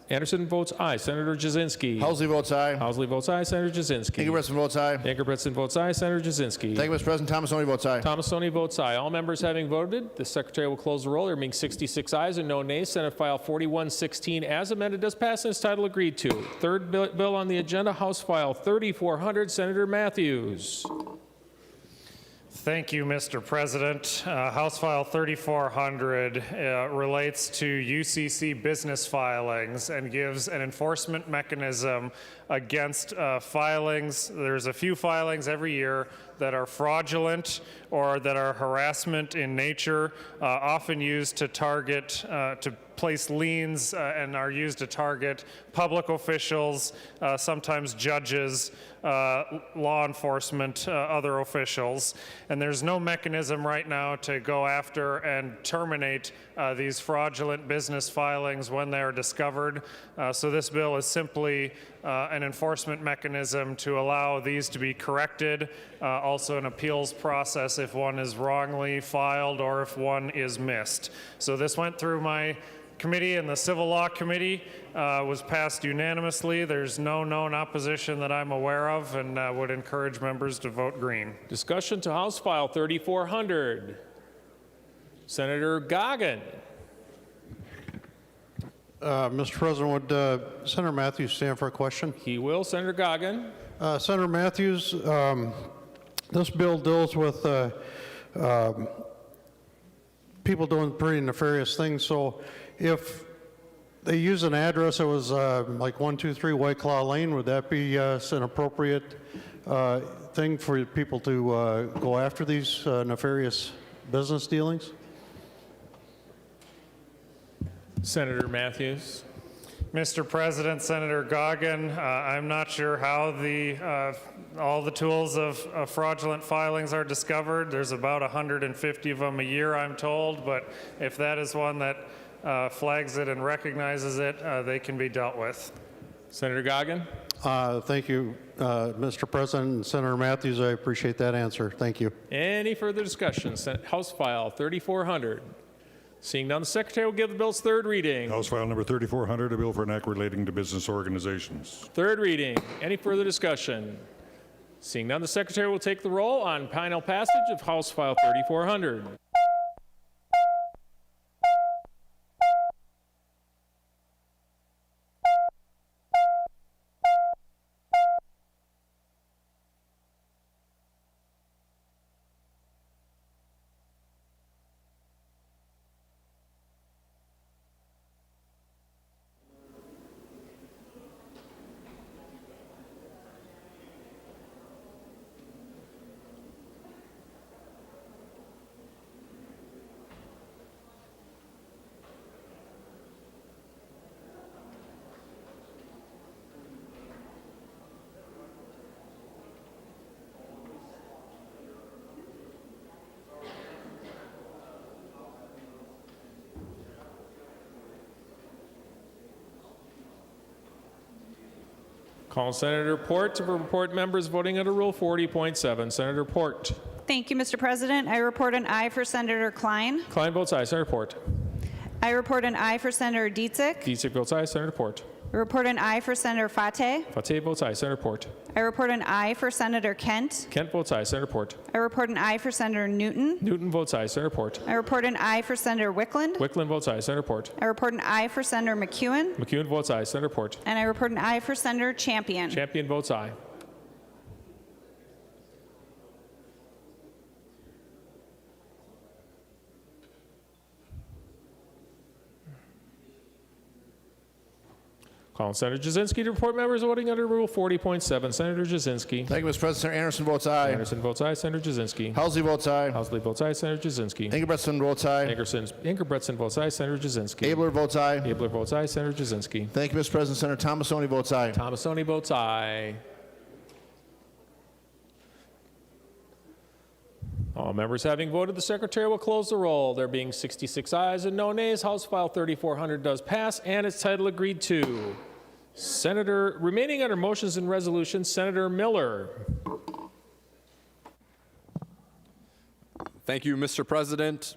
Anderson votes aye. Senator Jasinski. Housley votes aye. Housley votes aye. Senator Jasinski. Ingebretson votes aye. Ingebretson votes aye. Senator Jasinski. Thank you, Mr. President. Thomasoni votes aye. Thomasoni votes aye. All members having voted, the Secretary will close the roll. There being 66 ayes and no nays. Senate File 4116 as amended does pass in its title agreed to. Third bill on the agenda, House File 3400. Senator Matthews. Thank you, Mr. President. House File 3400 relates to UCC business filings and gives an enforcement mechanism against filings. There's a few filings every year that are fraudulent or that are harassment in nature, often used to target, to place liens and are used to target public officials, sometimes judges, law enforcement, other officials. And there's no mechanism right now to go after and terminate these fraudulent business filings when they are discovered. So this bill is simply an enforcement mechanism to allow these to be corrected, also an appeals process if one is wrongly filed or if one is missed. So this went through my committee, and the Civil Law Committee was passed unanimously. There's no known opposition that I'm aware of, and would encourage members to vote green. Discussion to House File 3400. Senator Goggin. Mr. President, would Senator Matthews stand for a question? He will. Senator Goggin. Senator Matthews, this bill deals with people doing pretty nefarious things. So if they use an address that was like 123 White Claw Lane, would that be an appropriate thing for people to go after these nefarious business dealings? Senator Matthews. Mr. President, Senator Goggin, I'm not sure how all the tools of fraudulent filings are discovered. There's about 150 of them a year, I'm told, but if that is one that flags it and recognizes it, they can be dealt with. Senator Goggin. Thank you, Mr. President. Senator Matthews, I appreciate that answer. Thank you. Any further discussion? House File 3400. Seeing none, the Secretary will give the bill's third reading. House File number 3400, a bill for an act relating to business organizations. Third reading. Any further discussion? Seeing none, the Secretary will take the roll on final passage of House File 3400. Call Senator Port to report members voting under Rule 40.7. Senator Port. Thank you, Mr. President. I report an aye for Senator Klein. Klein votes aye. Senator Port. I report an aye for Senator Dietzick. Dietzick votes aye. Senator Port. I report an aye for Senator Fateh. Fateh votes aye. Senator Port. I report an aye for Senator Kent. Kent votes aye. Senator Port. I report an aye for Senator Newton. Newton votes aye. Senator Port. I report an aye for Senator Wickland. Wickland votes aye. Senator Port. I report an aye for Senator McEwen. McEwen votes aye. Senator Port. And I report an aye for Senator Champion. Champion votes aye. Calling Senator Jasinski to report members voting under Rule 40.7. Senator Jasinski. Thank you, Mr. President. Senator Anderson votes aye. Anderson votes aye. Senator Jasinski. Housley votes aye. Housley votes aye. Senator Jasinski. Ingebretson votes aye. Ingebretson votes aye. Senator Jasinski. Abler votes aye. Abler votes aye. Senator Jasinski. Thank you, Mr. President. Senator Thomasoni votes aye. Thomasoni votes aye. All members having voted, the Secretary will close the roll. There being 66 ayes and no nays, House File 3400 does pass, and its title agreed to. Senator, remaining under motions and resolutions, Senator Miller. Thank you, Mr. President.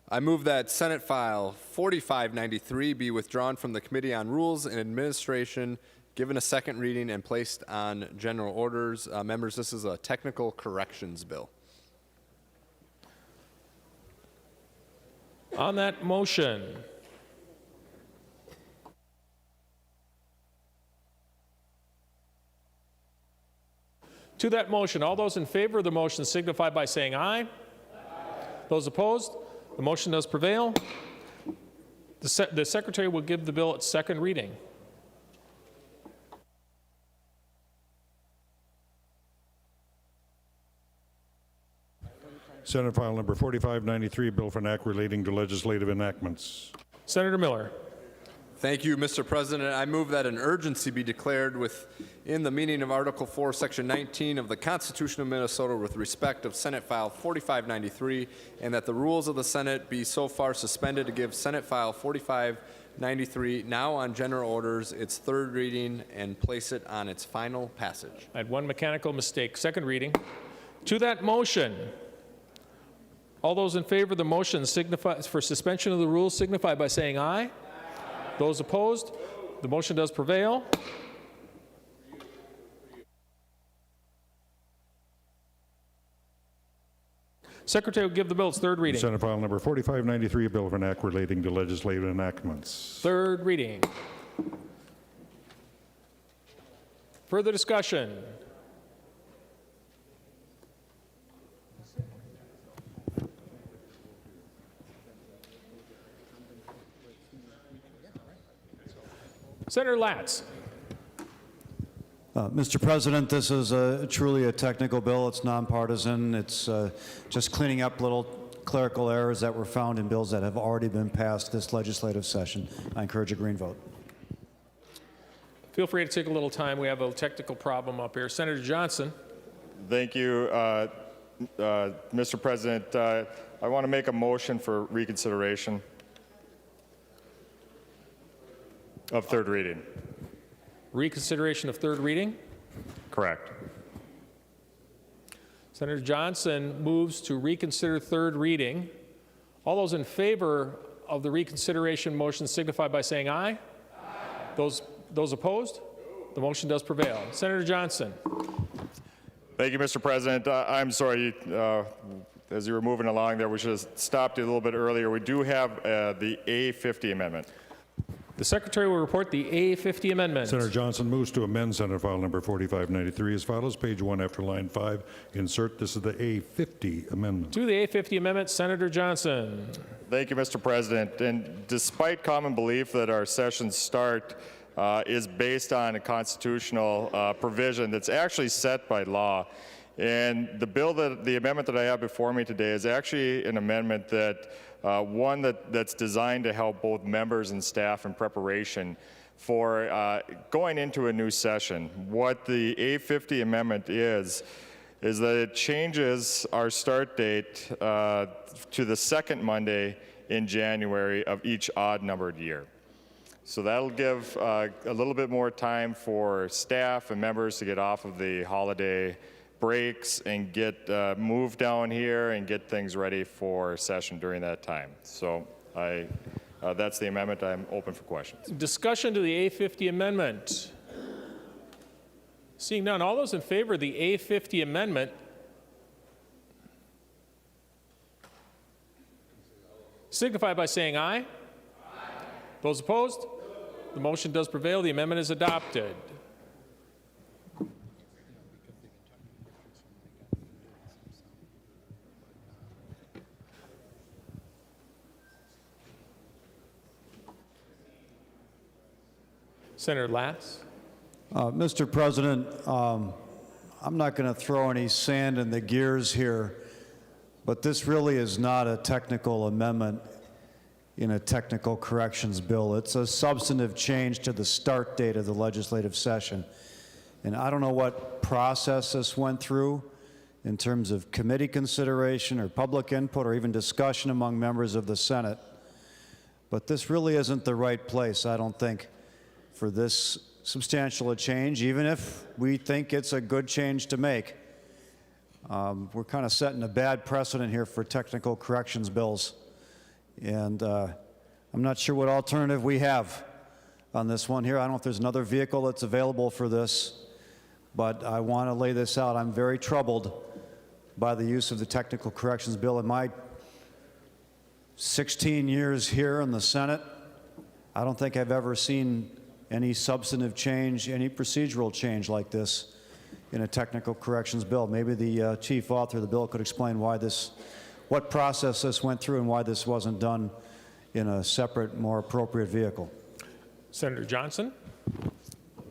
I move that Senate File 4593 be withdrawn from the Committee on Rules and Administration, given a second reading, and placed on general orders. Members, this is a technical corrections bill. On that motion, to that motion, all those in favor of the motion signify by saying aye. Aye. Those opposed, the motion does prevail. The Secretary will give the bill its second reading. Senate File number 4593, bill for an act relating to legislative enactments. Senator Miller. Thank you, Mr. President. I move that an urgency be declared within the meaning of Article 4, Section 19 of the Constitution of Minnesota with respect of Senate File 4593, and that the rules of the Senate be so far suspended to give Senate File 4593 now on general orders its third reading and place it on its final passage. I had one mechanical mistake. Second reading. To that motion, all those in favor of the motion for suspension of the rules signify by saying aye. Those opposed, the motion does prevail. Secretary will give the bill its third reading. Senate File Number 4593, a bill of an act relating to legislative enactments. Third reading. Further discussion? Senator Latz. Mr. President, this is truly a technical bill. It's nonpartisan. It's just cleaning up little clerical errors that were found in bills that have already been passed this legislative session. I encourage a green vote. Feel free to take a little time. We have a technical problem up here. Senator Johnson. Thank you, Mr. President. I want to make a motion for reconsideration of third reading. Reconsideration of third reading? Correct. Senator Johnson moves to reconsider third reading. All those in favor of the reconsideration motion signify by saying aye. Aye. Those opposed? The motion does prevail. Senator Johnson. Thank you, Mr. President. I'm sorry, as you were moving along there, we should have stopped you a little bit earlier. We do have the A50 Amendment. The Secretary will report the A50 Amendment. Senator Johnson moves to amend Senate File Number 4593 as follows. Page 1 after line 5. Insert, this is the A50 Amendment. To the A50 Amendment, Senator Johnson. Thank you, Mr. President. And despite common belief that our session start is based on a constitutional provision that's actually set by law, and the amendment that I have before me today is actually an amendment that that's designed to help both members and staff in preparation for going into a new session. What the A50 Amendment is that it changes our start date to the second Monday in January of each odd-numbered year. So that'll give a little bit more time for staff and members to get off of the holiday breaks and get moved down here and get things ready for session during that time. So that's the amendment. I'm open for questions. Discussion to the A50 Amendment. Seeing none, all those in favor of the A50 Amendment signify by saying aye. Aye. Those opposed? The motion does prevail. The amendment is adopted. Senator Latz. Mr. President, I'm not going to throw any sand in the gears here, but this really is not a technical amendment in a technical corrections bill. It's a substantive change to the start date of the legislative session. And I don't know what process this went through in terms of committee consideration or public input or even discussion among members of the Senate, but this really isn't the right place, I don't think, for this substantial a change, even if we think it's a good change to make. We're kind of setting a bad precedent here for technical corrections bills. And I'm not sure what alternative we have on this one here. I don't know if there's another vehicle that's available for this, but I want to lay this out. I'm very troubled by the use of the technical corrections bill. In my 16 years here in the Senate, I don't think I've ever seen any substantive change, any procedural change like this in a technical corrections bill. Maybe the chief author of the bill could explain what process this went through and why this wasn't done in a separate, more appropriate vehicle. Senator Johnson.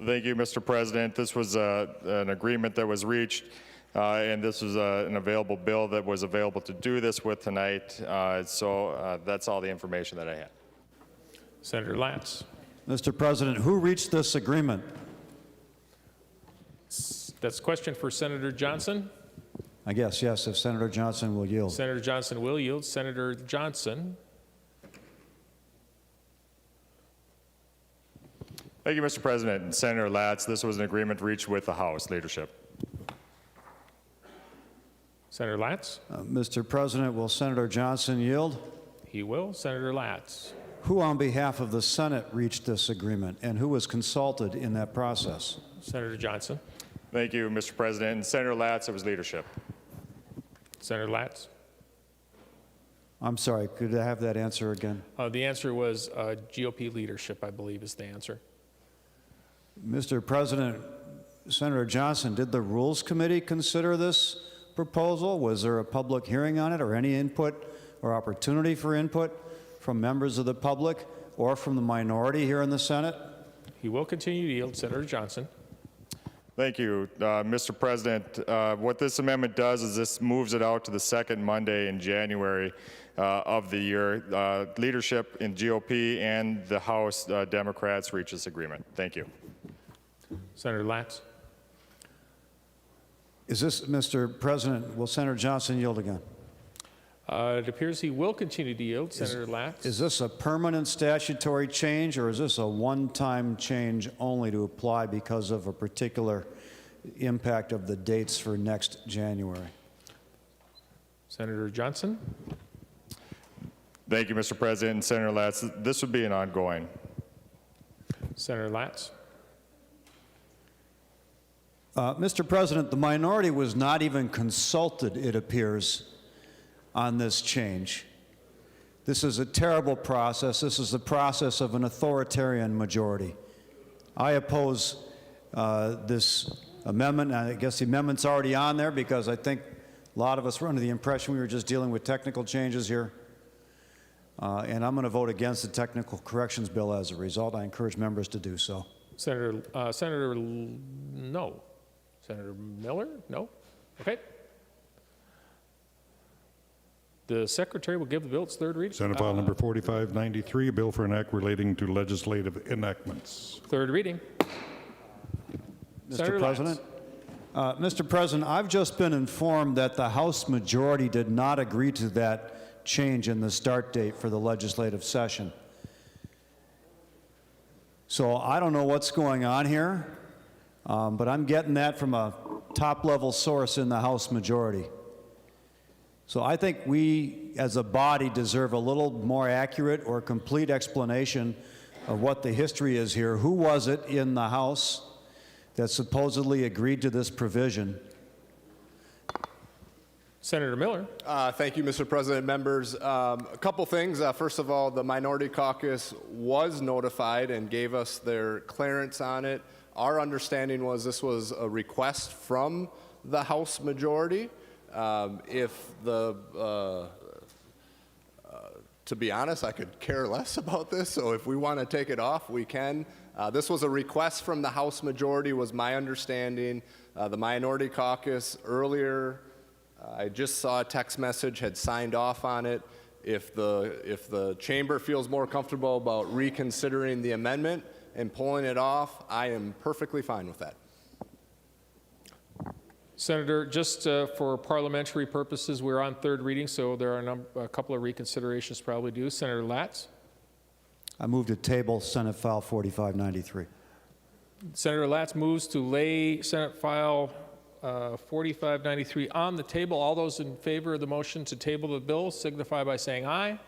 Thank you, Mr. President. This was an agreement that was reached, and this was an available bill that was available to do this with tonight. So that's all the information that I had. Senator Latz. Mr. President, who reached this agreement? That's a question for Senator Johnson. I guess, yes, if Senator Johnson will yield. Senator Johnson will yield. Senator Johnson. Thank you, Mr. President. And Senator Latz, this was an agreement reached with the House leadership. Senator Latz. Mr. President, will Senator Johnson yield? He will. Senator Latz. Who on behalf of the Senate reached this agreement, and who was consulted in that process? Senator Johnson. Thank you, Mr. President. And Senator Latz, it was leadership. Senator Latz. I'm sorry, could I have that answer again? The answer was GOP leadership, I believe, is the answer. Mr. President, Senator Johnson, did the Rules Committee consider this proposal? Was there a public hearing on it or any input or opportunity for input from members of the public or from the minority here in the Senate? He will continue to yield. Senator Johnson. Thank you, Mr. President. What this amendment does is this moves it out to the second Monday in January of the year. Leadership in GOP and the House Democrats reach this agreement. Thank you. Senator Latz. Is this, Mr. President, will Senator Johnson yield again? It appears he will continue to yield. Senator Latz. Is this a permanent statutory change, or is this a one-time change only to apply because of a particular impact of the dates for next January? Senator Johnson. Thank you, Mr. President. And Senator Latz, this would be an ongoing. Senator Latz. Mr. President, the minority was not even consulted, it appears, on this change. This is a terrible process. This is the process of an authoritarian majority. I oppose this amendment. I guess the amendment's already on there because I think a lot of us were under the impression we were just dealing with technical changes here. And I'm going to vote against the technical corrections bill as a result. I encourage members to do so. Senator Miller? No? Okay. The Secretary will give the bill its third reading. Senate File Number 4593, a bill for an act relating to legislative enactments. Third reading. Mr. President? Mr. President, I've just been informed that the House majority did not agree to that change in the start date for the legislative session. So I don't know what's going on here, but I'm getting that from a top-level source in the House majority. So I think we, as a body, deserve a little more accurate or complete explanation of what the history is here. Who was it in the House that supposedly agreed to this provision? Senator Miller. Thank you, Mr. President. Members, a couple things. First of all, the Minority Caucus was notified and gave us their clearance on it. Our understanding was this was a request from the House majority. To be honest, I could care less about this, so if we want to take it off, we can. This was a request from the House majority, was my understanding. The Minority Caucus earlier, I just saw a text message, had signed off on it. If the chamber feels more comfortable about reconsidering the amendment and pulling it off, I am perfectly fine with that. Senator, just for parliamentary purposes, we're on third reading, so there are a couple of reconsiderations probably due. Senator Latz. I move to table Senate File 4593. Senator Latz moves to lay Senate File 4593 on the table. All those in favor of the motion to table the bill signify by saying aye. Aye.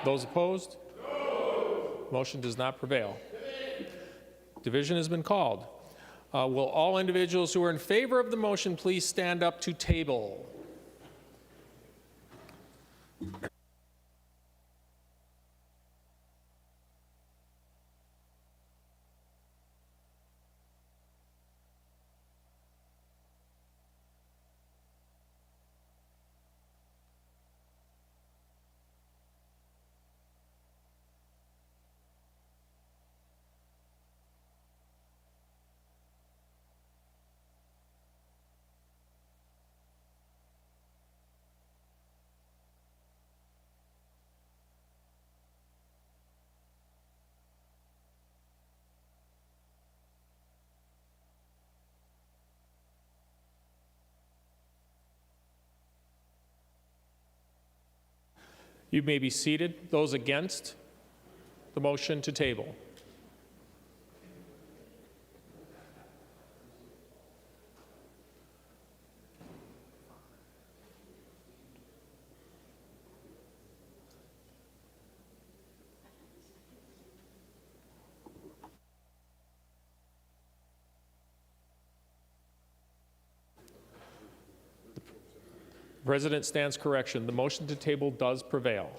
Those opposed? No. Motion does not prevail. Division has been called. Will all individuals who are in favor of the motion please stand up to table? You may be seated. Those against the motion to table. President stands correction. The motion to table does prevail.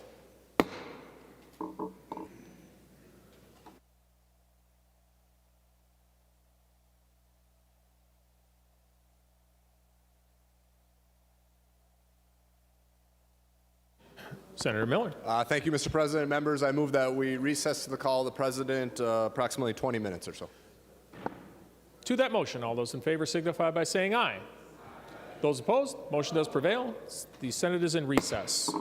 Senator Miller. Thank you, Mr. President. Members, I move that we recess to the call of the President approximately 20 minutes or so. To that motion, all those in favor signify by saying aye. Those opposed, motion does prevail. The Senate is in recess.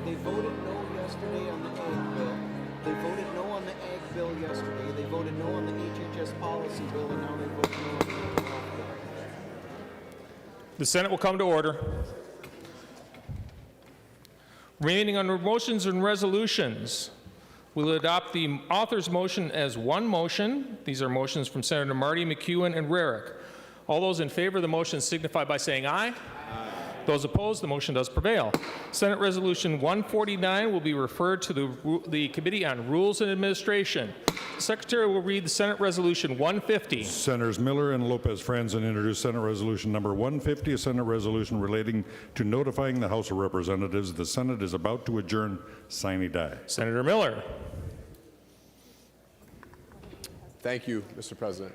They voted no yesterday on the ag bill. They voted no on the ag bill yesterday. They voted no on the HHS policy bill, and now they vote no on the mental health bill. The Senate will come to order. Remaining under motions and resolutions, we'll adopt the author's motion as one motion. These are motions from Senator Marty, McEwen, and Rarick. All those in favor of the motion signify by saying aye. Those opposed, the motion does prevail. Senate Resolution 149 will be referred to the Committee on Rules and Administration. The Secretary will read the Senate Resolution 150. Senators Miller and Lopez Franzen introduce Senate Resolution number 150, a Senate resolution relating to notifying the House of Representatives the Senate is about to adjourn sine die. Senator Miller. Thank you, Mr. President.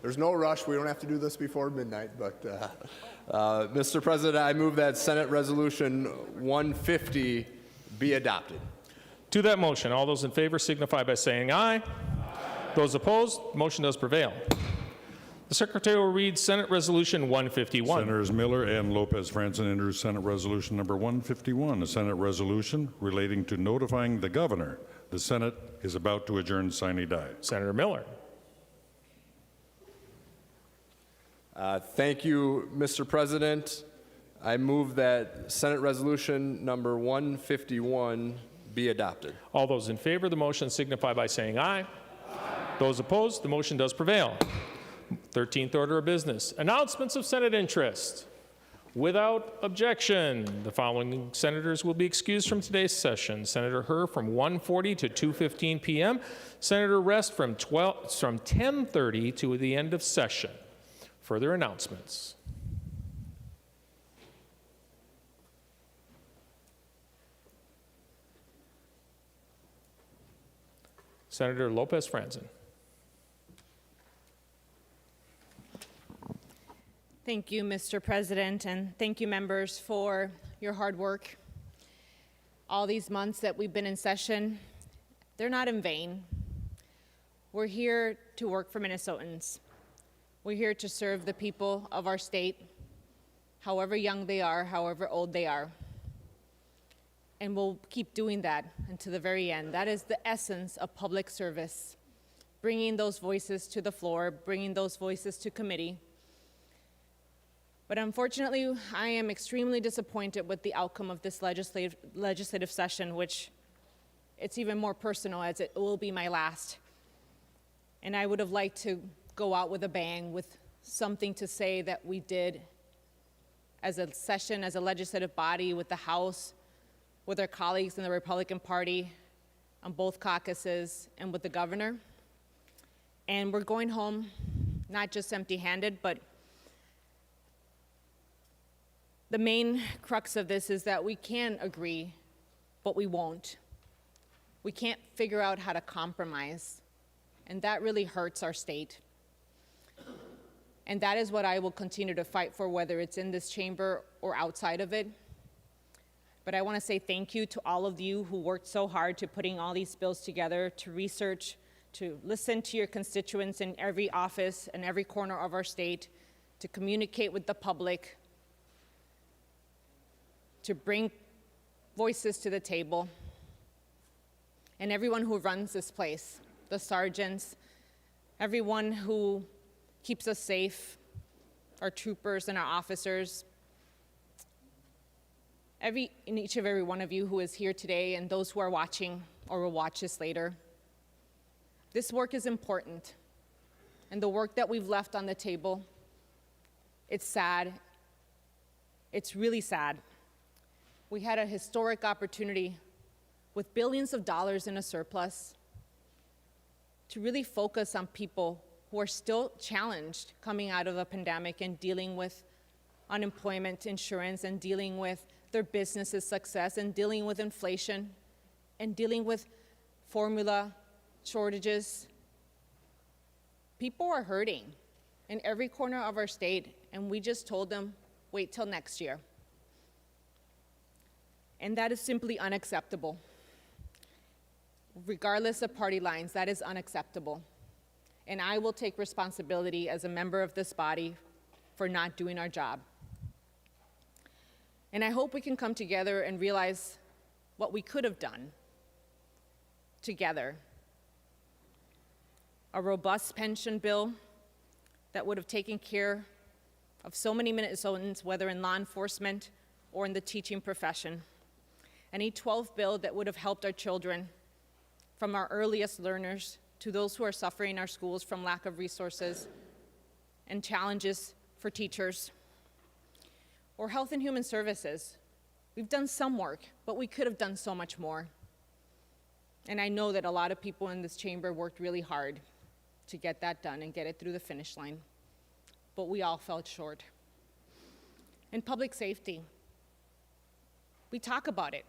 There's no rush. We don't have to do this before midnight, but Mr. President, I move that Senate Resolution 150 be adopted. To that motion, all those in favor signify by saying aye. Those opposed, motion does prevail. The Secretary will read Senate Resolution 151. Senators Miller and Lopez Franzen introduce Senate Resolution number 151, a Senate resolution relating to notifying the governor the Senate is about to adjourn sine die. Senator Miller. Thank you, Mr. President. I move that Senate Resolution number 151 be adopted. All those in favor of the motion signify by saying aye. Those opposed, the motion does prevail. 13th order of business. Announcements of Senate interest. Without objection, the following senators will be excused from today's session. Senator Herr from 1:40 to 2:15 p.m. Senator Rest from 10:30 to the end of session. Further announcements. Senator Lopez Franzen. Thank you, Mr. President, and thank you, members, for your hard work. All these months that we've been in session, they're not in vain. We're here to work for Minnesotans. We're here to serve the people of our state, however young they are, however old they are. And we'll keep doing that until the very end. That is the essence of public service, bringing those voices to the floor, bringing those voices to committee. But unfortunately, I am extremely disappointed with the outcome of this legislative session, which it's even more personal as it will be my last. And I would have liked to go out with a bang, with something to say that we did as a session, as a legislative body with the House, with our colleagues in the Republican Party on both caucuses, and with the governor. And we're going home not just empty-handed, but the main crux of this is that we can agree, but we won't. We can't figure out how to compromise, and that really hurts our state. And that is what I will continue to fight for, whether it's in this chamber or outside of it. But I want to say thank you to all of you who worked so hard to putting all these bills together, to research, to listen to your constituents in every office and every corner of our state, to communicate with the public, to bring voices to the table, and everyone who runs this place, the sergeants, everyone who keeps us safe, our troopers and our officers, each and every one of you who is here today and those who are watching or will watch this later. This work is important, and the work that we've left on the table, it's sad. It's really sad. We had a historic opportunity with billions of dollars in a surplus to really focus on people who are still challenged coming out of a pandemic and dealing with unemployment insurance and dealing with their business's success and dealing with inflation and dealing with formula shortages. People are hurting in every corner of our state, and we just told them, wait till next year. And that is simply unacceptable. Regardless of party lines, that is unacceptable. And I will take responsibility as a member of this body for not doing our job. And I hope we can come together and realize what we could have done together. A robust pension bill that would have taken care of so many Minnesotans, whether in law enforcement or in the teaching profession. An E12 bill that would have helped our children, from our earliest learners to those who are suffering in our schools from lack of resources and challenges for teachers. Or Health and Human Services. We've done some work, but we could have done so much more. And I know that a lot of people in this chamber worked really hard to get that done and get it through the finish line. But we all fell short. And public safety. We talk about it.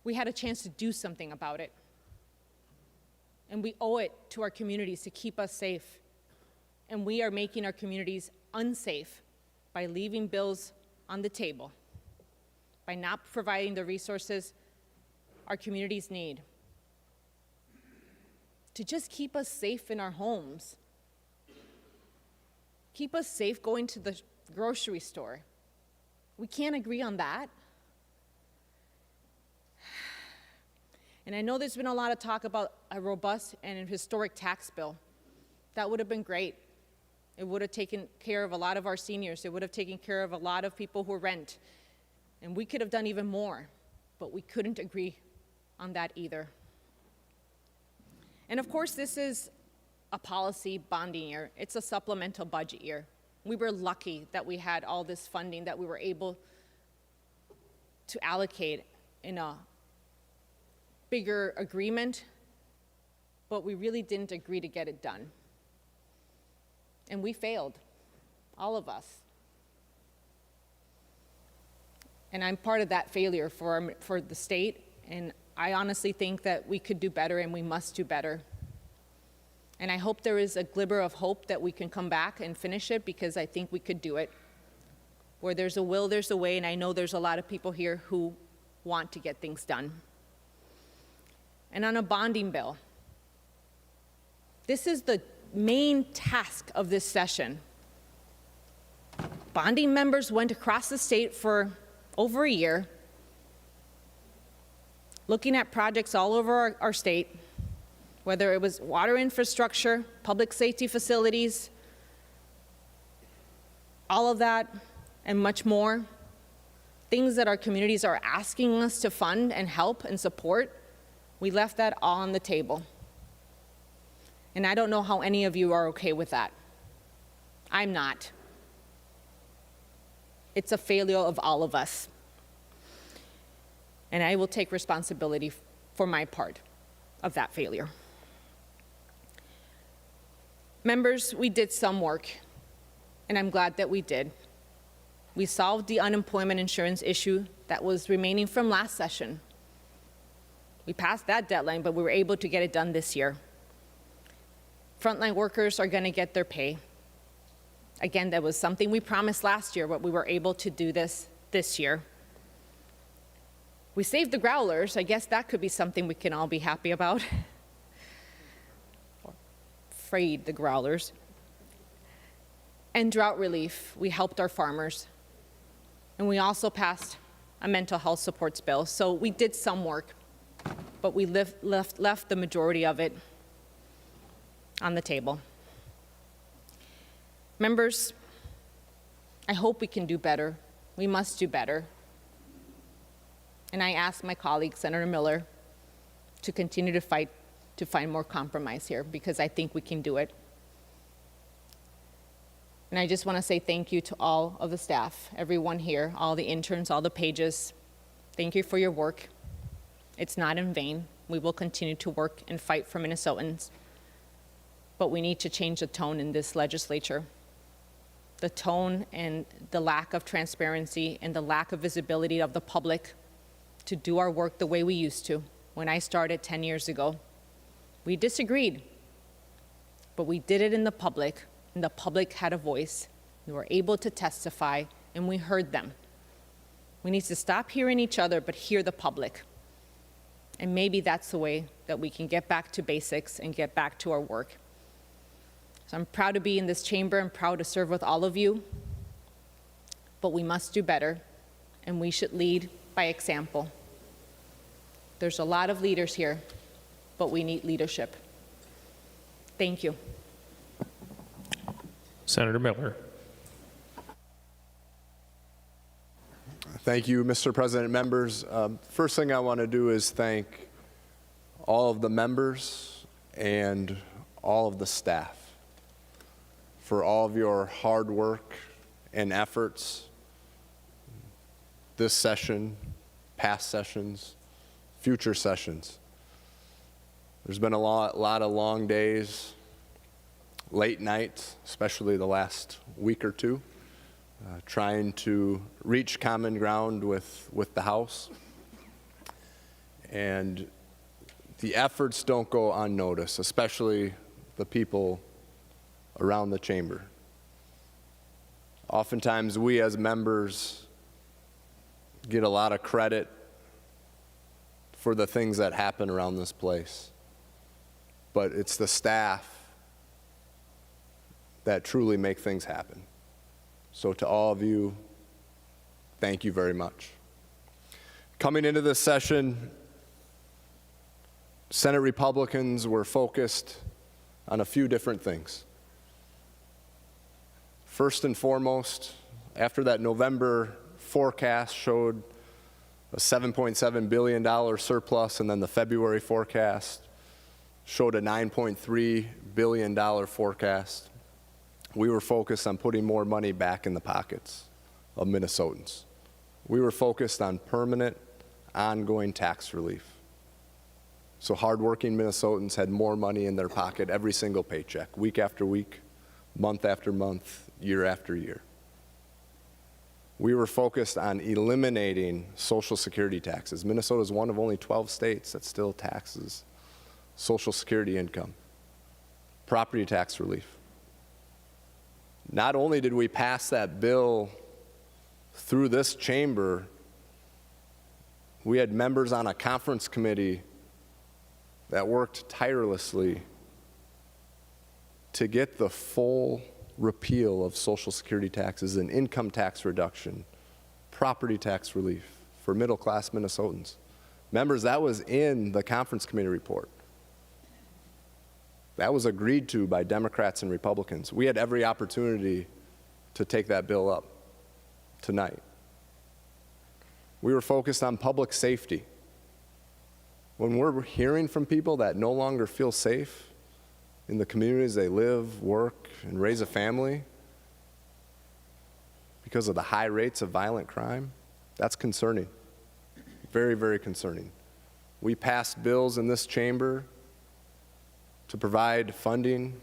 We had a chance to do something about it. And we owe it to our communities to keep us safe. And we are making our communities unsafe by leaving bills on the table, by not providing the resources our communities need to just keep us safe in our homes, keep us safe going to the grocery store. We can't agree on that. And I know there's been a lot of talk about a robust and historic tax bill. That would have been great. It would have taken care of a lot of our seniors. It would have taken care of a lot of people who rent. And we could have done even more, but we couldn't agree on that either. And of course, this is a policy bonding year. It's a supplemental budget year. We were lucky that we had all this funding that we were able to allocate in a bigger agreement, but we really didn't agree to get it done. And we failed, all of us. And I'm part of that failure for the state, and I honestly think that we could do better and we must do better. And I hope there is a glimmer of hope that we can come back and finish it, because I think we could do it. Where there's a will, there's a way, and I know there's a lot of people here who want to get things done. And on a bonding bill, this is the main task of this session. Bonding members went across the state for over a year, looking at projects all over our state, whether it was water infrastructure, public safety facilities, all of that and much more, things that our communities are asking us to fund and help and support. We left that all on the table. And I don't know how any of you are okay with that. I'm not. It's a failure of all of us. And I will take responsibility for my part of that failure. Members, we did some work, and I'm glad that we did. We solved the unemployment insurance issue that was remaining from last session. We passed that deadline, but we were able to get it done this year. Frontline workers are going to get their pay. Again, that was something we promised last year, but we were able to do this year. We saved the growlers. I guess that could be something we can all be happy about. Freed the growlers. And drought relief, we helped our farmers. And we also passed a mental health supports bill. So we did some work, but we left the majority of it on the table. Members, I hope we can do better. We must do better. And I ask my colleague, Senator Miller, to continue to fight to find more compromise here, because I think we can do it. And I just want to say thank you to all of the staff, everyone here, all the interns, all the pages. Thank you for your work. It's not in vain. We will continue to work and fight for Minnesotans. But we need to change the tone in this legislature. The tone and the lack of transparency and the lack of visibility of the public to do our work the way we used to. When I started 10 years ago, we disagreed, but we did it in the public, and the public had a voice. We were able to testify, and we heard them. We need to stop hearing each other, but hear the public. And maybe that's the way that we can get back to basics and get back to our work. So I'm proud to be in this chamber. I'm proud to serve with all of you. But we must do better, and we should lead by example. There's a lot of leaders here, but we need leadership. Thank you. Senator Miller. Thank you, Mr. President. Members, first thing I want to do is thank all of the members and all of the staff for all of your hard work and efforts this session, past sessions, future sessions. There's been a lot of long days, late nights, especially the last week or two, trying to reach common ground with the House. And the efforts don't go unnoticed, especially the people around the chamber. Oftentimes we as members get a lot of credit for the things that happen around this place. But it's the staff that truly make things happen. So to all of you, thank you very much. Coming into this session, Senate Republicans were focused on a few different things. First and foremost, after that November forecast showed a $7.7 billion surplus, and then the February forecast showed a $9.3 billion forecast, we were focused on putting more money back in the pockets of Minnesotans. We were focused on permanent, ongoing tax relief. So hardworking Minnesotans had more money in their pocket every single paycheck, week after week, month after month, year after year. We were focused on eliminating Social Security taxes. Minnesota is one of only 12 states that still taxes Social Security income. Property tax relief. Not only did we pass that bill through this chamber, we had members on a conference committee that worked tirelessly to get the full repeal of Social Security taxes and income tax reduction, property tax relief for middle-class Minnesotans. Members, that was in the conference committee report. That was agreed to by Democrats and Republicans. We had every opportunity to take that bill up tonight. We were focused on public safety. When we're hearing from people that no longer feel safe in the communities they live, work, and raise a family because of the high rates of violent crime, that's concerning. Very, very concerning. We passed bills in this chamber to provide funding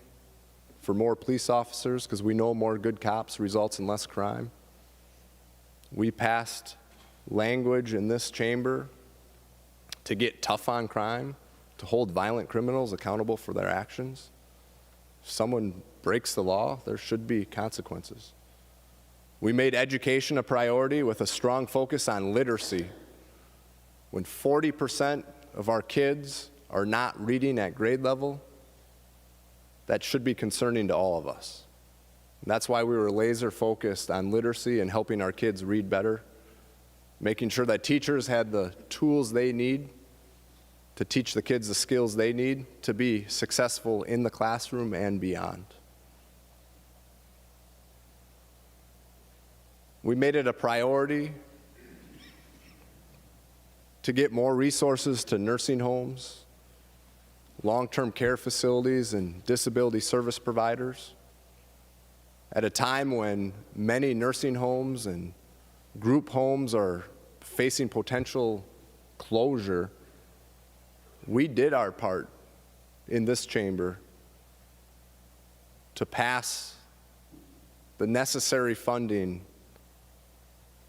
for more police officers because we know more good cops results in less crime. We passed language in this chamber to get tough on crime, to hold violent criminals accountable for their actions. If someone breaks the law, there should be consequences. We made education a priority with a strong focus on literacy. When 40% of our kids are not reading at grade level, that should be concerning to all of us. And that's why we were laser focused on literacy and helping our kids read better, making sure that teachers had the tools they need to teach the kids the skills they need to be successful in the classroom and beyond. We made it a priority to get more resources to nursing homes, long-term care facilities, and disability service providers. At a time when many nursing homes and group homes are facing potential closure, we did our part in this chamber to pass the necessary funding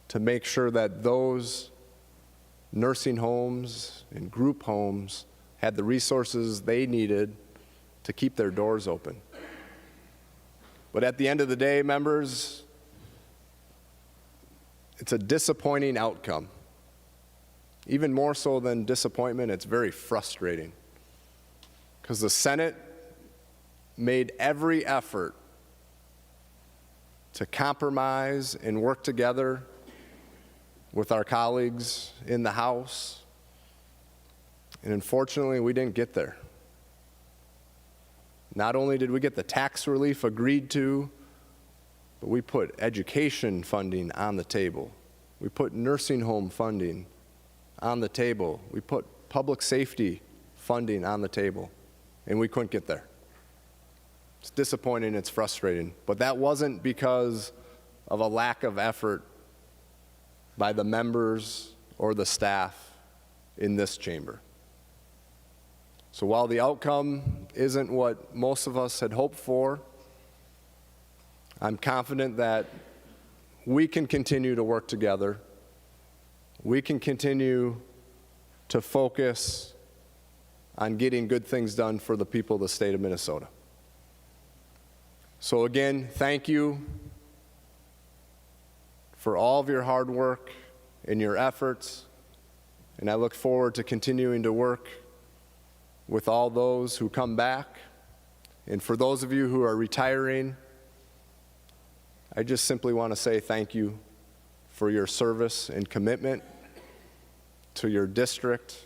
to make sure that those nursing homes and group homes had the resources they needed to keep their doors open. But at the end of the day, members, it's a disappointing outcome. Even more so than disappointment, it's very frustrating. Because the Senate made every effort to compromise and work together with our colleagues in the House. And unfortunately, we didn't get there. Not only did we get the tax relief agreed to, but we put education funding on the table. We put nursing home funding on the table. We put public safety funding on the table, and we couldn't get there. It's disappointing, it's frustrating, but that wasn't because of a lack of effort by the members or the staff in this chamber. So while the outcome isn't what most of us had hoped for, I'm confident that we can continue to work together. We can continue to focus on getting good things done for the people of the state of Minnesota. So again, thank you for all of your hard work and your efforts, and I look forward to continuing to work with all those who come back. And for those of you who are retiring, I just simply want to say thank you for your service and commitment to your district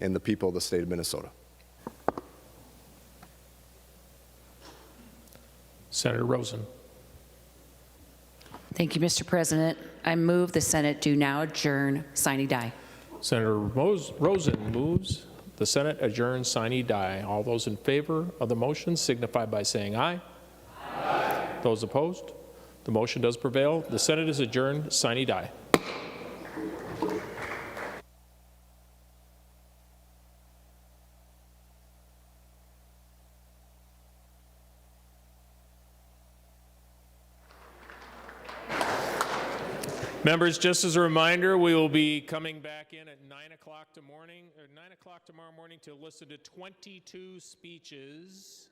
and the people of the state of Minnesota. Senator Rosen. Thank you, Mr. President. I move the Senate do now adjourn, sine die. Senator Rosen moves the Senate adjourn, sine die. All those in favor of the motion signify by saying aye. Aye. Those opposed? The motion does prevail. The Senate is adjourned, sine die. Members, just as a reminder, we will be coming back in at 9 o'clock tomorrow morning to listen to 22 speeches